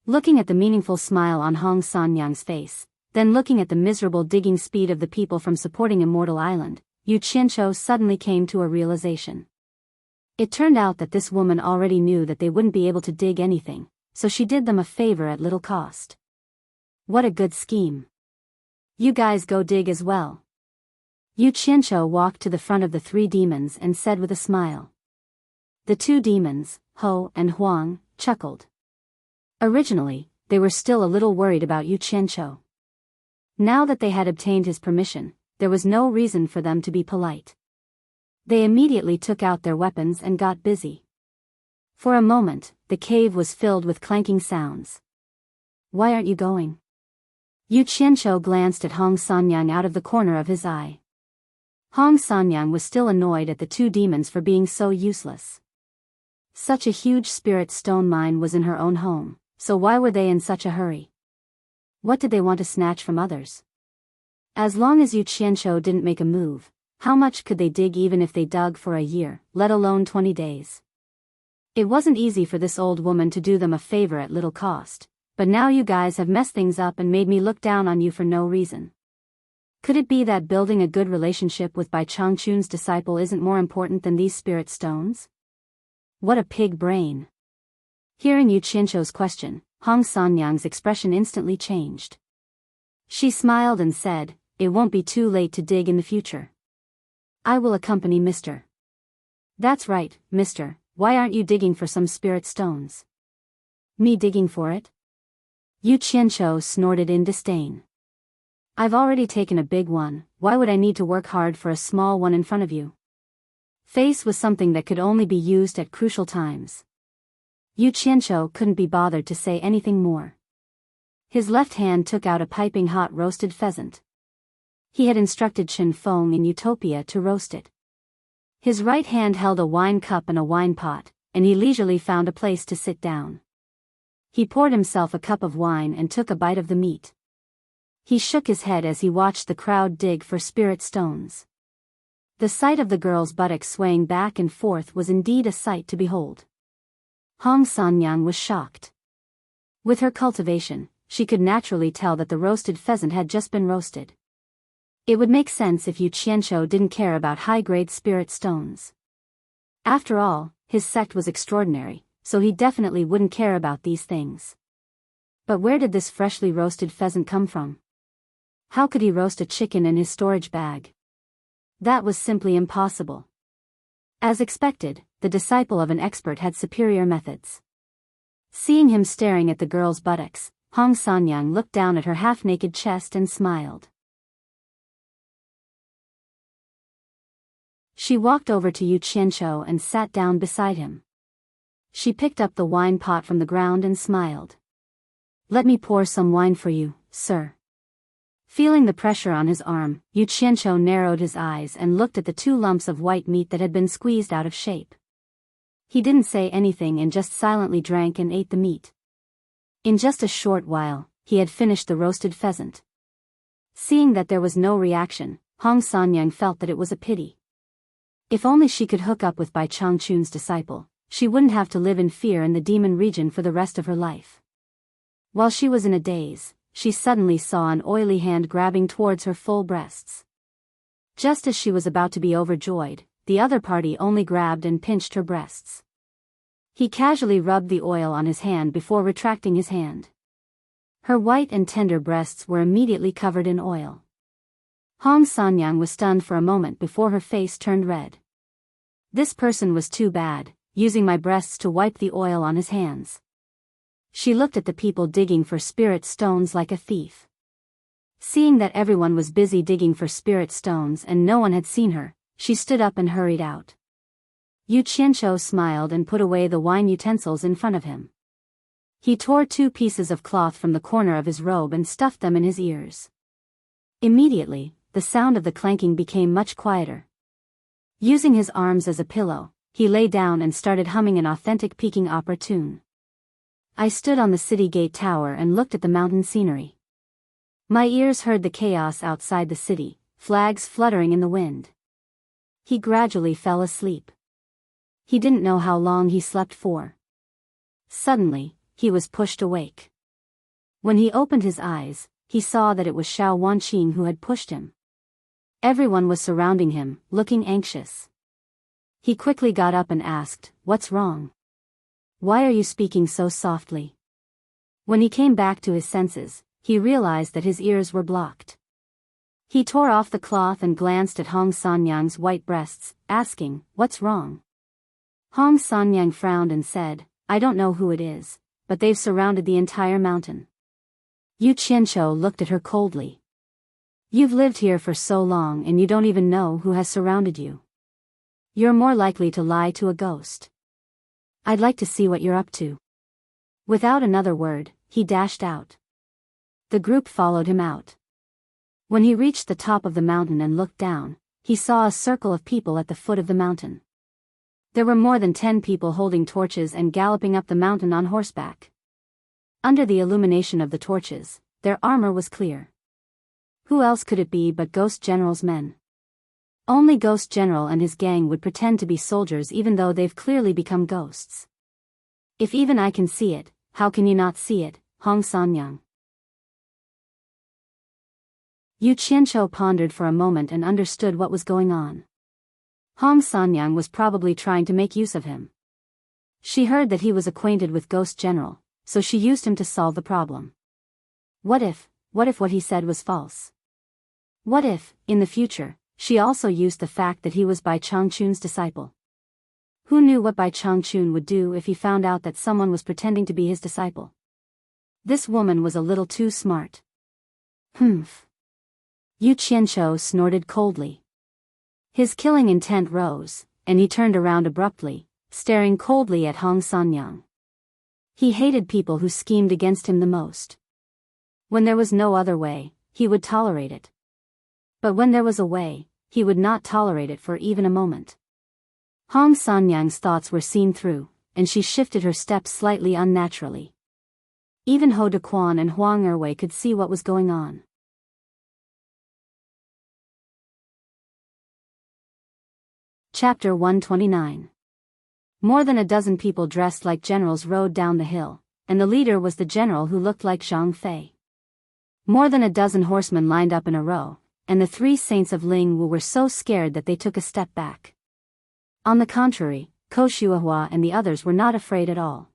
Looking at the meaningful smile on Hong Sanyang's face, then looking at the miserable digging speed of the people from supporting Immortal Island, Yu Qianqiu suddenly came to a realization. It turned out that this woman already knew that they wouldn't be able to dig anything, so she did them a favor at little cost. What a good scheme. "You guys go dig as well." Yu Qianqiu walked to the front of the 3 demons and said with a smile. The 2 demons, Ho and Huang, chuckled. Originally, they were still a little worried about Yu Qianqiu. Now that they had obtained his permission, there was no reason for them to be polite. They immediately took out their weapons and got busy. For a moment, the cave was filled with clanking sounds. "Why aren't you going?" Yu Qianqiu glanced at Hong Sanyang out of the corner of his eye. Hong Sanyang was still annoyed at the 2 demons for being so useless. Such a huge spirit stone mine was in her own home, so why were they in such a hurry? What did they want to snatch from others? As long as Yu Qianqiu didn't make a move, how much could they dig even if they dug for a year, let alone 20 days? It wasn't easy for this old woman to do them a favor at little cost, but now you guys have messed things up and made me look down on you for no reason. Could it be that building a good relationship with Bai Changchun's disciple isn't more important than these spirit stones? What a pig brain. Hearing Yu Qianqiu's question, Hong Sanyang's expression instantly changed. She smiled and said, "It won't be too late to dig in the future. I will accompany Mr." "That's right, Mr. Why aren't you digging for some spirit stones?" "Me digging for it?" Yu Qianqiu snorted in disdain. "I've already taken a big one, why would I need to work hard for a small one in front of you?" Face was something that could only be used at crucial times. Yu Qianqiu couldn't be bothered to say anything more. His left hand took out a piping hot roasted pheasant. He had instructed Chen Feng in Utopia to roast it. His right hand held a wine cup and a wine pot, and he leisurely found a place to sit down. He poured himself a cup of wine and took a bite of the meat. He shook his head as he watched the crowd dig for spirit stones. The sight of the girl's buttocks swaying back and forth was indeed a sight to behold. Hong Sanyang was shocked. With her cultivation, she could naturally tell that the roasted pheasant had just been roasted. It would make sense if Yu Qianqiu didn't care about high-grade spirit stones. After all, his sect was extraordinary, so he definitely wouldn't care about these things. But where did this freshly roasted pheasant come from? How could he roast a chicken in his storage bag? That was simply impossible. As expected, the disciple of an expert had superior methods. Seeing him staring at the girl's buttocks, Hong Sanyang looked down at her half-naked chest and smiled. She walked over to Yu Qianqiu and sat down beside him. She picked up the wine pot from the ground and smiled. "Let me pour some wine for you, sir." Feeling the pressure on his arm, Yu Qianqiu narrowed his eyes and looked at the 2 lumps of white meat that had been squeezed out of shape. He didn't say anything and just silently drank and ate the meat. In just a short while, he had finished the roasted pheasant. Seeing that there was no reaction, Hong Sanyang felt that it was a pity. If only she could hook up with Bai Changchun's disciple, she wouldn't have to live in fear in the demon region for the rest of her life. While she was in a daze, she suddenly saw an oily hand grabbing towards her full breasts. Just as she was about to be overjoyed, the other party only grabbed and pinched her breasts. He casually rubbed the oil on his hand before retracting his hand. Her white and tender breasts were immediately covered in oil. Hong Sanyang was stunned for a moment before her face turned red. This person was too bad, using my breasts to wipe the oil on his hands. She looked at the people digging for spirit stones like a thief. Seeing that everyone was busy digging for spirit stones and no one had seen her, she stood up and hurried out. Yu Qianqiu smiled and put away the wine utensils in front of him. He tore 2 pieces of cloth from the corner of his robe and stuffed them in his ears. Immediately, the sound of the clanking became much quieter. Using his arms as a pillow, he lay down and started humming an authentic Peking opera tune. I stood on the city gate tower and looked at the mountain scenery. My ears heard the chaos outside the city, flags fluttering in the wind. He gradually fell asleep. He didn't know how long he slept for. Suddenly, he was pushed awake. When he opened his eyes, he saw that it was Xiao Wanqing who had pushed him. Everyone was surrounding him, looking anxious. He quickly got up and asked, "What's wrong? Why are you speaking so softly?" When he came back to his senses, he realized that his ears were blocked. He tore off the cloth and glanced at Hong Sanyang's white breasts, asking, "What's wrong?" Hong Sanyang frowned and said, "I don't know who it is, but they've surrounded the entire mountain." Yu Qianqiu looked at her coldly. "You've lived here for so long and you don't even know who has surrounded you. You're more likely to lie to a ghost. I'd like to see what you're up to." Without another word, he dashed out. The group followed him out. When he reached the top of the mountain and looked down, he saw a circle of people at the foot of the mountain. There were more than 10 people holding torches and galloping up the mountain on horseback. Under the illumination of the torches, their armor was clear. Who else could it be but Ghost General's men? Only Ghost General and his gang would pretend to be soldiers even though they've clearly become ghosts. If even I can see it, how can you not see it, Hong Sanyang? Yu Qianqiu pondered for a moment and understood what was going on. Hong Sanyang was probably trying to make use of him. She heard that he was acquainted with Ghost General, so she used him to solve the problem. What if what he said was false? What if, in the future, she also used the fact that he was Bai Changchun's disciple? Who knew what Bai Changchun would do if he found out that someone was pretending to be his disciple? This woman was a little too smart. Humph. Yu Qianqiu snorted coldly. His killing intent rose, and he turned around abruptly, staring coldly at Hong Sanyang. He hated people who schemed against him the most. When there was no other way, he would tolerate it. But when there was a way, he would not tolerate it for even a moment. Hong Sanyang's thoughts were seen through, and she shifted her steps slightly unnaturally. Even Ho Dequan and Huang Erwei could see what was going on. Chapter 129. More than a dozen people dressed like generals rode down the hill, and the leader was the general who looked like Zhang Fei. More than a dozen horsemen lined up in a row, and the 3 saints of Ling Wu were so scared that they took a step back. On the contrary, Ko Shuahua and the others were not afraid at all.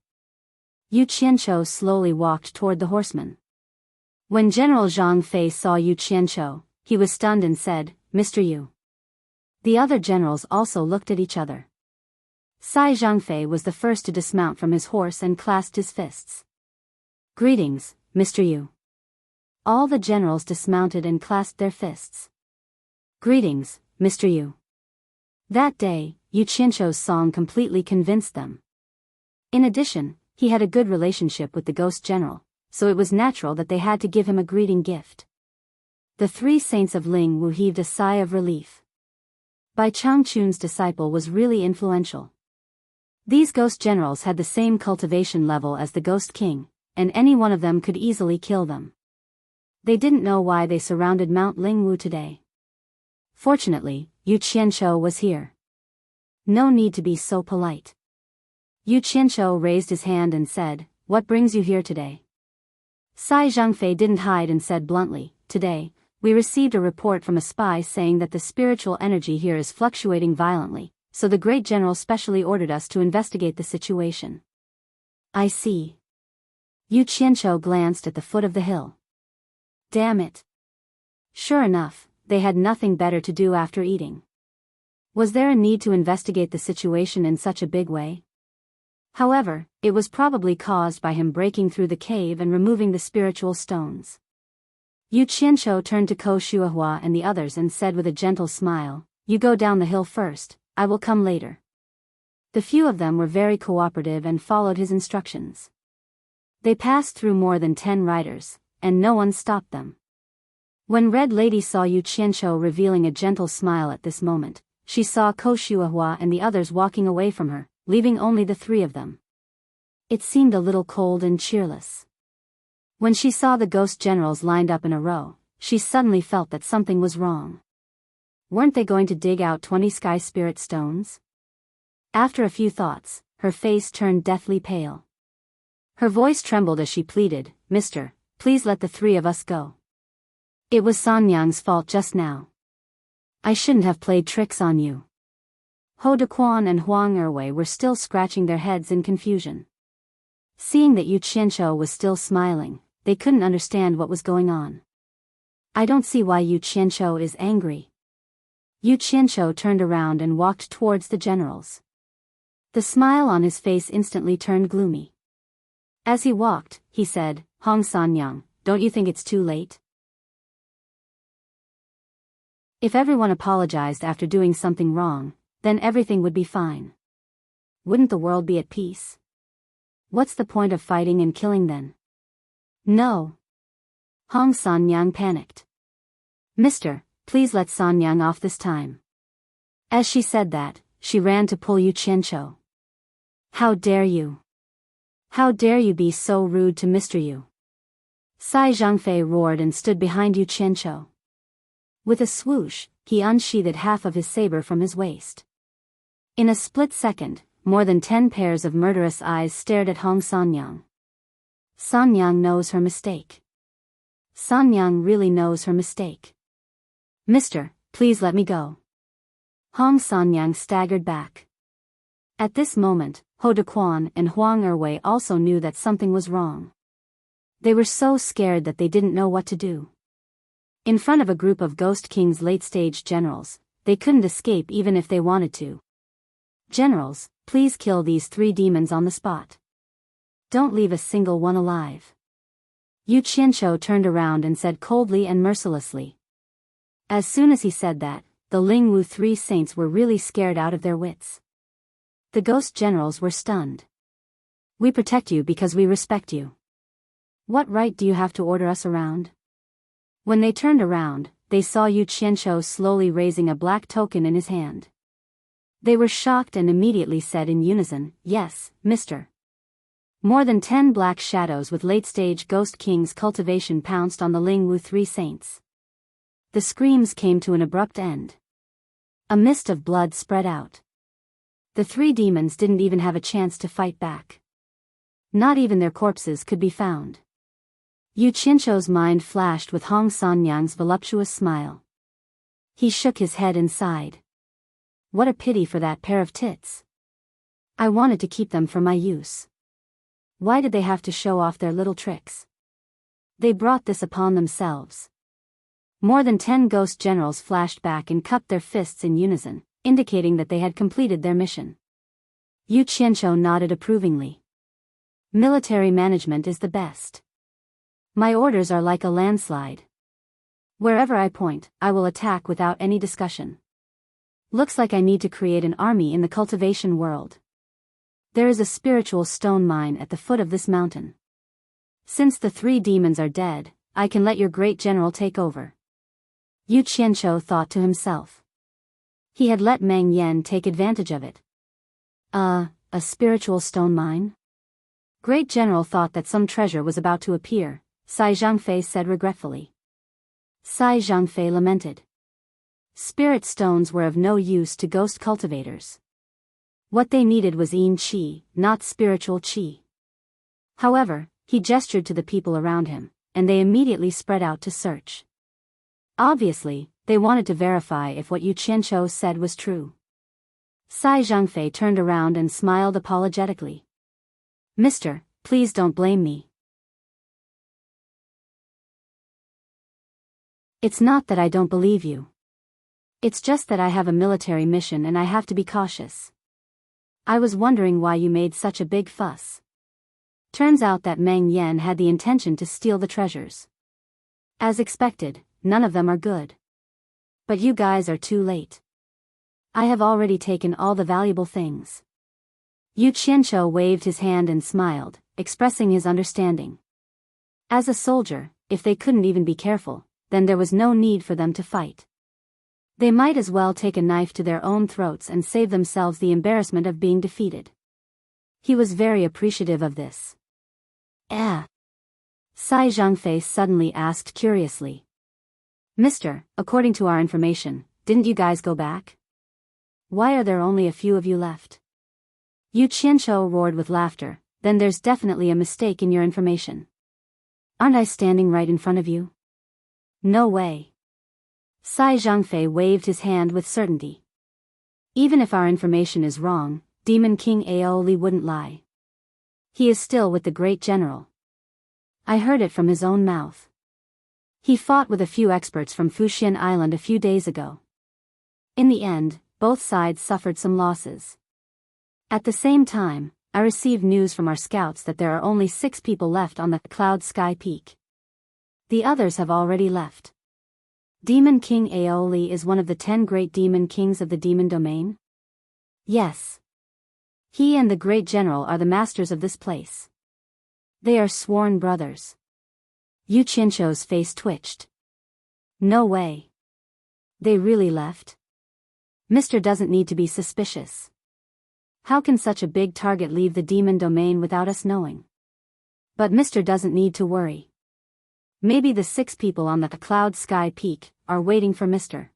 Yu Qianqiu slowly walked toward the horseman. When General Zhang Fei saw Yu Qianqiu, he was stunned and said, "Mr. Yu." The other generals also looked at each other. Sai Zhangfei was the first to dismount from his horse and clasped his fists. "Greetings, Mr. Yu." All the generals dismounted and clasped their fists. "Greetings, Mr. Yu." That day, Yu Qianqiu's song completely convinced them. In addition, he had a good relationship with the ghost general, so it was natural that they had to give him a greeting gift. The three saints of Lingwu heaved a sigh of relief. Bai Changchun's disciple was really influential. These ghost generals had the same cultivation level as the ghost king, and any one of them could easily kill them. They didn't know why they surrounded Mount Lingwu today. Fortunately, Yu Qianqiu was here. No need to be so polite. Yu Qianqiu raised his hand and said, "What brings you here today?" Sai Zhangfei didn't hide and said bluntly, "Today, we received a report from a spy saying that the spiritual energy here is fluctuating violently, so the great general specially ordered us to investigate the situation." "I see." Yu Qianqiu glanced at the foot of the hill. Damn it. Sure enough, they had nothing better to do after eating. Was there a need to investigate the situation in such a big way? However, it was probably caused by him breaking through the cave and removing the spiritual stones. Yu Qianqiu turned to Ko Shuahua and the others and said with a gentle smile, "You go down the hill first, I will come later." The few of them were very cooperative and followed his instructions. They passed through more than 10 riders, and no one stopped them. When Red Lady saw Yu Qianqiu revealing a gentle smile at this moment, she saw Ko Shuahua and the others walking away from her, leaving only the three of them. It seemed a little cold and cheerless. When she saw the ghost generals lined up in a row, she suddenly felt that something was wrong. Weren't they going to dig out 20 sky spirit stones? After a few thoughts, her face turned deathly pale. Her voice trembled as she pleaded, "Mister, please let the three of us go. It was Sanyang's fault just now. I shouldn't have played tricks on you." Ho Dequan and Huang Erwei were still scratching their heads in confusion. Seeing that Yu Qianqiu was still smiling, they couldn't understand what was going on. "I don't see why Yu Qianqiu is angry." Yu Qianqiu turned around and walked towards the generals. The smile on his face instantly turned gloomy. As he walked, he said, "Hong Sanyang, don't you think it's too late? If everyone apologized after doing something wrong, then everything would be fine. Wouldn't the world be at peace? What's the point of fighting and killing then?" "No." Hong Sanyang panicked. "Mister, please let Sanyang off this time." As she said that, she ran to pull Yu Qianqiu. "How dare you? How dare you be so rude to Mr. Yu?" Sai Zhangfei roared and stood behind Yu Qianqiu. With a swoosh, he unsheathed half of his saber from his waist. In a split second, more than 10 pairs of murderous eyes stared at Hong Sanyang. Sanyang knows her mistake. Sanyang really knows her mistake. "Mister, please let me go." Hong Sanyang staggered back. At this moment, Ho Dequan and Huang Erwei also knew that something was wrong. They were so scared that they didn't know what to do. In front of a group of Ghost King's late-stage generals, they couldn't escape even if they wanted to. "Generals, please kill these 3 demons on the spot. Don't leave a single one alive." Yu Qianqiu turned around and said coldly and mercilessly. As soon as he said that, the Lingwu 3 saints were really scared out of their wits. The ghost generals were stunned. "We protect you because we respect you. What right do you have to order us around?" When they turned around, they saw Yu Qianqiu slowly raising a black token in his hand. They were shocked and immediately said in unison, "Yes, mister." More than 10 black shadows with late-stage Ghost King's cultivation pounced on the Lingwu 3 saints. The screams came to an abrupt end. A mist of blood spread out. The 3 demons didn't even have a chance to fight back. Not even their corpses could be found. Yu Qianqiu's mind flashed with Hong Sanyang's voluptuous smile. He shook his head and sighed. What a pity for that pair of tits. I wanted to keep them for my use. Why did they have to show off their little tricks? They brought this upon themselves. More than 10 ghost generals flashed back and cupped their fists in unison, indicating that they had completed their mission. Yu Qianqiu nodded approvingly. Military management is the best. My orders are like a landslide. Wherever I point, I will attack without any discussion. Looks like I need to create an army in the cultivation world. There is a spiritual stone mine at the foot of this mountain. Since the 3 demons are dead, I can let your great general take over. Yu Qianqiu thought to himself. He had let Meng Yan take advantage of it. A spiritual stone mine? Great general thought that some treasure was about to appear, Sai Zhangfei said regretfully. Sai Zhangfei lamented. Spirit stones were of no use to ghost cultivators. What they needed was yin qi, not spiritual qi. However, he gestured to the people around him, and they immediately spread out to search. Obviously, they wanted to verify if what Yu Qianqiu said was true. Sai Zhangfei turned around and smiled apologetically. Mister, please don't blame me. It's not that I don't believe you. It's just that I have a military mission and I have to be cautious. I was wondering why you made such a big fuss. Turns out that Meng Yan had the intention to steal the treasures. As expected, none of them are good. But you guys are too late. I have already taken all the valuable things. Yu Qianqiu waved his hand and smiled, expressing his understanding. As a soldier, if they couldn't even be careful, then there was no need for them to fight. They might as well take a knife to their own throats and save themselves the embarrassment of being defeated. He was very appreciative of this. Sai Zhangfei suddenly asked curiously. Mister, according to our information, didn't you guys go back? Why are there only a few of you left? Yu Qianqiu roared with laughter. Then there's definitely a mistake in your information. Aren't I standing right in front of you? No way. Sai Zhangfei waved his hand with certainty. Even if our information is wrong, Demon King Aoli wouldn't lie. He is still with the great general. I heard it from his own mouth. He fought with a few experts from Fuxian Island a few days ago. In the end, both sides suffered some losses. At the same time, I received news from our scouts that there are only 6 people left on the Cloud Sky Peak. The others have already left. Demon King Aoli is one of the 10 great demon kings of the demon domain? Yes. He and the great general are the masters of this place. They are sworn brothers. Yu Qianqiu's face twitched. No way. They really left? Mister doesn't need to be suspicious. How can such a big target leave the demon domain without us knowing? But Mister doesn't need to worry. Maybe the 6 people on the Cloud Sky Peak are waiting for Mister.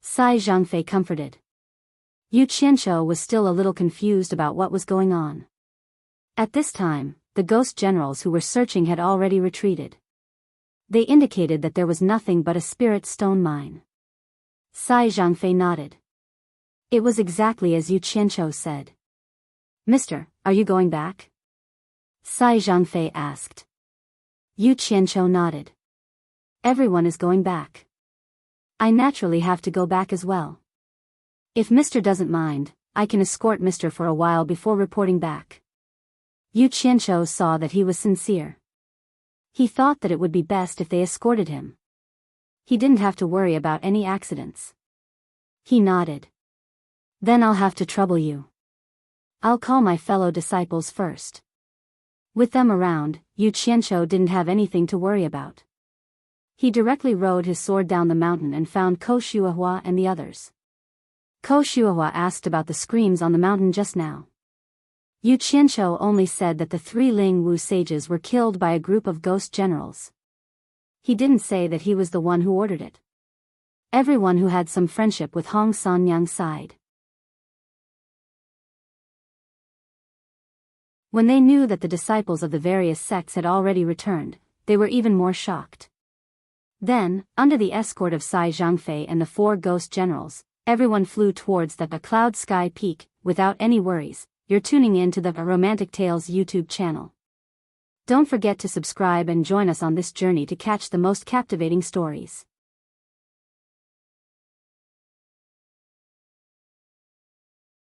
Sai Zhangfei comforted. Yu Qianqiu was still a little confused about what was going on. At this time, the ghost generals who were searching had already retreated. They indicated that there was nothing but a spirit stone mine. Sai Zhangfei nodded. It was exactly as Yu Qianqiu said. Mister, are you going back? Sai Zhangfei asked. Yu Qianqiu nodded. Everyone is going back. I naturally have to go back as well. If Mister doesn't mind, I can escort Mister for a while before reporting back. Yu Qianqiu saw that he was sincere. He thought that it would be best if they escorted him. He didn't have to worry about any accidents. He nodded. Then I'll have to trouble you. I'll call my fellow disciples first. With them around, Yu Qianqiu didn't have anything to worry about. He directly rode his sword down the mountain and found Ko Shuahua and the others. Ko Shuahua asked about the screams on the mountain just now. Yu Qianqiu only said that the 3 Ling Wu sages were killed by a group of ghost generals. He didn't say that he was the one who ordered it. Everyone who had some friendship with Hong Sanyang sighed. When they knew that the disciples of the various sects had already returned, they were even more shocked. Then, under the escort of Sai Zhangfei and the 4 ghost generals, everyone flew towards the Cloud Sky Peak, without any worries, you're tuning in to the Romantic Tales YouTube channel. Don't forget to subscribe and join us on this journey to catch the most captivating stories.